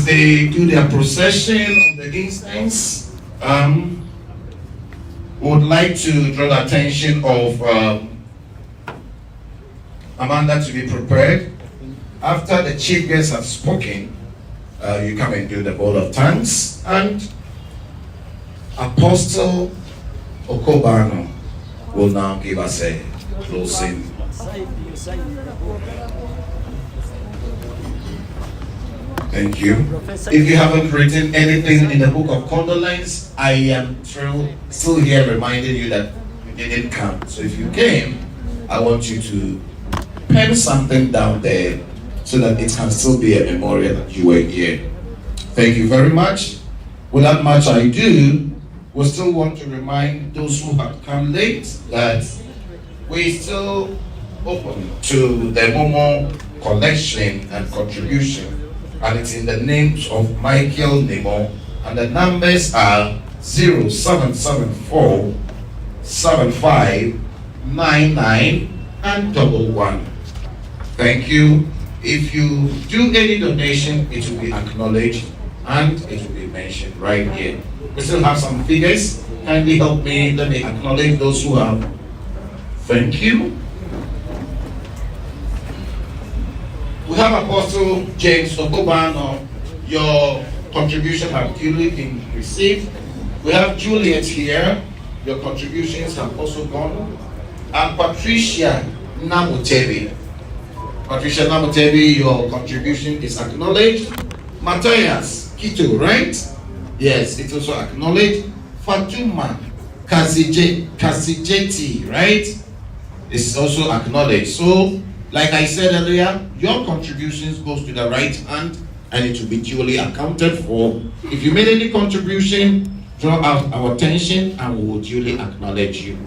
Speaker 7: they do their procession of the incense. Would like to draw the attention of Amanda to be prepared. After the chief guests have spoken, you come and do the bowl of thanks, and Apostle Okobano will now give us a closing. Thank you. If you haven't written anything in the book of condolence, I am still here reminding you that you didn't come. So if you came, I want you to pen something down there so that it can still be a memorial that you were here. Thank you very much. Without much ado, we still want to remind those who have come late that we still open to the Momo collection and contribution, and it's in the names of Michael Nemo, and the numbers are 0774 7599 and 11. Thank you. If you do any donation, it will be acknowledged and it will be mentioned right here. We still have some figures. Kindly help me. Let me acknowledge those who have. Thank you. We have Apostle James Okobano. Your contribution have duly been received. We have Juliet here. Your contributions have also gone. And Patricia Namutebi. Patricia Namutebi, your contribution is acknowledged. Matthias Kito, right? Yes, it's also acknowledged. Fatuma Kasijeti, right? It's also acknowledged. So, like I said earlier, your contributions goes to the right hand and it will be duly accounted for. If you made any contribution, draw out our attention and we will duly acknowledge you.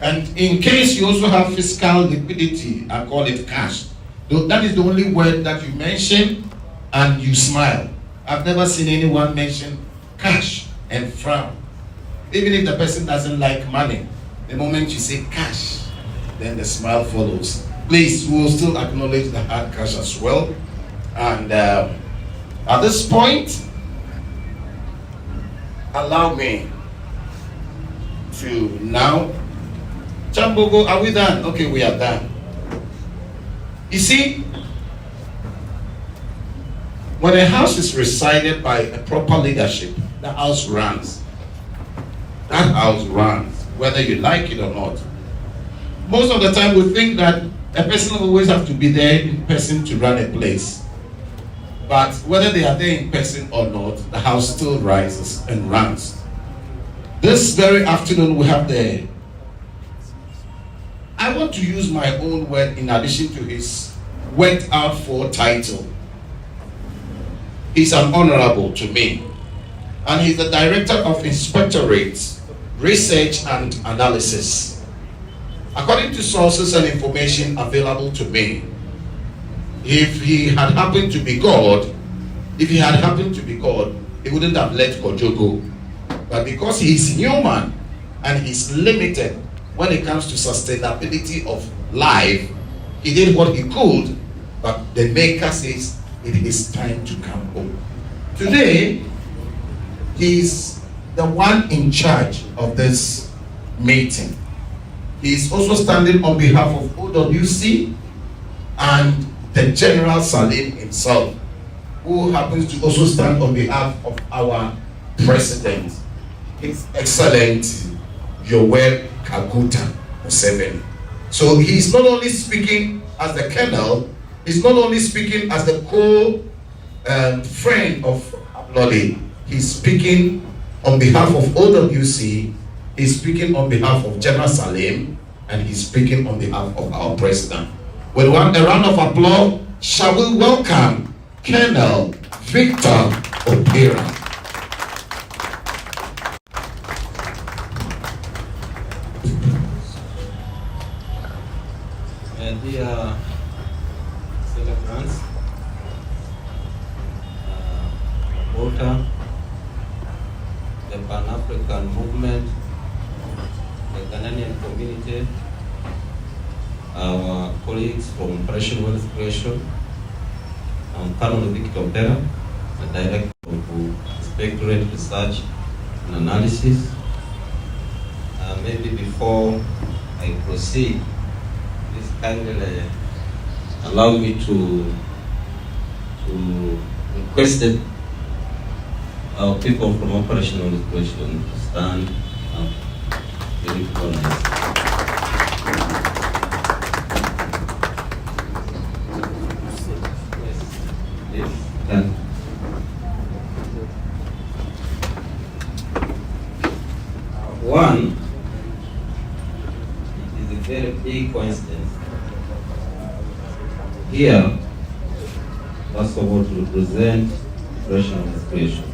Speaker 7: And in case you also have fiscal liquidity, I call it cash. That is the only word that you mention and you smile. I've never seen anyone mention cash and frown. Even if the person doesn't like money, the moment you say cash, then the smile follows. Please, we will still acknowledge the hard cash as well. And at this point, allow me to now. Chambogo, are we done? Okay, we are done. You see, when a house is resided by a proper leadership, the house runs. That house runs, whether you like it or not. Most of the time we think that a person always has to be there in person to run a place. But whether they are there in person or not, the house still rises and runs. This very afternoon we have I want to use my own word in addition to his worked out for title. He's an honorable to me. And he's the Director of Inspectorates, Research and Analysis. According to sources and information available to me, if he had happened to be God, he wouldn't have let Kojo go. But because he's human and he's limited when it comes to sustainability of life, he did what he could, but the Maker says it is time to come home. Today, he's the one in charge of this meeting. He is also standing on behalf of OWC and the General Salim himself, who happens to also stand on behalf of our President, His Excellency Yoweri Kaguta Museveni. So he's not only speaking as the Colonel, he's not only speaking as the co-friend of Ablode, he's speaking on behalf of OWC, he's speaking on behalf of General Salim, and he's speaking on behalf of our president. With a round of applause, shall we welcome Colonel Victor Opera.
Speaker 21: Dear celebrants, supporter, the Pan-African movement, the Ghanaian community, our colleagues from Operation Wealth Creation, I'm Colonel Victor Opera, the Director of Inspectorate Research and Analysis. Maybe before I proceed, please kindly allow me to request our people from Operational Question to stand up to recognize. Yes, done. One, it is a very big coincidence here, first of all, to represent Operational Creation,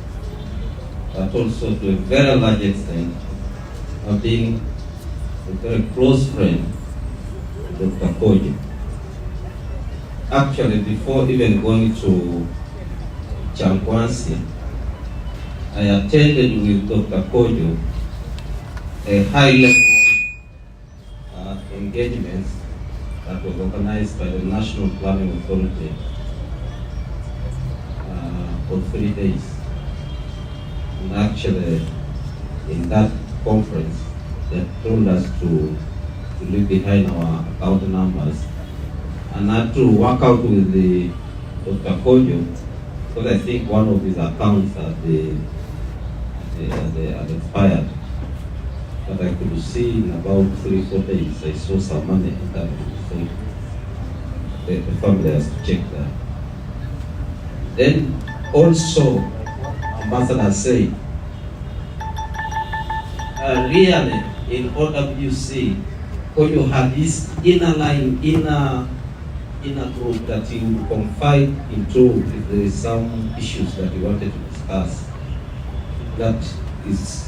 Speaker 21: but also to a very large extent of being a very close friend of Dr. Kojo. Actually, before even going to Chankwansi, I attended with Dr. Kojo a high-level engagement that was organized by the National Planning Authority for 3 days. And actually, in that conference, they told us to leave behind our account numbers and not to work out with the Dr. Kojo, because I think one of his accounts had expired. But I could see in about 3-4 days, I saw some money enter. So the family has to check that. Then also, Ambassador said, really in OWC, Kojo had this inner line, inner group that he would confide into if there is some issues that he wanted to discuss. That is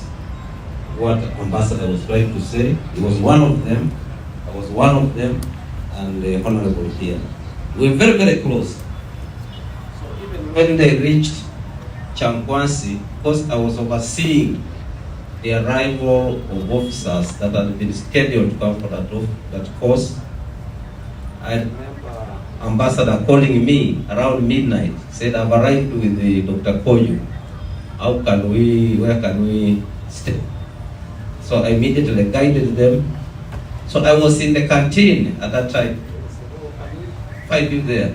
Speaker 21: what Ambassador was trying to say. He was one of them. I was one of them, and the Honorable here. We were very, very close. So even when they reached Chankwansi, because I was overseeing the arrival of officers that had been scheduled to come for that course, I remember Ambassador calling me around midnight, said, I've arrived with the Dr. Kojo. Where can we stay? So I immediately guided them. So I was in the canteen at that time. Find you there.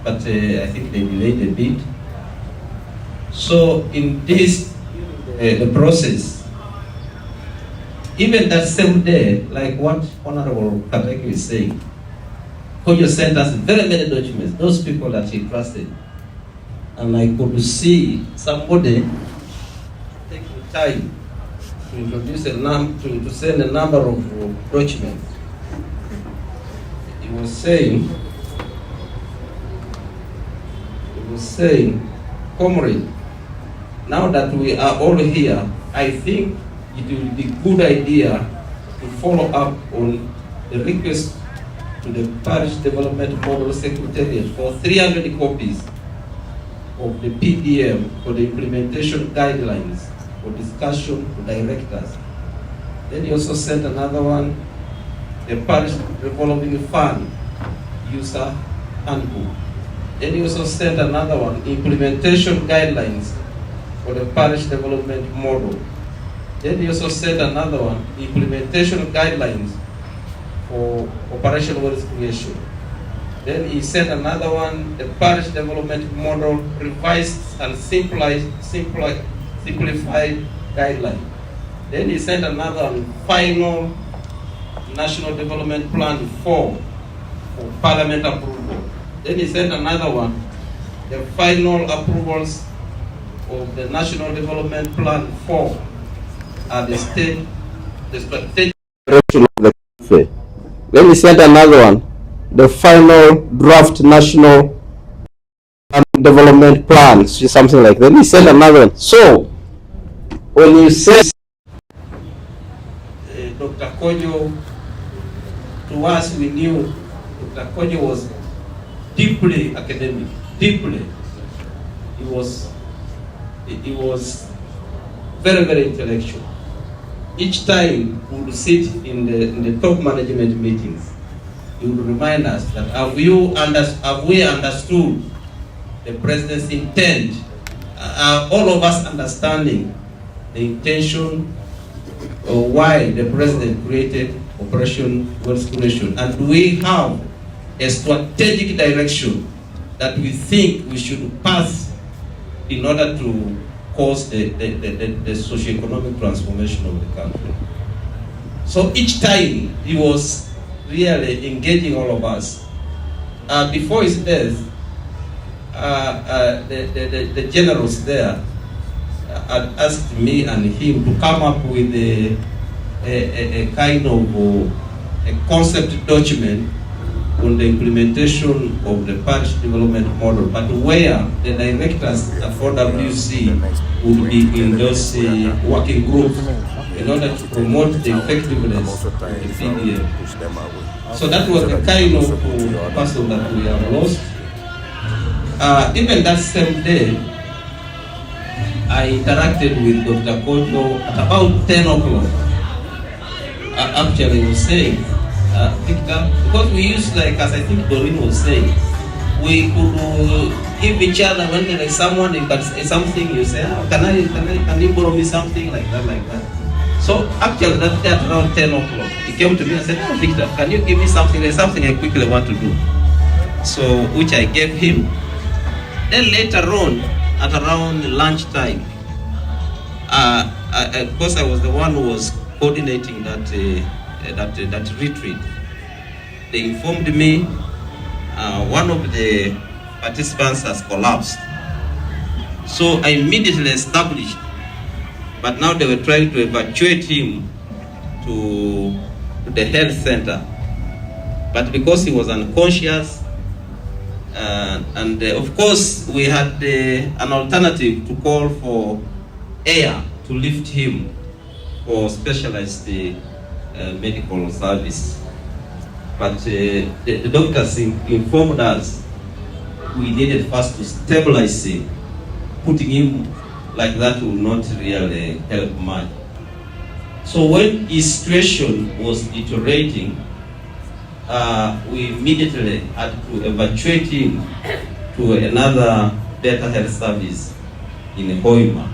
Speaker 21: But I think they delayed a bit. So in this, the process, even that same day, like what Honorable Kateki is saying, Kojo sent us very many documents, those people that he trusted. And I could see somebody taking time to introduce to send a number of documents. He was saying, Comrade, now that we are all here, I think it will be a good idea to follow up on the request to the Parish Development Model Secretariat for 300 copies of the PDM for the implementation guidelines for discussion to directors. Then he also sent another one, the Parish Revolving Fund User Handbook. Then he also sent another one, implementation guidelines for the Parish Development Model. Then he also sent another one, implementation guidelines for Operation Wealth Creation. Then he sent another one, the Parish Development Model revised and simplified guideline. Then he sent another one, final National Development Plan 4 for Parliament approval. Then he sent another one, the final approvals of the National Development Plan 4 at the state, the strategic direction of the country. Then he sent another one, the final draft National Development Plan, something like that. Then he sent another one. So, when you say Dr. Kojo, to us we knew Dr. Kojo was deeply academic, deeply. He was very, very intellectual. Each time we would sit in the top management meetings, he would remind us that have we understood the president's intent? All of us understanding the intention or why the president created Operation Wealth Creation, and do we have a strategic direction that we think we should pass in order to cause the socio-economic transformation of the country. So each time he was really engaging all of us. Before his death, the generals there had asked me and him to come up with a kind of a concept document on the implementation of the parish development model, but where the directors for WC would be in those working groups in order to promote the effectiveness of the PDM. So that was the kind of person that we have lost. Even that same day, I interacted with Dr. Kojo at about 10 o'clock. Actually, he was saying, Victor, because we used, like as I think Doreen was saying, we could give each other when there is someone who can say something, you say, can you borrow me something like that. So actually that day at around 10 o'clock, he came to me and said, oh, Victor, can you give me something? There's something I quickly want to do. So, which I gave him. Then later on, at around lunchtime, of course I was the one who was coordinating that retreat. They informed me one of the participants has collapsed. So I immediately established, but now they were trying to evacuate him to the health center. But because he was unconscious, and of course we had an alternative to call for air to lift him for specialized medical service. But the doctors informed us we needed first to stabilize him. Putting him like that will not really help much. So when his situation was deteriorating, we immediately had to evacuate him to another better health service in Hoima.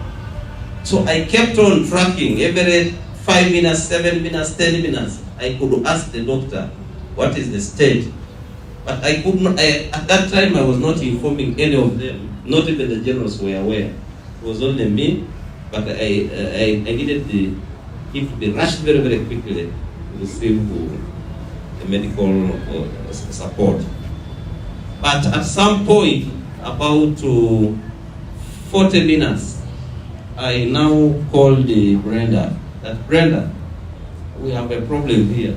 Speaker 21: So I kept on tracking every 5 minutes, 7 minutes, 10 minutes. I could ask the doctor, what is the state? But I could not, at that time I was not informing any of them, not even the generals were aware. It was only me, but I needed him to be rushed very, very quickly to receive medical support. But at some point, about 40 minutes, I now called Brenda, that Brenda, we have a problem here.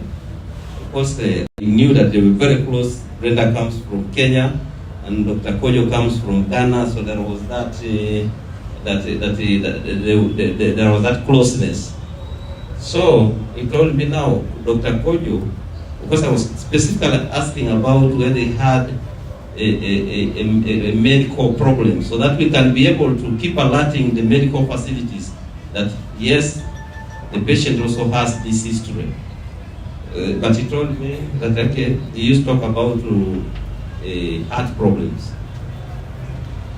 Speaker 21: Of course, I knew that they were very close. Brenda comes from Kenya, and Dr. Kojo comes from Ghana, so there was there was that closeness. So he told me now, Dr. Kojo, because I was specifically asking about whether they had a medical problem, so that we can be able to keep alerting the medical facilities that yes, the patient also has this history. But he told me that okay, he used to talk about heart problems.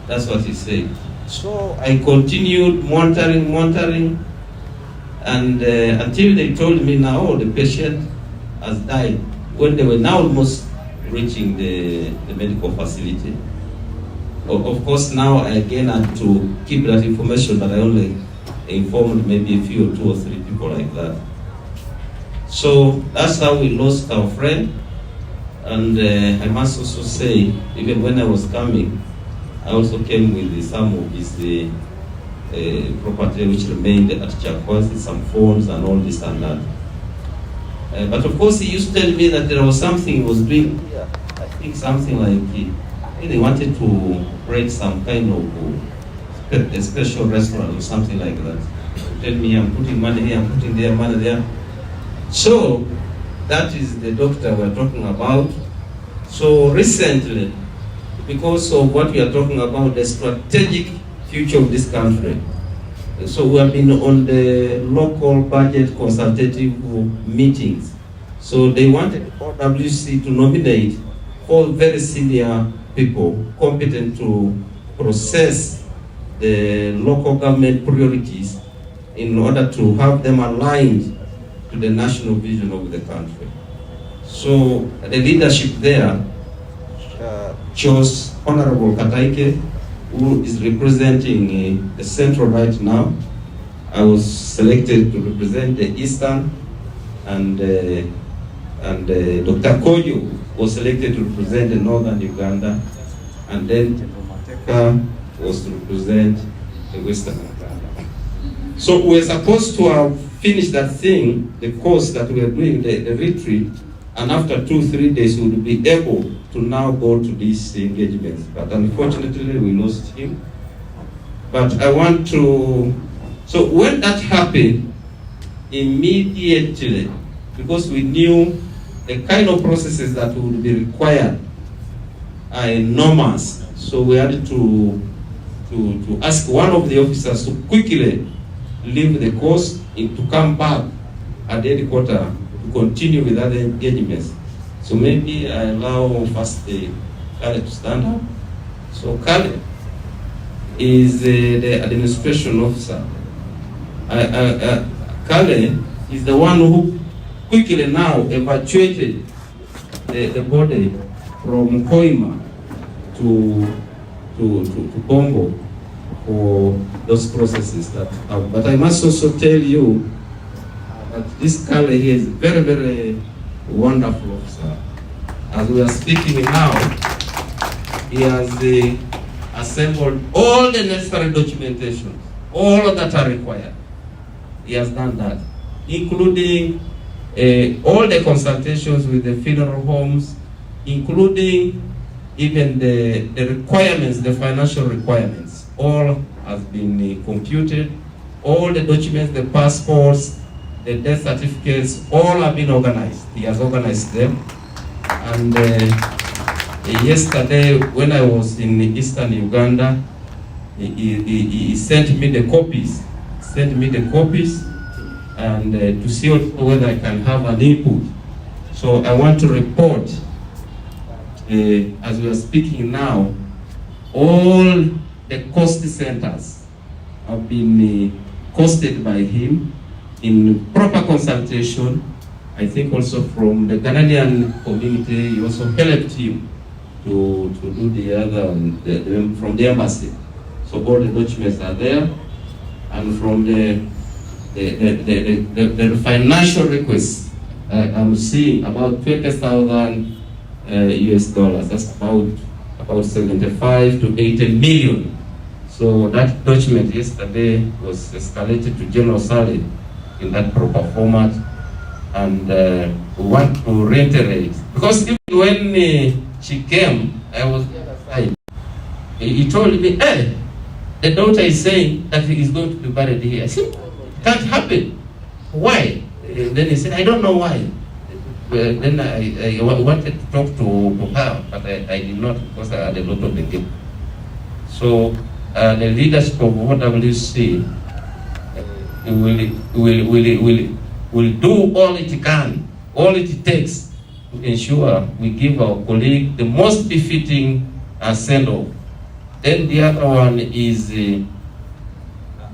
Speaker 21: That's what he said. So I continued monitoring, and until they told me now, oh, the patient has died, when they were now almost reaching the medical facility. Of course, now I again had to keep that information, but I only informed maybe a few, 2 or 3 people like that. So that's how we lost our friend. And I must also say, even when I was coming, I also came with some of his property which remained at Chakwas, some phones and all this and that. But of course, he used to tell me that there was something he was doing here. I think something like they wanted to create some kind of a special restaurant or something like that. He tell me, I'm putting money here, I'm putting there, money there. So that is the doctor we're talking about. So recently, because of what we are talking about, the strategic future of this country, so we have been on the local budget consultative meetings. So they wanted OWC to nominate 4 very senior people competent to process the local government priorities in order to have them aligned to the national vision of the country. So the leadership there chose Honorable Kataike, who is representing the Central right now. I was selected to represent the Eastern, and Dr. Kojo was selected to represent the Northern Uganda, and then Mateka was to represent the Western Uganda. So we're supposed to have finished that thing, the course that we are doing, the retreat, and after 2-3 days we will be able to now go to these engagements. But unfortunately we lost him. But I want to, so when that happened, immediately, because we knew the kind of processes that would be required are enormous, so we had to ask one of the officers to quickly leave the course and to come back at the headquarters to continue with other engagements. So maybe I allow first Kale to stand up. So Kale is the administration officer. Kale is the one who quickly now evacuated the body from Koima to Congo for those processes that have. But I must also tell you that this Kale here is very, very wonderful officer. As we are speaking now, he has assembled all the necessary documentation, all that are required. He has done that, including all the consultations with the funeral homes, including even the requirements, the financial requirements. All has been computed. All the documents, the passports, the death certificates, all have been organized. He has organized them. And yesterday, when I was in Eastern Uganda, he sent me the copies. And to see whether I can have an input. So I want to report, as we are speaking now, all the cost centers have been costed by him in proper consultation. I think also from the Ghanaian community, he also helped him to do the other, from the embassy. So all the documents are there, and from the financial requests, I'm seeing about $20,000 US dollars. That's about 75 to 80 million. So that document yesterday was escalated to General Sally in that proper format, and we want to reiterate, because even when she came, I was the other side. He told me, hey, the daughter is saying that he is going to be buried here. I said, can't happen. Why? Then he said, I don't know why. Then I wanted to talk to her, but I did not, because I had a lot of engagement. So the leadership of OWC will do all it can, all it takes to ensure we give our colleague the most befitting send-off. Then the other one is,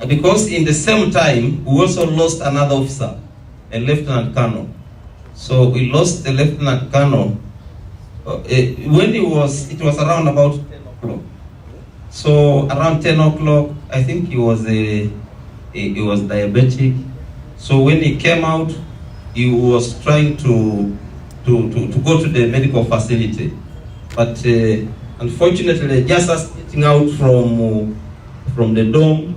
Speaker 21: because in the same time, we also lost another officer, a Lieutenant Colonel. So we lost the Lieutenant Colonel when it was around about 10 o'clock. So around 10 o'clock, I think he was diabetic. So when he came out, he was trying to go to the medical facility. But unfortunately, just as getting out from the dome,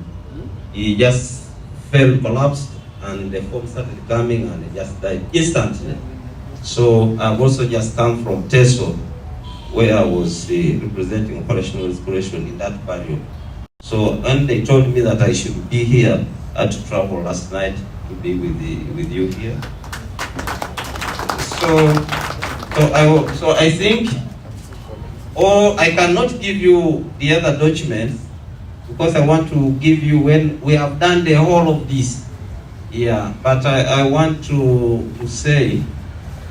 Speaker 21: he just fell, collapsed, and the foam started coming and he just died instantly. So I've also just come from Teso, where I was representing operational inspiration in that period. So when they told me that I should be here, I had to travel last night to be with you here. So I think, I cannot give you the other documents because I want to give you when we have done the whole of this. Yeah, but I want to say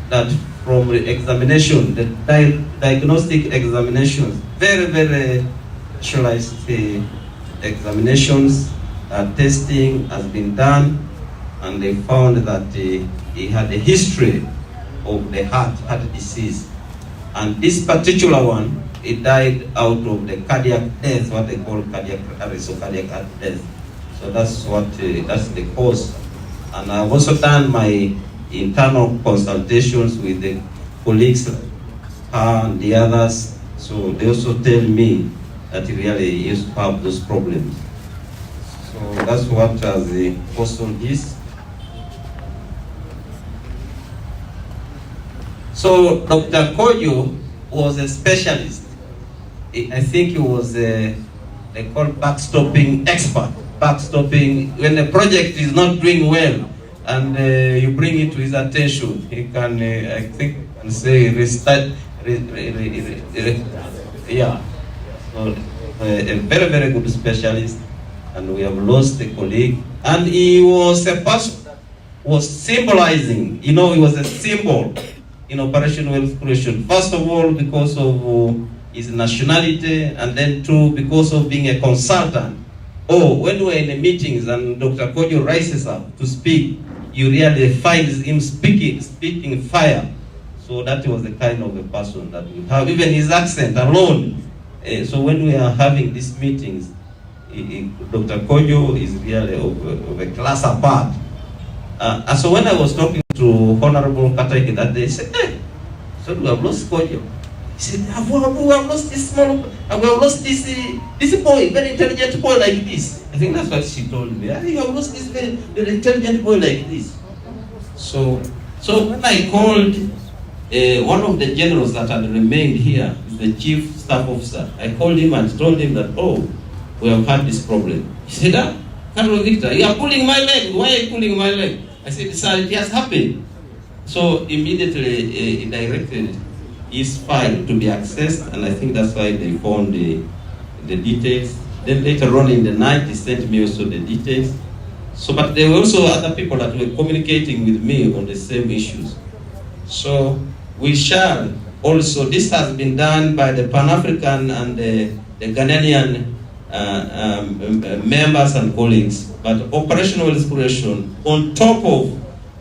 Speaker 21: that from the examination, the diagnostic examinations, very, very specialized examinations, testing has been done, and they found that he had a history of the heart disease. And this particular one, he died out of the cardiac death, what they call cardiac arrest or cardiac heart death. So that's that's the cause. And I've also done my internal consultations with the colleagues and the others. So they also tell me that he really used to have those problems. So that's what the person is. So Dr. Kojo was a specialist. I think he was they call backstopping expert. Backstopping, when the project is not doing well and you bring it to his attention, he can, I think, can say restart, yeah. So, a very, very good specialist, and we have lost a colleague. And he was a person that was symbolizing, he was a symbol in Operation Wealth Creation. First of all, because of his nationality, and then two, because of being a consultant. When we're in the meetings and Dr. Kojo rises up to speak, you really find him speaking fire. So that was the kind of a person that we have, even his accent alone. So when we are having these meetings, Dr. Kojo is really of a class apart. And so when I was talking to Honorable Kataike that day, he said, hey, so we have lost Kojo. He said, we have lost this small, we have lost this boy, very intelligent boy like this. I think that's what she told me. I think you have lost this very intelligent boy like this. So when I called one of the generals that had remained here, the chief staff officer, I called him and told him that, we have had this problem. He said, Colonel Victor, you are pulling my leg. Why are you pulling my leg? I said, sir, it has happened. So immediately he directed his file to be accessed, and I think that's why they found the details. Then later on in the night, he sent me also the details. So, but there were also other people that were communicating with me on the same issues. So we shall also, this has been done by the Pan-African and the Ghanaian members and colleagues, but operational inspiration on top of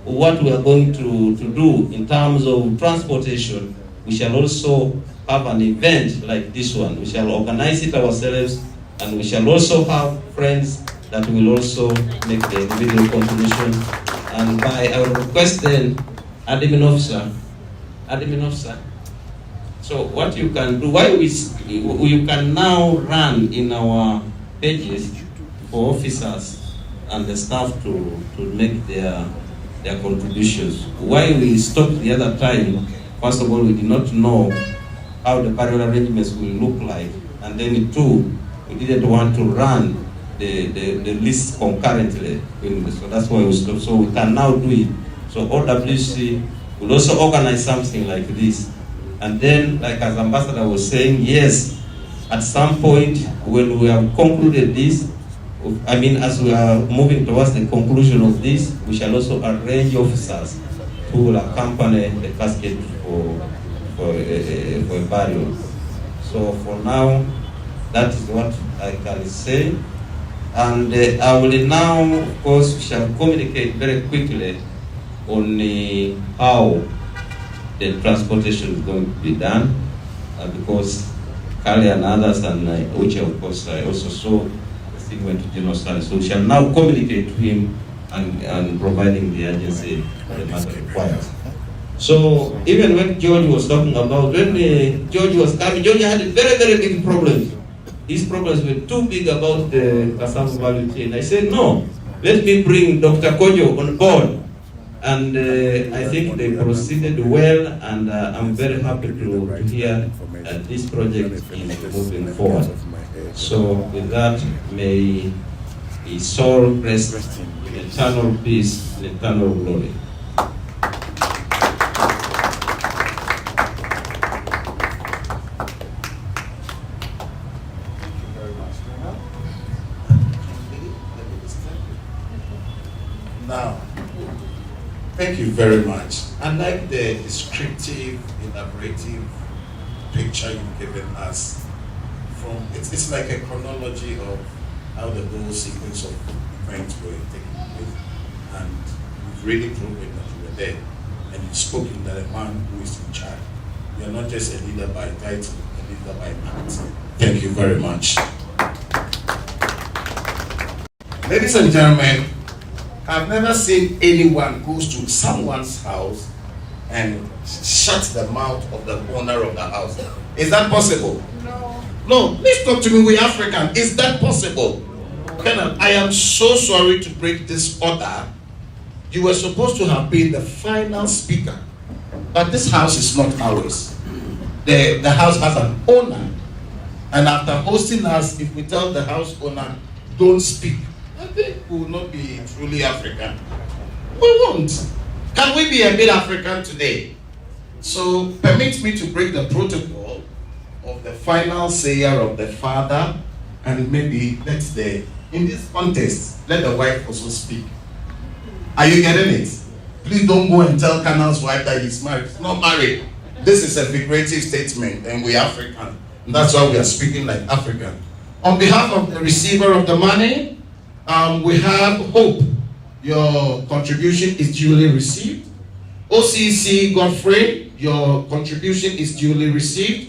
Speaker 21: what we are going to do in terms of transportation, we shall also have an event like this one. We shall organize it ourselves, and we shall also have friends that will also make the individual contribution. And by our request then, admin officer, so what you can do, you can now run in our pages for officers and the staff to make their contributions. Why we stopped the other time, first of all, we did not know how the parallel arrangements will look like, and then two, we didn't want to run the list concurrently. So that's why we stopped. So we can now do it. So OWC will also organize something like this. And then, like as Ambassador was saying, yes, at some point when we have concluded this, as we are moving towards the conclusion of this, we shall also arrange officers who will accompany the casket for a burial. So for now, that is what I can say. And I will now, of course, we shall communicate very quickly on how the transportation is going to be done, because Kali and others, and which of course I also saw, the thing went to General Stanley. So we shall now communicate to him and providing the agency the matter requires. So even when George was talking about, when George was coming, George had very, very big problems. his problems were too big about the cassava value chain. I said, no, let me bring Dr. Kojo on board. And I think they proceeded well, and I'm very happy to hear that this project is moving forward. So with that, may his soul rest in eternal peace and eternal glory.
Speaker 7: Now, thank you very much. I like the descriptive, elaborative picture you've given us. It's like a chronology of how the whole sequence of events were taking place. And you've really proven that you were there. And you've spoken that a man who is in charge. You are not just a leader by title, a leader by act. Thank you very much. Ladies and gentlemen, I've never seen anyone goes to someone's house and shut the mouth of the owner of the house. Is that possible? No. No, please talk to me, we African. Is that possible? Colonel, I am so sorry to break this order. You were supposed to have been the final speaker. But this house is not ours. The house has an owner. And after hosting us, if we tell the house owner, don't speak, I think we will not be truly African. We won't. Can we be a bit African today? So permit me to break the protocol of the final sayer of the father, and maybe in this contest, let the wife also speak. Are you getting it? Please don't go and tell Colonel's wife that he's married. He's not married. This is a figurative statement, and we're African. And that's why we are speaking like African. On behalf of the receiver of the money, we have Hope. Your contribution is duly received. OCC Godfrey, your contribution is duly received.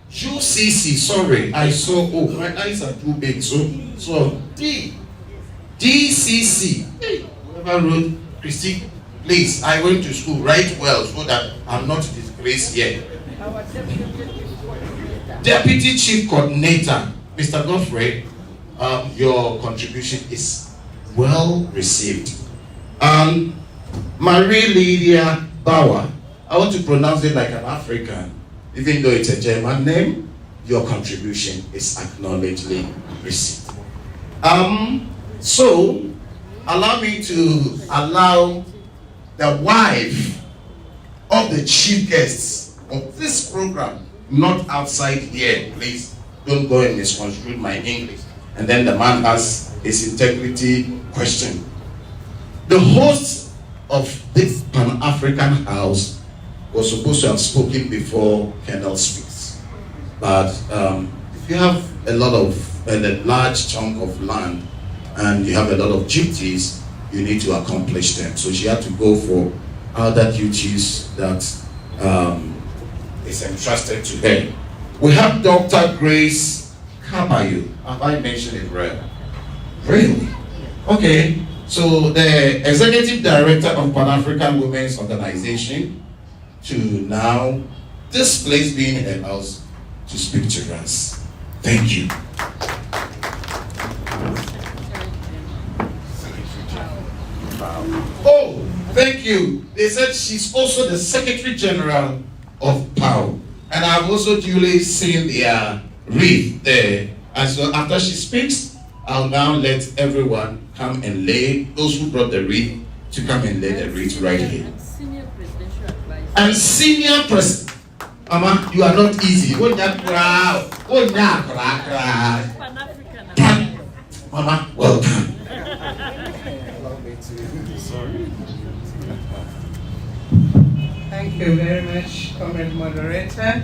Speaker 7: UCC, sorry, I saw, my eyes are too big, so DCC, hey, whoever wrote, Christy, please, I went to school, write well so that I'm not disgraced here. Deputy Chief Coordinator, Mr. Godfrey, your contribution is well received. Marie Lydia Bauer, I want to pronounce it like an African, even though it's a German name, your contribution is acknowledgedly received. So, allow me to allow the wife of the chief guests of this program, not outside here, please, don't go and misconstrue my English. And then the man has his integrity question. The host of this Pan-African house was supposed to have spoken before Colonel speaks. But if you have a large chunk of land and you have a lot of duties, you need to accomplish them. So she had to go for other duties that is entrusted to her. We have Dr. Grace Kabayu. Have I mentioned it right? Really? Okay. So the Executive Director of Pan-African Women's Organization to now, this place being her house, to speak to us. Thank you. Oh, thank you. They said she's also the Secretary General of POW. And I've also duly seen their wreath there. And so after she speaks, I'll now let everyone come and lay, those who brought the wreath, to come and lay the wreath right here. And senior president. Mama, you are not easy. Mama, welcome.
Speaker 3: Thank you very much, Comrade Moderator.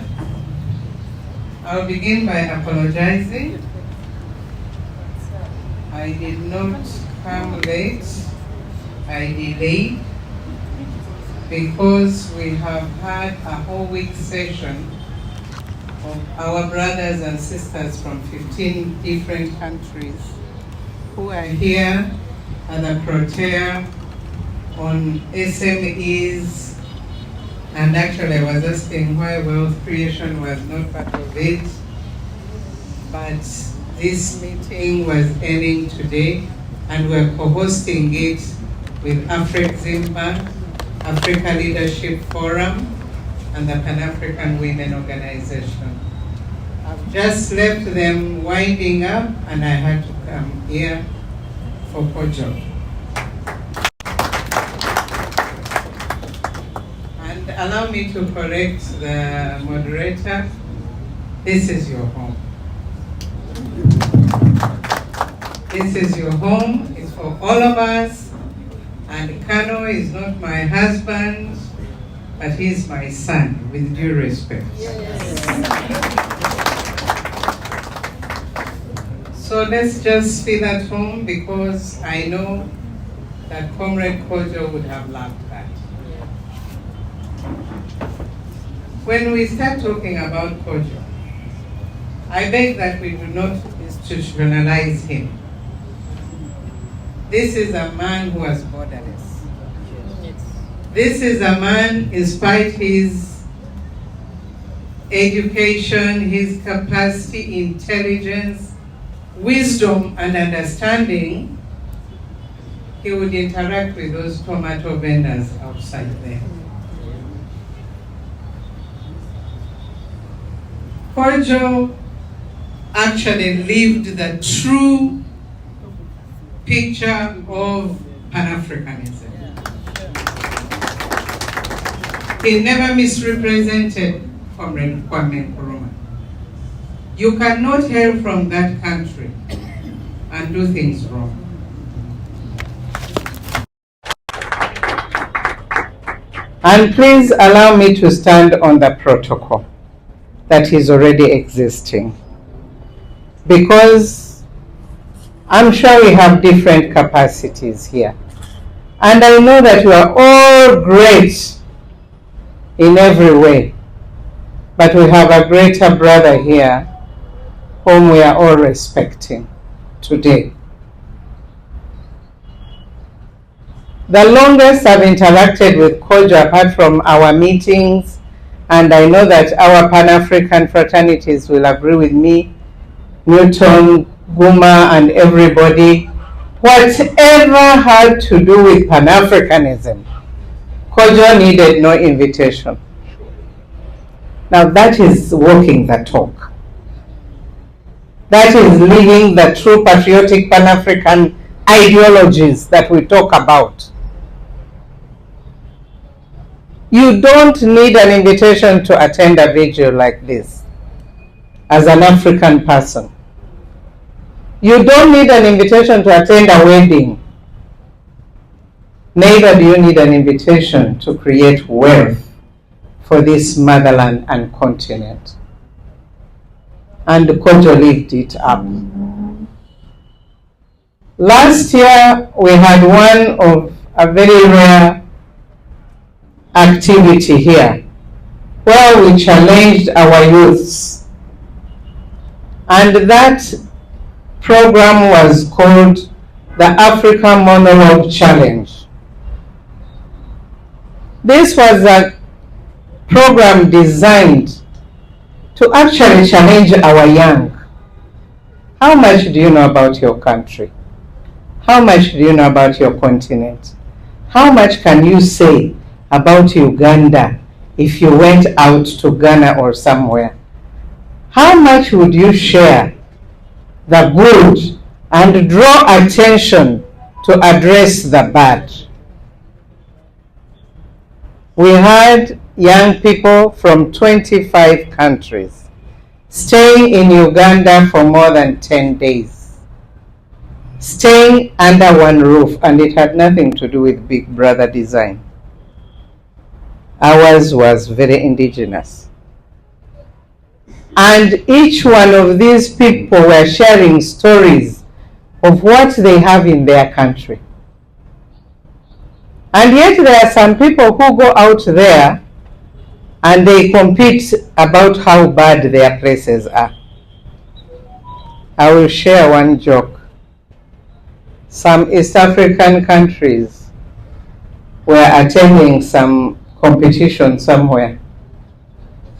Speaker 3: I'll begin by apologizing. I did not come late. I delayed because we have had a whole week session of our brothers and sisters from 15 different countries who are here at the Protea on SMEs, and actually I was asking why wealth creation was not part of it. but this meeting was ending today, and we're co-hosting it with AfricZimba, Africa Leadership Forum, and the Pan-African Women Organization. I've just left them winding up, and I had to come here for Kojo. And allow me to correct the moderator. This is your home. This is your home. It's for all of us. And Kano is not my husband, but he's my son, with due respect. So let's just feel at home, because I know that Comrade Kojo would have loved that. When we start talking about Kojo, I beg that we do not institutionalize him. This is a man who was borderless. This is a man, despite his education, his capacity, intelligence, wisdom, and understanding, he would interact with those tomato vendors outside there. Kojo actually lived the true picture of Pan-Africanism. He never misrepresented Comrade Kwame Nkrumah. You cannot hail from that country and do things wrong. And please allow me to stand on the protocol that is already existing, because I'm sure we have different capacities here. And I know that we are all great in every way, but we have a greater brother here whom we are all respecting today. The longest I've interacted with Kojo, apart from our meetings, and I know that our Pan-African fraternities will agree with me, Newton, Guma, and everybody, whatever had to do with Pan-Africanism, Kojo needed no invitation. Now that is walking the talk. That is living the true patriotic Pan-African ideologies that we talk about. You don't need an invitation to attend a vigil like this as an African person. You don't need an invitation to attend a wedding. Neither do you need an invitation to create wealth for this motherland and continent. And Kojo lived it up. Last year, we had one of a very rare activity here where we challenged our youths. And that program was called the Africa Monologue Challenge. This was a program designed to actually challenge our young. How much do you know about your country? How much do you know about your continent? How much can you say about Uganda if you went out to Ghana or somewhere? How much would you share the good and draw attention to address the bad? We had young people from 25 countries staying in Uganda for more than 10 days, staying under one roof, and it had nothing to do with Big Brother design. Ours was very indigenous. And each one of these people were sharing stories of what they have in their country. And yet there are some people who go out there and they compete about how bad their places are. I will share one joke. Some East African countries were attending some competition somewhere.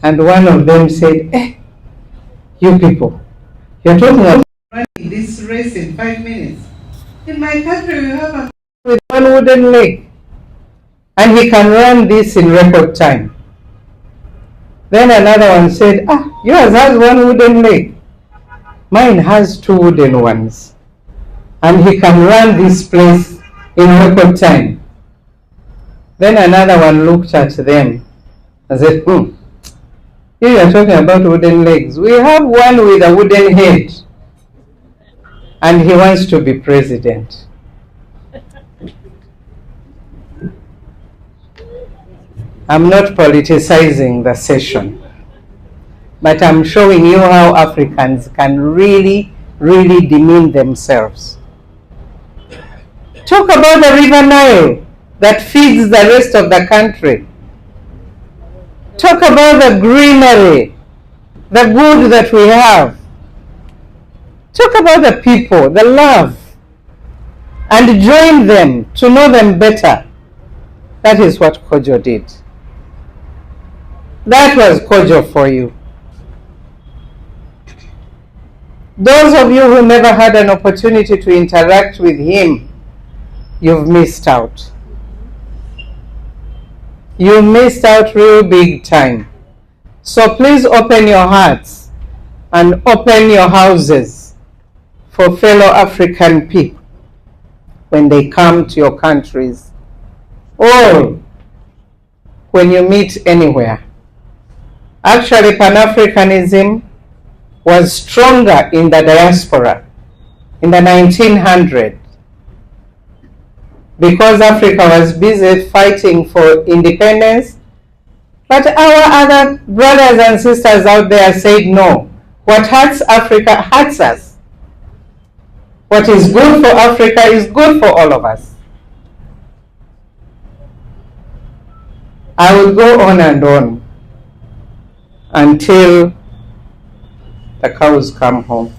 Speaker 3: And one of them said, you people, You're talking about running this race in 5 minutes. In my country, we have a with one wooden leg, and he can run this in record time. Then another one said, yours has one wooden leg. Mine has 2 wooden ones. And he can run this place in record time. Then another one looked at them and said, you are talking about wooden legs. We have one with a wooden head. And he wants to be president. I'm not politicizing the session, but I'm showing you how Africans can really, really demean themselves. Talk about the River Nile that feeds the rest of the country. Talk about the greenery, the good that we have. Talk about the people, the love, and join them to know them better. That is what Kojo did. That was Kojo for you. Those of you who never had an opportunity to interact with him, you've missed out. You missed out real big time. So please open your hearts and open your houses for fellow African people when they come to your countries, or when you meet anywhere. Actually, Pan-Africanism was stronger in the diaspora in the 1900s because Africa was busy fighting for independence. But our other brothers and sisters out there said, no, what hurts Africa hurts us. What is good for Africa is good for all of us. I will go on and on until the cows come home.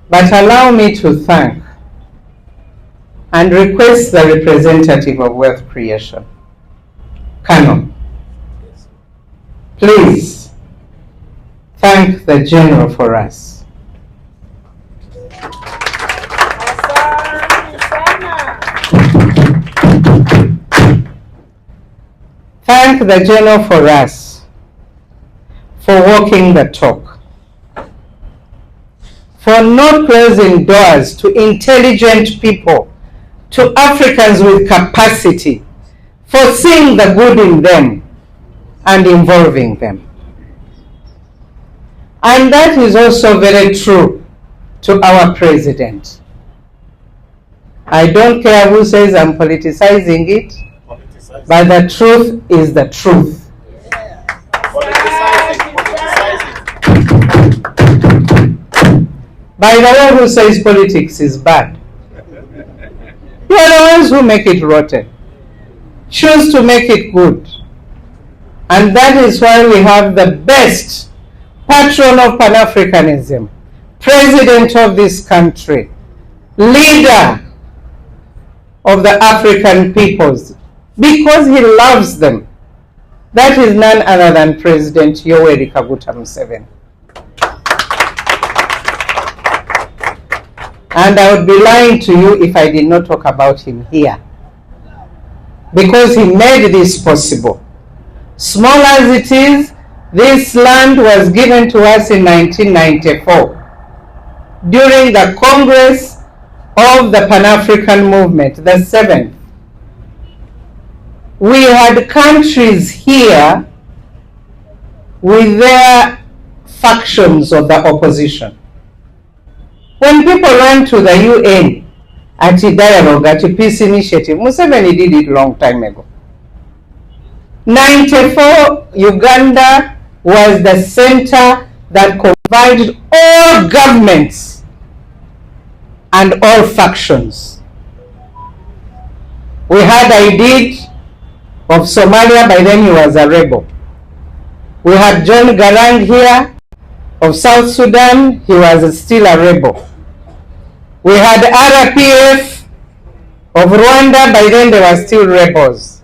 Speaker 3: But allow me to thank and request the representative of wealth creation, Kano. Please thank the general for us. Thank the general for us, for walking the talk, for not closing doors to intelligent people, to Africans with capacity, for seeing the good in them and involving them. And that is also very true to our president. I don't care who says I'm politicizing it, but the truth is the truth. By the one who says politics is bad, you are the ones who make it rotten. Choose to make it good. And that is why we have the best patron of Pan-Africanism, president of this country, leader of the African peoples, because he loves them. That is none other than President Yoweri Kaguta Museveni. And I would be lying to you if I did not talk about him here, because he made this possible. Small as it is, this land was given to us in 1994 during the Congress of the Pan-African Movement, the 7th. We had countries here with their factions of the opposition. When people ran to the UN at a dialogue, at a peace initiative, Museveni did it a long time ago. 94, Uganda was the center that combined all governments and all factions. We had Aidid of Somalia, by then he was a rebel. We had John Garang here of South Sudan, he was still a rebel. We had RPF of Rwanda, by then they were still rebels.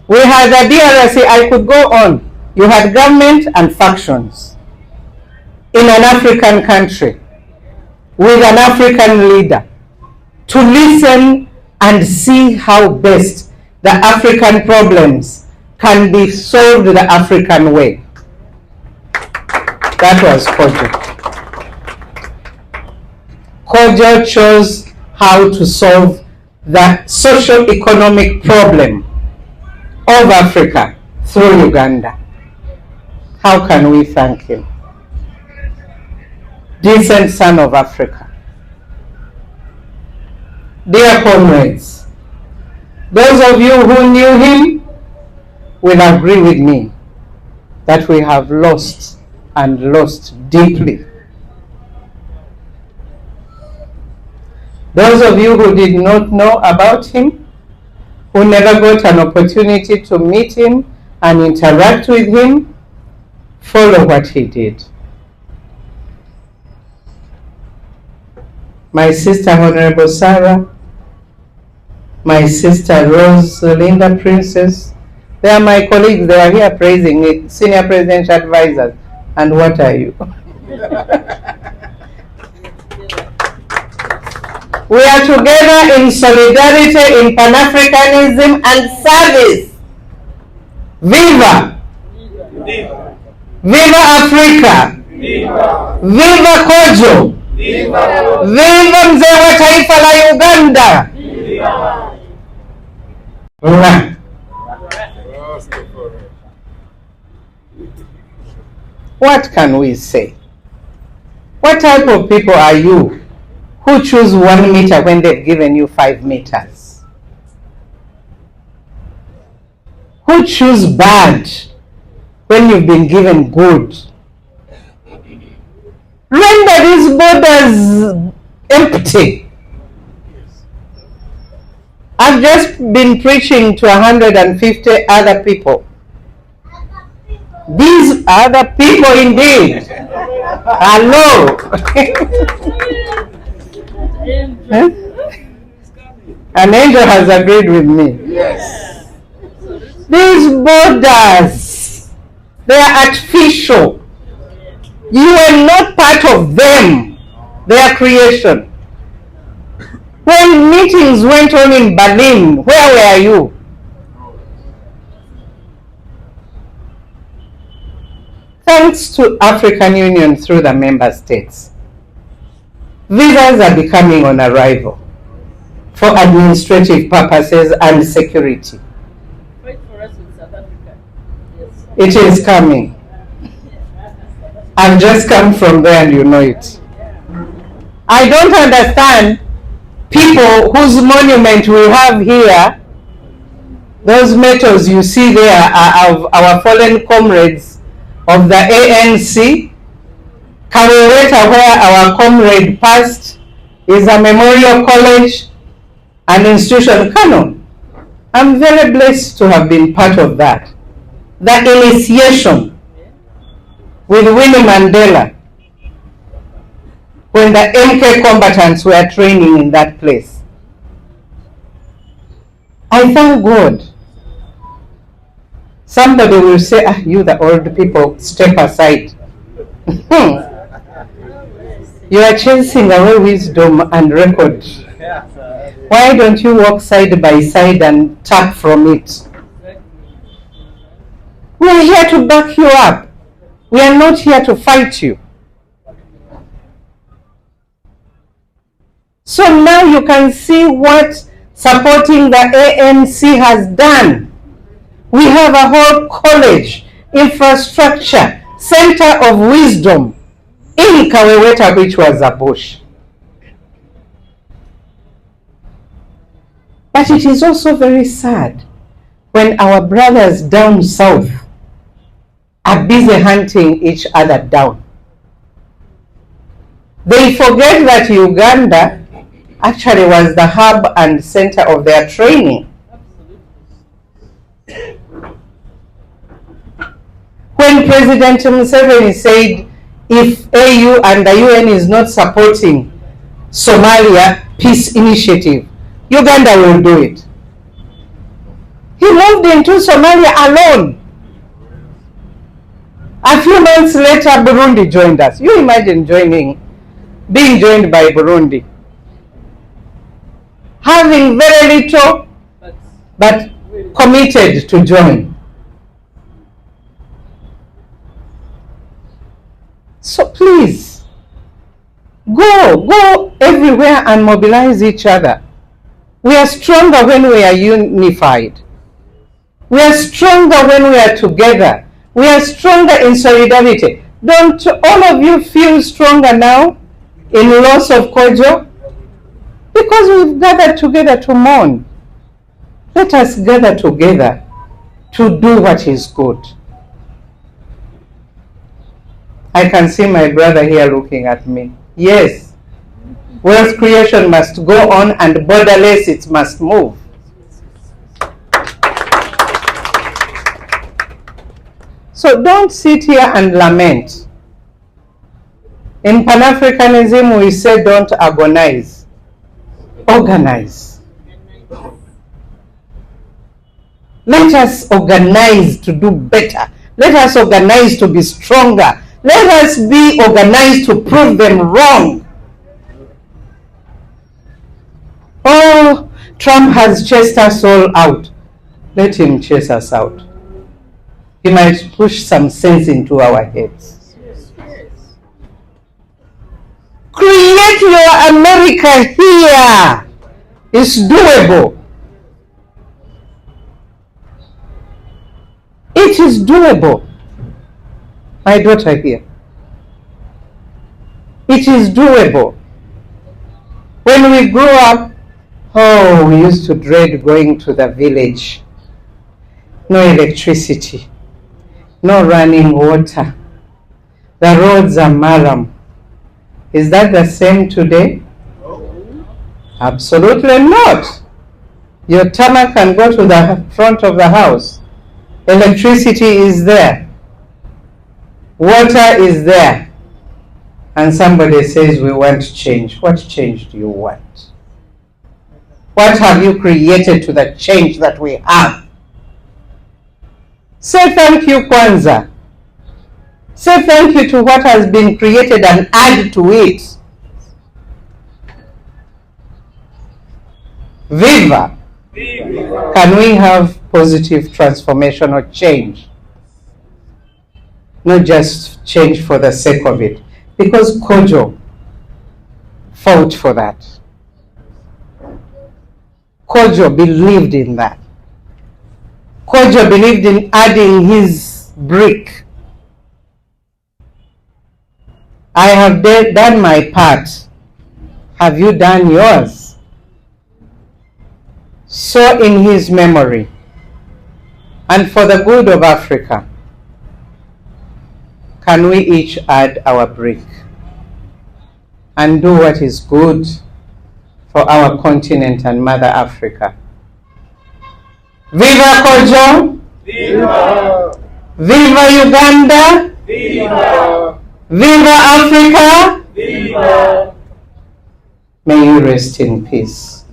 Speaker 3: We had the DRC, I could go on. You had government and factions. in an African country with an African leader to listen and see how best the African problems can be solved the African way. That was Kojo. Kojo chose how to solve the socio-economic problem of Africa through Uganda. How can we thank him? Decent son of Africa. Dear comrades, those of you who knew him will agree with me that we have lost and lost deeply. Those of you who did not know about him, who never got an opportunity to meet him and interact with him, follow what he did. My sister Honorable Sarah, my sister Rose Linda Princess, they are my colleagues, they are here praising me, senior presidential advisors. And what are you? We are together in solidarity, in Pan-Africanism and service. Viva! Viva! Viva Africa! Viva! Viva Kojo! Viva! Viva mzee wa taifa la Uganda! Viva! What can we say? What type of people are you who choose 1 meter when they've given you 5 meters? Who choose bad when you've been given good? Render these borders empty. I've just been preaching to 150 other people. These other people indeed. Hello. Huh? An angel has agreed with me. Yes. These borders, they are artificial. You are not part of them, their creation. When meetings went on in Berlin, where were you? Thanks to African Union through the member states, visas are becoming on arrival for administrative purposes and security.
Speaker 4: Wait for us in South Africa. Yes.
Speaker 3: It is coming. I've just come from there and you know it. I don't understand people whose monument we have here, those medals you see there are of our fallen comrades of the ANC. Kaweweta, where our comrade passed, is a memorial college, an institution. Kano, I'm very blessed to have been part of that. The initiation with Winnie Mandela, when the MK combatants were training in that place. I thank God. Somebody will say, ah, you the old people, step aside. You are chasing away wisdom and record. Why don't you walk side by side and tap from it? We are here to back you up. We are not here to fight you. So now you can see what supporting the ANC has done. We have a whole college, infrastructure, center of wisdom in Kaweweta, which was a bush. But it is also very sad when our brothers down south are busy hunting each other down. They forget that Uganda actually was the hub and center of their training. When President Museveni said, if AU and the UN is not supporting Somalia peace initiative, Uganda will do it. He moved into Somalia alone. A few months later, Burundi joined us. You imagine being joined by Burundi. Having very little, but committed to join. So please, go everywhere and mobilize each other. We are stronger when we are unified. We are stronger when we are together. We are stronger in solidarity. Don't all of you feel stronger now in loss of Kojo? Because we've gathered together to mourn. Let us gather together to do what is good. I can see my brother here looking at me. Yes, wealth creation must go on and borderless it must move. So don't sit here and lament. In Pan-Africanism we say don't agonize, organize. Let us organize to do better. Let us organize to be stronger. Let us be organized to prove them wrong. Oh, Trump has chased us all out. Let him chase us out. He might push some sense into our heads. Create your America here. It's doable. It is doable. My daughter here. It is doable. When we grew up, oh, we used to dread going to the village. No electricity, no running water. The roads are maram. Is that the same today? Absolutely not. Your tarmac can go to the front of the house. Electricity is there. Water is there. And somebody says we want change. What change do you want? What have you created to the change that we have? Say thank you, Kwanzaa. Say thank you to what has been created and add to it. Viva! Viva. Can we have positive transformation or change? Not just change for the sake of it. Because Kojo fought for that. Kojo believed in that. Kojo believed in adding his brick. I have done my part. Have you done yours? So in his memory, and for the good of Africa, can we each add our brick and do what is good for our continent and Mother Africa? Viva Kojo! Viva! Viva Uganda! Viva! Viva Africa! Viva! May you rest in peace.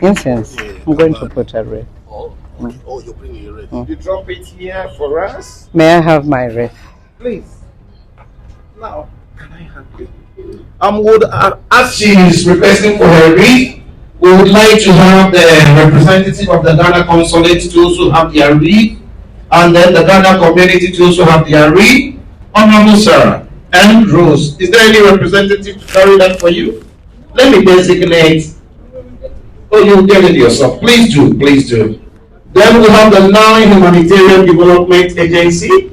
Speaker 3: Incense. I'm going to put a red.
Speaker 1: Oh, you're bringing a red. You drop it here for us?
Speaker 3: May I have my red?
Speaker 1: Please. Now, can I have it? As she is requesting for her wreath, we would like to have the representative of the Ghana consulate to also have their wreath, and then the Ghana community to also have their wreath. Honorable Sarah and Rose, is there any representative to carry that for you? Let me designate. Oh, you get it yourself. Please do, please do. Then we have the Nile Humanitarian Development Agency.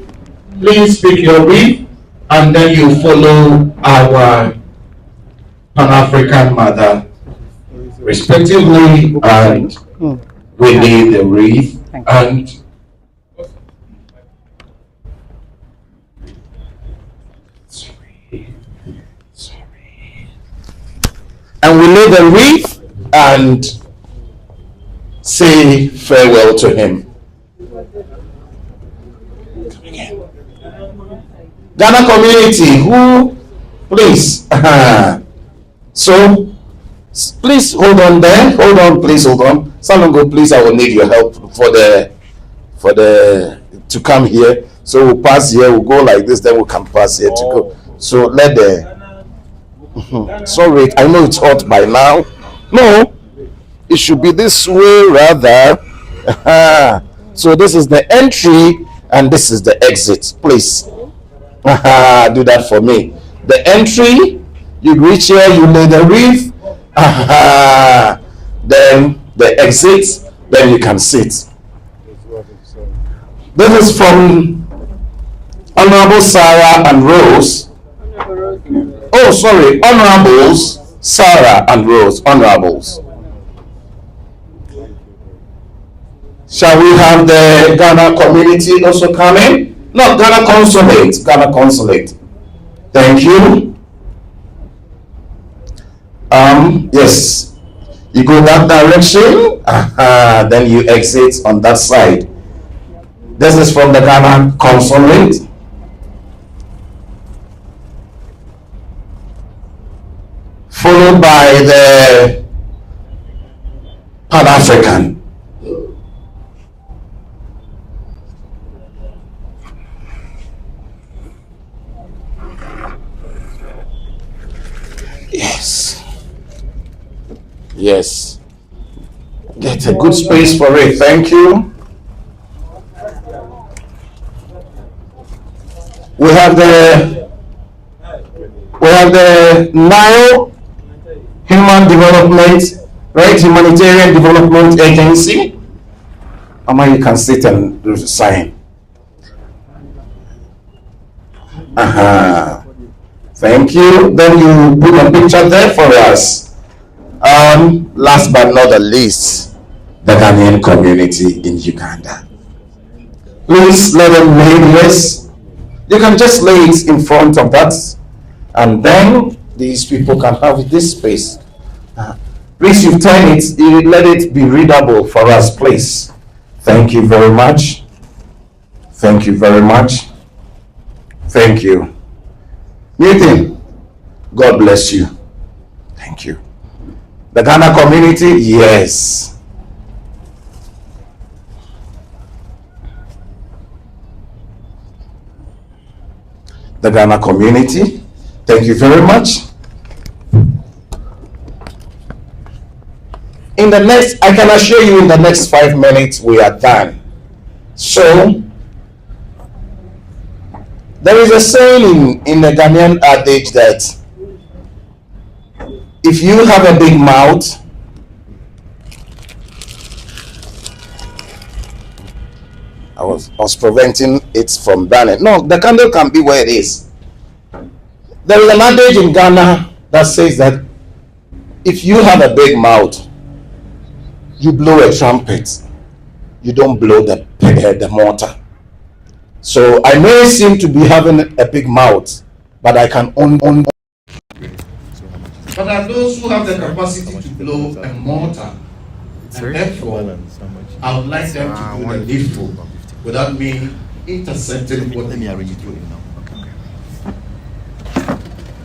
Speaker 1: Please speak your wreath, and then you follow our Pan-African mother, respectively, and we need the wreath and and we lay the wreath and say farewell to him. Ghana community, who, please, so, please hold on there, hold on, please hold on. Salongo, please, I will need your help for to come here. So we'll pass here, we'll go like this, then we can pass here to go. So let the sorry, I know it's hot by now. No, it should be this way rather. So this is the entry and this is the exit. Please do that for me. The entry, you reach here, you lay the wreath, then the exit, then you can sit. This is from Honorable Sarah and Rose. Oh, sorry, Honorables Sarah and Rose. Honorables. Shall we have the Ghana community also coming? No, Ghana Consulate. Ghana Consulate. Thank you. Yes. You go that direction, then you exit on that side. This is from the Ghana Consulate. Followed by the Pan-African. Yes. Yes. Get a good space for it. Thank you. We have the Nile Humanitarian Development Agency. Ama, you can sit and do the sign. Thank you. Then you put a picture there for us. Last but not the least, the Ghanaian community in Uganda. Please let them lay this. You can just lay it in front of that, and then these people can have this space. Please, you turn it, you let it be readable for us, please. Thank you very much. Thank you very much. Thank you. Nathan, God bless you. Thank you. The Ghana community, yes. The Ghana community, thank you very much. In the next, I can assure you in the next 5 minutes we are done. So, there is a saying in the Ghanaian adage that if you have a big mouth, I was preventing it from burning. No, the candle can be where it is. There is an adage in Ghana that says that if you have a big mouth, you blow a trumpet, you don't blow the mortar. So I may seem to be having a big mouth, but I can only. But are those who have the capacity to blow a mortar, and therefore I would like them to do the needful without me intercepting what they are doing.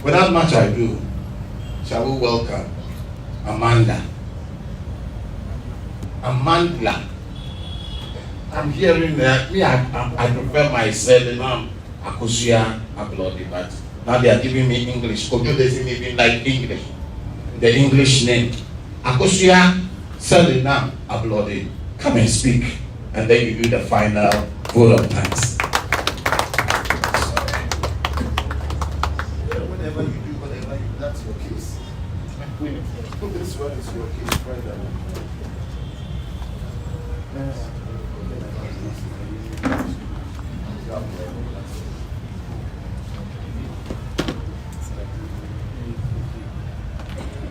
Speaker 1: Without much ado, shall we welcome Amanda. Amanda. I'm hearing that I prefer my surname Akosia Ablode, but now they are giving me English. Kojo doesn't even like English. The English name. Akosia surname Ablode. Come and speak, and then you do the final vote of thanks. Whatever you do, that's your case. This one is your case, brother.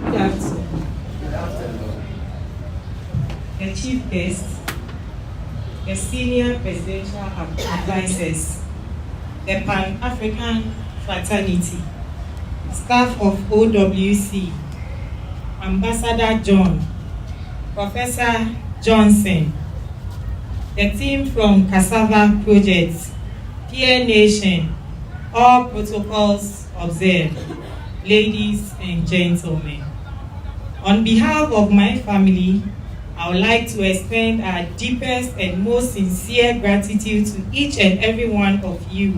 Speaker 5: Good afternoon. The chief guests, the senior presidential advisors, the Pan-African fraternity, staff of OWC, Ambassador John, Professor Johnson, the team from Cassava Project, Peer Nation, all protocols observed, ladies and gentlemen. On behalf of my family I would like to extend our deepest and most sincere gratitude to each and every one of you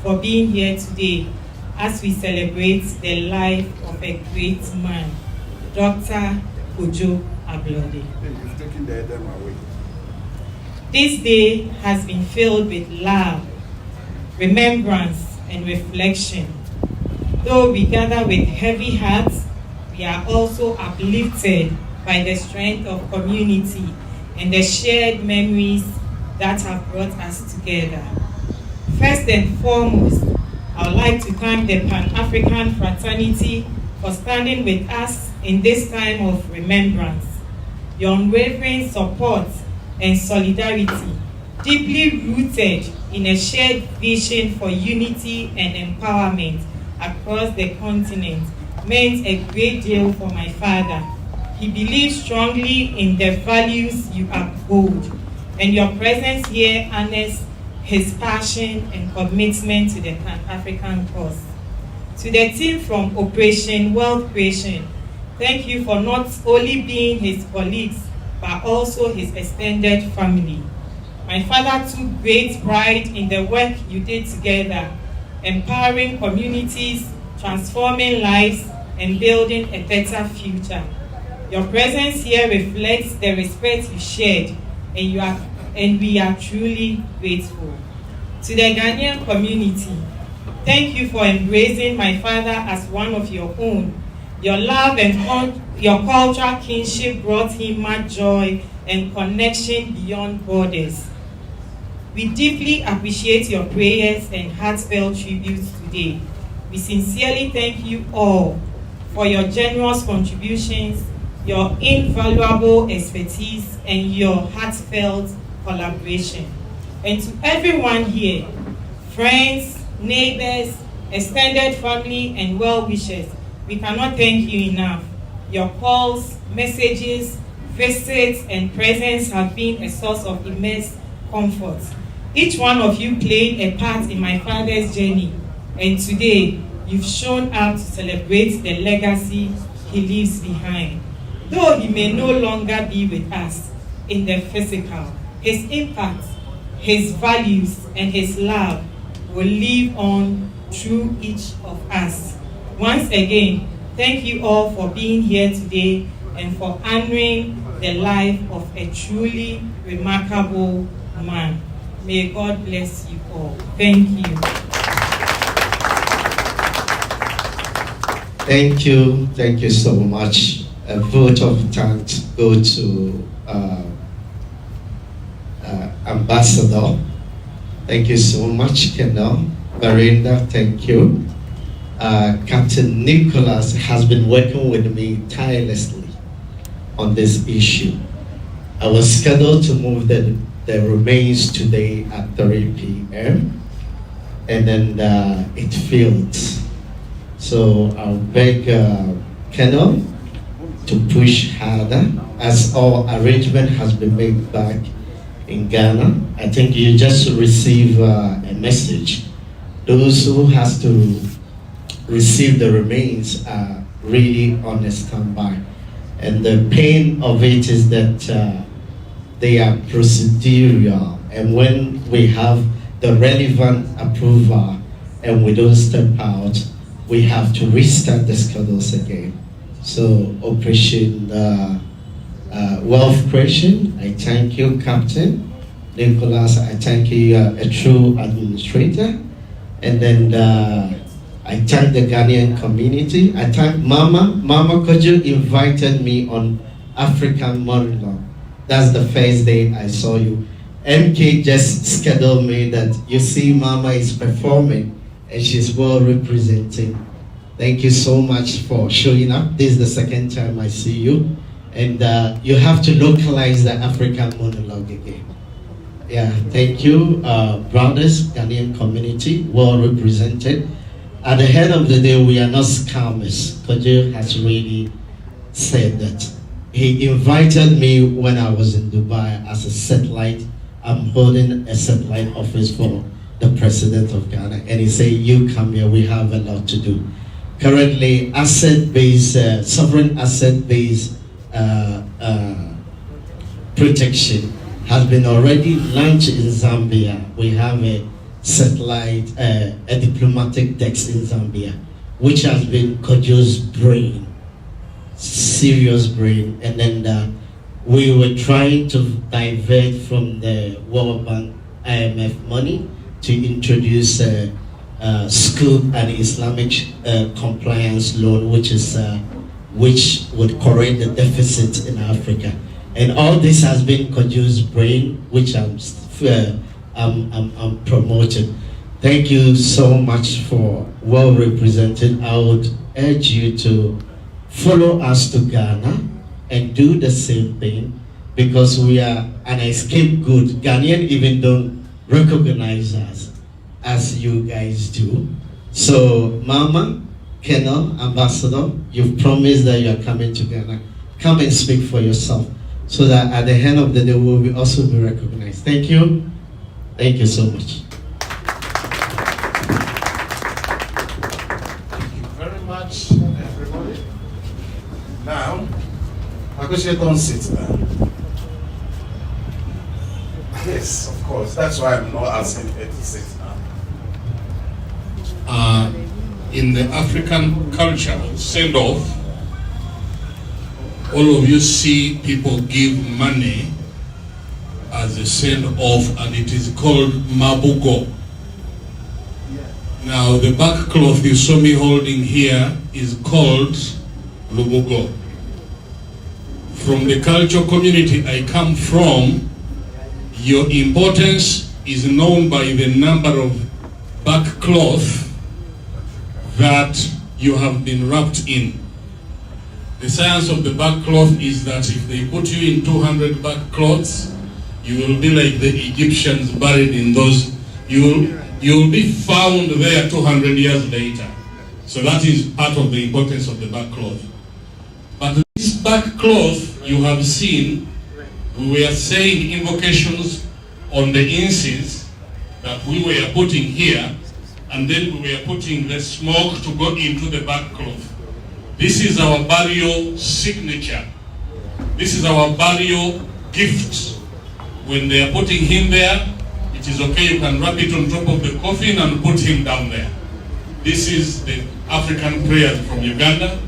Speaker 5: for being here today as we celebrate the life of a great man, Dr. Kojo Ablode. This day has been filled with love, remembrance, and reflection. Though we gather with heavy hearts, we are also uplifted by the strength of community and the shared memories that have brought us together. First and foremost, I would like to thank the Pan-African fraternity for standing with us in this time of remembrance. Your unwavering support and solidarity, deeply rooted in a shared vision for unity and empowerment across the continent, meant a great deal for my father. He believed strongly in the values you uphold, and your presence here honors his passion and commitment to the Pan-African cause. To the team from Operation Wealth Creation, thank you for not only being his colleagues, but also his extended family. My father took great pride in the work you did together, empowering communities, transforming lives, and building a better future. Your presence here reflects the respect you shared, and we are truly grateful. To the Ghanaian community, thank you for embracing my father as one of your own. Your love and your cultural kinship brought him much joy and connection beyond borders. We deeply appreciate your prayers and heartfelt tributes today. We sincerely thank you all for your generous contributions, your invaluable expertise, and your heartfelt collaboration. And to everyone here, friends, neighbors, extended family, and well-wishers, we cannot thank you enough. Your calls, messages, visits, and presence have been a source of immense comfort. Each one of you played a part in my father's journey, and today you've shown up to celebrate the legacy he leaves behind. Though he may no longer be with us in the physical, his impact, his values, and his love will live on through each of us. Once again, thank you all for being here today and for honoring the life of a truly remarkable man. May God bless you all. Thank you.
Speaker 9: Thank you so much. A vote of thanks go to Ambassador. Thank you so much, Kendall. Marinda, thank you. Captain Nicholas has been working with me tirelessly on this issue. I was scheduled to move the remains today at 3 p.m. and then it failed. So I'll beg Kendall to push harder as our arrangement has been made back in Ghana. I think you just receive a message. Those who has to receive the remains are really on a standby. And the pain of it is that they are procedural. And when we have the relevant approval and we don't step out, we have to restart the schedules again. So Operation Wealth Creation, I thank you, Captain Nicholas. I thank you, a true administrator. And then I thank the Ghanaian community. I thank Mama. Mama Kojo invited me on African monologue. That's the first day I saw you. MK just scheduled me that you see Mama is performing and she's well representing. Thank you so much for showing up. This is the second time I see you. And you have to localize the African monologue again. Yeah, thank you, brothers, Ghanaian community, well represented. At the end of the day, we are not scammers. Kojo has really said that. He invited me when I was in Dubai as a satellite. I'm holding a satellite office for the president of Ghana. And he said, you come here, we have a lot to do. Currently, asset-based, sovereign asset-based protection has been already launched in Zambia. We have a satellite, a diplomatic desk in Zambia, which has been Kojo's brain, serious brain. And then we were trying to divert from the World Bank IMF money to introduce school and Islamic compliance loan, which would correct the deficit in Africa. And all this has been Kojo's brain, which I'm promoting. Thank you so much for well represented. I would urge you to follow us to Ghana and do the same thing, because we are an escape good. Ghanaian even don't recognize us as you guys do. So Mama, Colonel, Ambassador, you've promised that you are coming to Ghana. Come and speak for yourself, so that at the end of the day we will also be recognized. Thank you. Thank you so much.
Speaker 7: Thank you very much, everybody. Now, I wish you don't sit down. Yes, of course. That's why I'm not asking her to sit down.
Speaker 10: In the African culture, send off, all of you see people give money as a send off, and it is called mabugo. Now, the back cloth you saw me holding here is called lubugo. From the cultural community I come from, your importance is known by the number of back cloth that you have been wrapped in. The science of the back cloth is that if they put you in 200 back cloths, you will be like the Egyptians buried in those. You'll be found there 200 years later. So that is part of the importance of the back cloth. But this back cloth you have seen, we were saying invocations on the incense that we were putting here, and then we were putting the smoke to go into the back cloth. This is our burial signature. This is our burial gift. When they are putting him there, it is okay, you can wrap it on top of the coffin and put him down there. This is the African prayer from Uganda.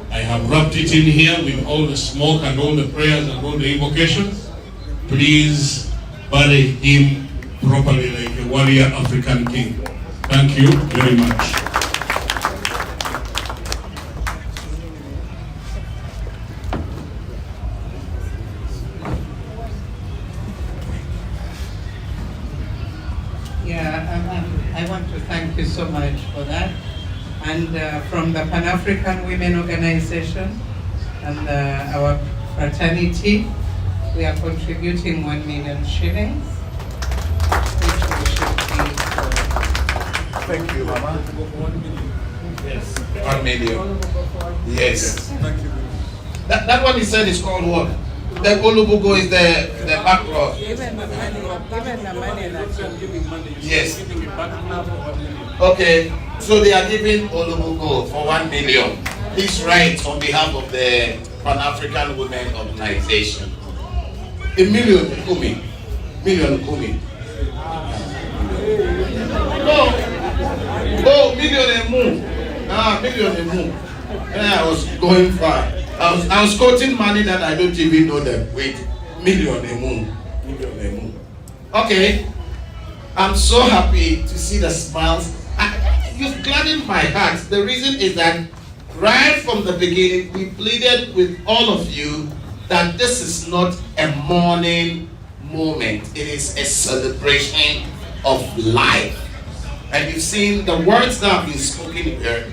Speaker 10: I have wrapped it in here with all the smoke and all the prayers and all the invocations. Please bury him properly like a warrior African king. Thank you very much.
Speaker 3: I want to thank you so much for that. And from the Pan-African Women Organization and our fraternity, we are contributing 1 million shillings.
Speaker 7: Thank you, Mama. Yes, 1 million. Yes. Thank you. That one he said is called what? The Olubugo is the back cloth.
Speaker 3: Even the money that you're giving money.
Speaker 7: Yes. Okay, so they are giving Olubugo for 1 million. Please write on behalf of the Pan-African Women Organization. $1 million Kumi. Million Kumi. Oh, million and more. Million and more. I was going far. I was quoting money that I don't even know them. Wait, million and more. Million and more. Okay. I'm so happy to see the smiles. You've gladdened my heart. The reason is that right from the beginning, we pleaded with all of you that this is not a mourning moment. It is a celebration of life. And you've seen the words that have been spoken here,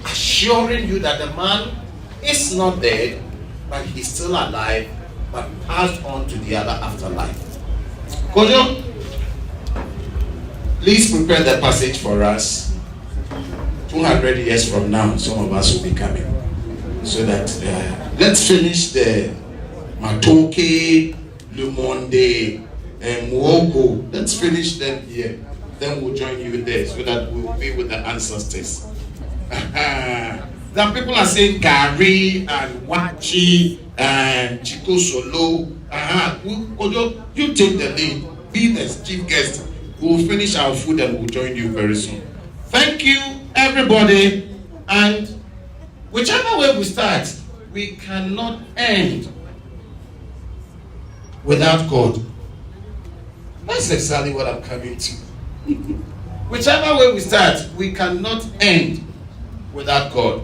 Speaker 7: assuring you that the man is not dead, but he's still alive, but passed on to the other afterlife. Kojo, please prepare the passage for us. 200 years from now, some of us will be coming. So that, let's finish the Matoke, Le Monde, and Muoko. Let's finish them here. Then we'll join you there so that we will be with the ancestors. Then people are saying Gari and Wachi and Chico Solo. Kojo, you take the lead. Be the chief guest. We will finish our food and we'll join you very soon. Thank you, everybody. And whichever way we start, we cannot end without God. That's exactly what I'm coming to. Whichever way we start, we cannot end without God.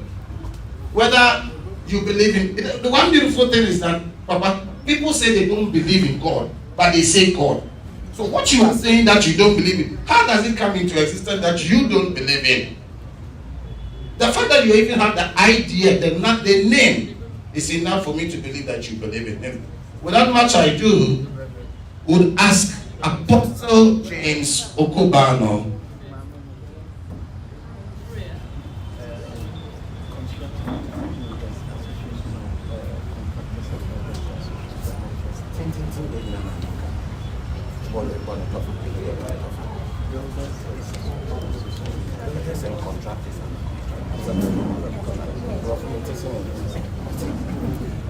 Speaker 7: Whether you believe in, the one beautiful thing is that, Papa, people say they don't believe in God, but they say God. So what you are saying that you don't believe in, how does it come into existence that you don't believe in? The fact that you even have the idea, the name, is enough for me to believe that you believe in Him. Without much ado, would ask Apostle James Okobano.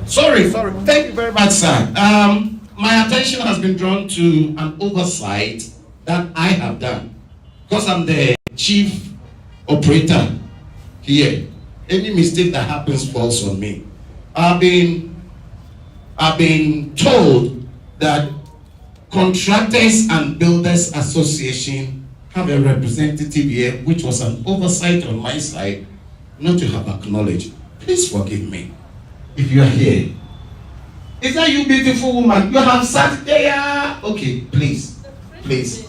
Speaker 7: Sorry. Thank you very much, sir. My attention has been drawn to an oversight that I have done. Because I'm the chief operator here. Any mistake that happens falls on me. I've been told that Contractors and Builders Association have a representative here, which was an oversight on my side, not to have acknowledged. Please forgive me if you are here. Is that you, beautiful woman? You have sat there. Okay, please.
Speaker 20: She's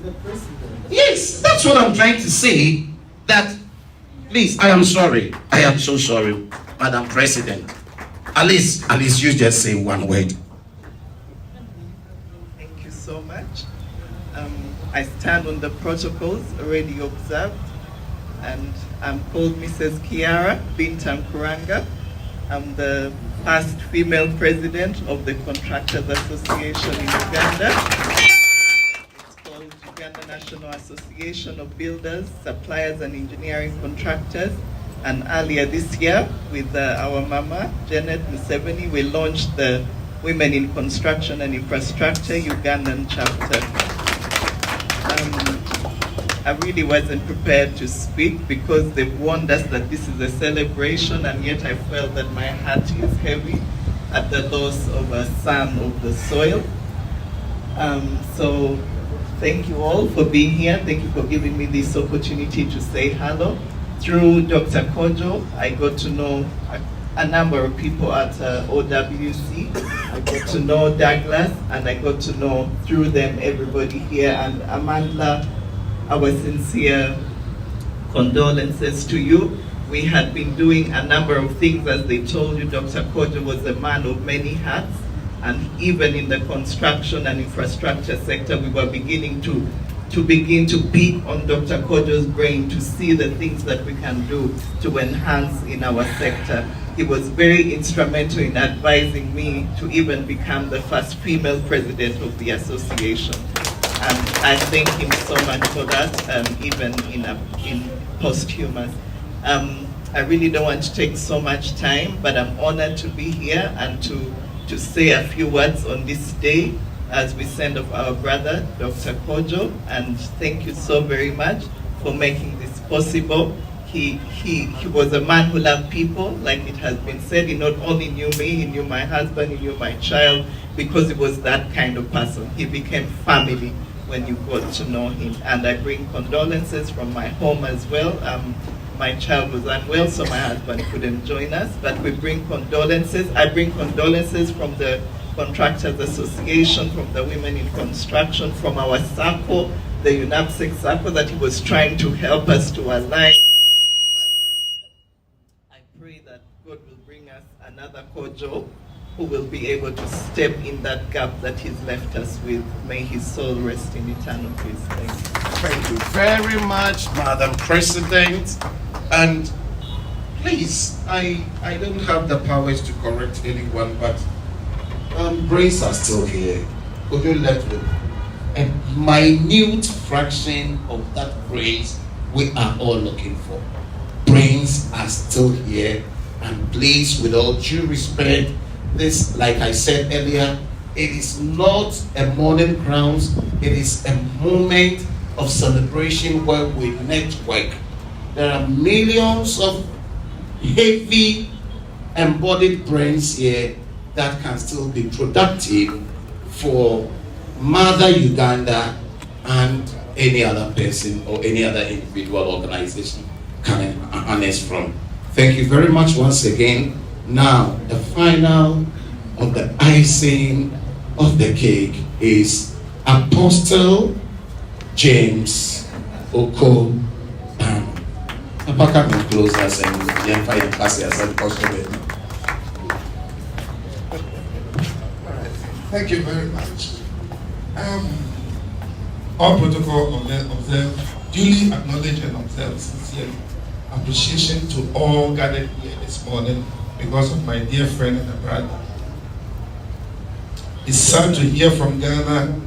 Speaker 20: the president.
Speaker 7: Yes, that's what I'm trying to say. That, please, I am sorry. I am so sorry, Madam President. At least you just say one word.
Speaker 6: Thank you so much. I stand on the protocols already observed, and I'm called Mrs. Kiara Bintam Kuranga. I'm the first female president of the Contractors Association in Uganda. It's called Uganda National Association of Builders, Suppliers and Engineering Contractors. And earlier this year, with our mama, Janet Museveni, we launched the Women in Construction and Infrastructure Ugandan chapter. I really wasn't prepared to speak because they've warned us that this is a celebration, and yet I felt that my heart is heavy at the loss of a son of the soil. So thank you all for being here. Thank you for giving me this opportunity to say hello. Through Dr. Kojo, I got to know a number of people at OWC. I got to know Douglas, and I got to know through them everybody here. And Amandla, our sincere condolences to you. We had been doing a number of things, as they told you. Dr. Kojo was a man of many hats, and even in the construction and infrastructure sector, we were beginning to pick on Dr. Kojo's brain to see the things that we can do to enhance in our sector. He was very instrumental in advising me to even become the first female president of the association. And I thank him so much for that, even in posthumous. I really don't want to take so much time, but I'm honored to be here and to say a few words on this day as we send off our brother, Dr. Kojo, and thank you so very much for making this possible. He was a man who loved people, like it has been said. He not only knew me, he knew my husband, he knew my child, because he was that kind of person. He became family when you got to know him. And I bring condolences from my home as well. My child was unwell, so my husband couldn't join us, but we bring condolences. I bring condolences from the Contractors Association, from the Women in Construction, from our SACCO, the UNAPSEC SACCO, that he was trying to help us to align. I pray that God will bring us another Kojo who will be able to step in that gap that he's left us with. May his soul rest in eternal peace. Thank you.
Speaker 7: Thank you very much, Madam President. And please, I don't have the powers to correct anyone, but brains are still here. Could you left with a minute fraction of that brains we are all looking for? Brains are still here, and please, with all due respect, this, like I said earlier, it is not a mourning grounds, it is a moment of celebration where we network. There are millions of heavy embodied brains here that can still be productive for Mother Uganda and any other person or any other individual organization can harness from. Thank you very much once again. Now, the final of the icing of the cake is Apostle James Oko. Papa, come closer and pass yourself.
Speaker 12: Thank you very much. All protocol observed, duly acknowledge and observe sincerely. Appreciation to all gathered here this morning because of my dear friend and brother. It's sad to hear from Ghana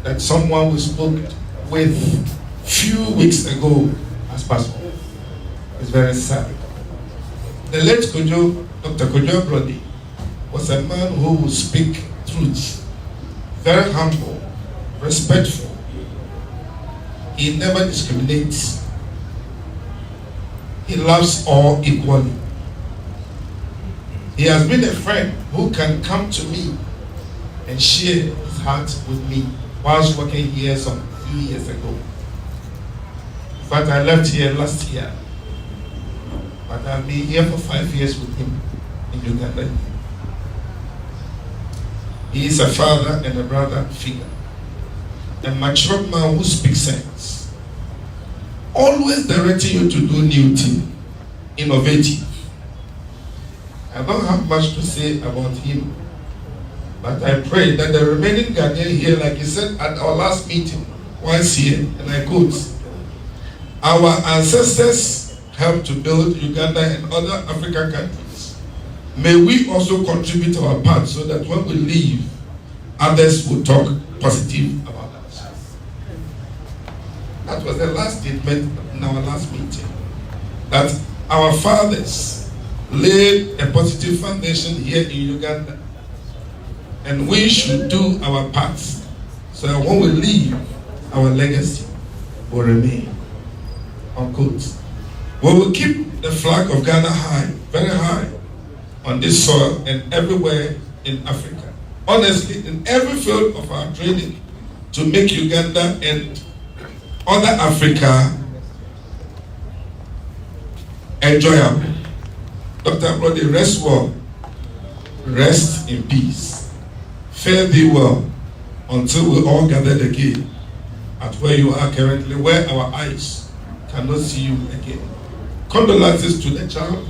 Speaker 12: that someone we spoke with few weeks ago has passed on. It's very sad. The late Kojo, Dr. Kojo Ablode, was a man who would speak truth, very humble, respectful. He never discriminates. He loves all equally. He has been a friend who can come to me and share his heart with me whilst working here some few years ago. In fact, I left here last year, but I've been here for 5 years with him in Uganda. He is a father and a brother figure, a mature man who speaks sense, always directing you to do new things, innovative. I don't have much to say about him, but I pray that the remaining Ghanaian here, like he said at our last meeting, once here, and I quote, our ancestors helped to build Uganda and other African countries. May we also contribute our part so that when we leave, others will talk positive about us. That was the last statement in our last meeting. That our fathers laid a positive foundation here in Uganda. And we should do our part so that when we leave, our legacy will remain. Unquote. We will keep the flag of Ghana high, very high, on this soil and everywhere in Africa. Honestly, in every field of our training to make Uganda and other Africa enjoyable. Dr. Ablode, rest well, rest in peace. Fare thee well until we all gather again at where you are currently, where our eyes cannot see you again. Condolences to the child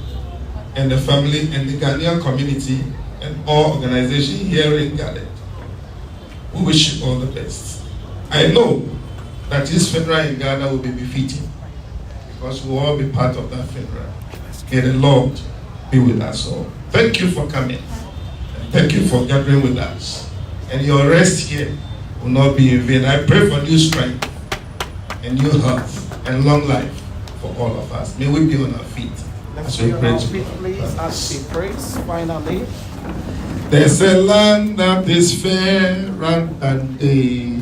Speaker 12: and the family and the Ghanaian community and all organizations here in Ghana. We wish you all the best. I know that this funeral in Ghana will be befitting because we will all be part of that funeral. May the Lord be with us all. Thank you for coming. And thank you for gathering with us. And your rest here will not be in vain. I pray for new strength and new health and long life for all of us. May we be on our feet.
Speaker 1: Let's be on our feet, please, as we praise finally.
Speaker 12: There's a land that is fair and day,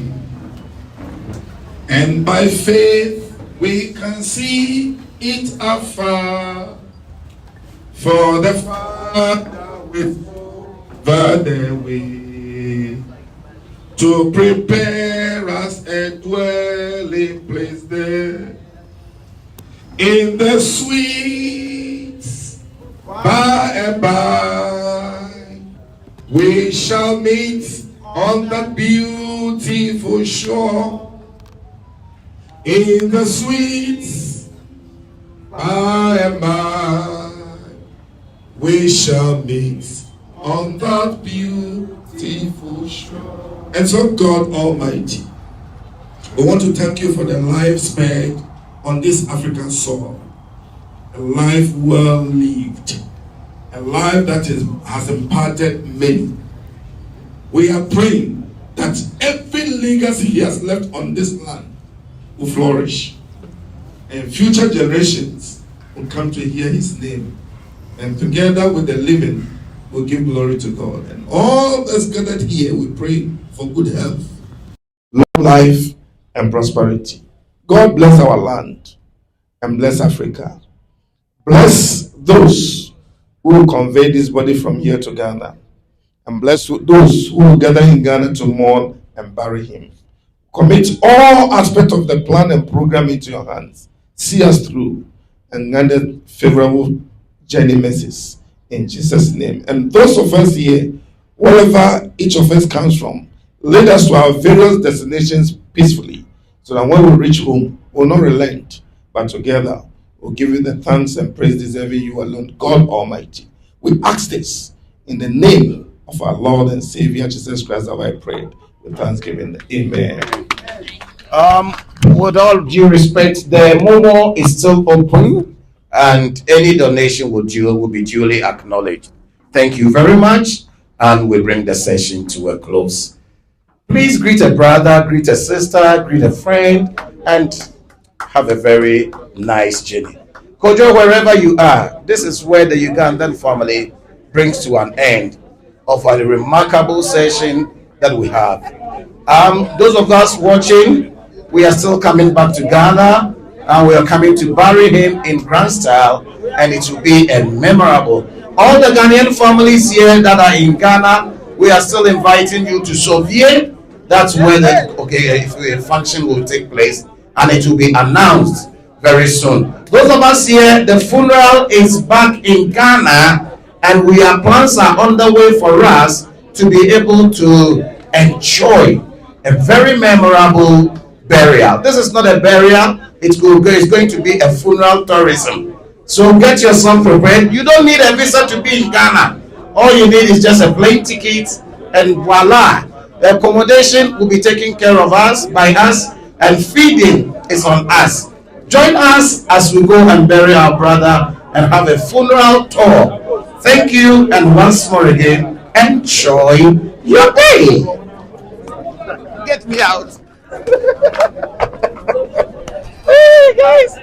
Speaker 12: and by faith we can see it afar. For the Father with the way to prepare us a dwelling place there in the sweet by and by. We shall meet on that beautiful shore in the sweet by and by. We shall meet on that beautiful shore. And so, God Almighty, we want to thank you for the life spared on this African soil, a life well lived, a life that has imparted many. We are praying that every legacy he has left on this land will flourish, and future generations will come to hear his name, and together with the living we give glory to God. And all that's gathered here, we pray for good health, long life, and prosperity. God bless our land and bless Africa. Bless those who convey this body from here to Ghana. And bless those who will gather in Ghana to mourn and bury him. Commit all aspects of the plan and program into your hands. See us through and grant favorable journey mercies in Jesus' name. And those of us here, wherever each of us comes from, lead us to our various destinations peacefully, so that when we reach home, we'll not relent, but together we'll give you the thanks and praise deserving you alone, God Almighty. We ask this in the name of our Lord and Savior Jesus Christ, have I prayed with thanksgiving. Amen.
Speaker 7: With all due respect, the Momo is still open, and any donation will be duly acknowledged. Thank you very much, and we bring the session to a close. Please greet a brother, greet a sister, greet a friend, and have a very nice journey. Kojo, wherever you are, this is where the Ugandan family brings to an end of a remarkable session that we have. Those of us watching, we are still coming back to Ghana, and we are coming to bury him in grand style, and it will be a memorable. All the Ghanaian families here that are in Ghana, we are still inviting you to Sovie. That's where the function will take place, and it will be announced very soon. Those of us here, the funeral is back in Ghana, and plans are underway for us to be able to enjoy a very memorable burial. This is not a burial, it's going to be a funeral tourism. So get yourself prepared. You don't need a visa to be in Ghana. All you need is just a plane ticket, and voila. The accommodation will be taken care of by us, and feeding is on us. Join us as we go and bury our brother and have a funeral tour. Thank you, and once more again, enjoy your day. Get me out. Hey guys.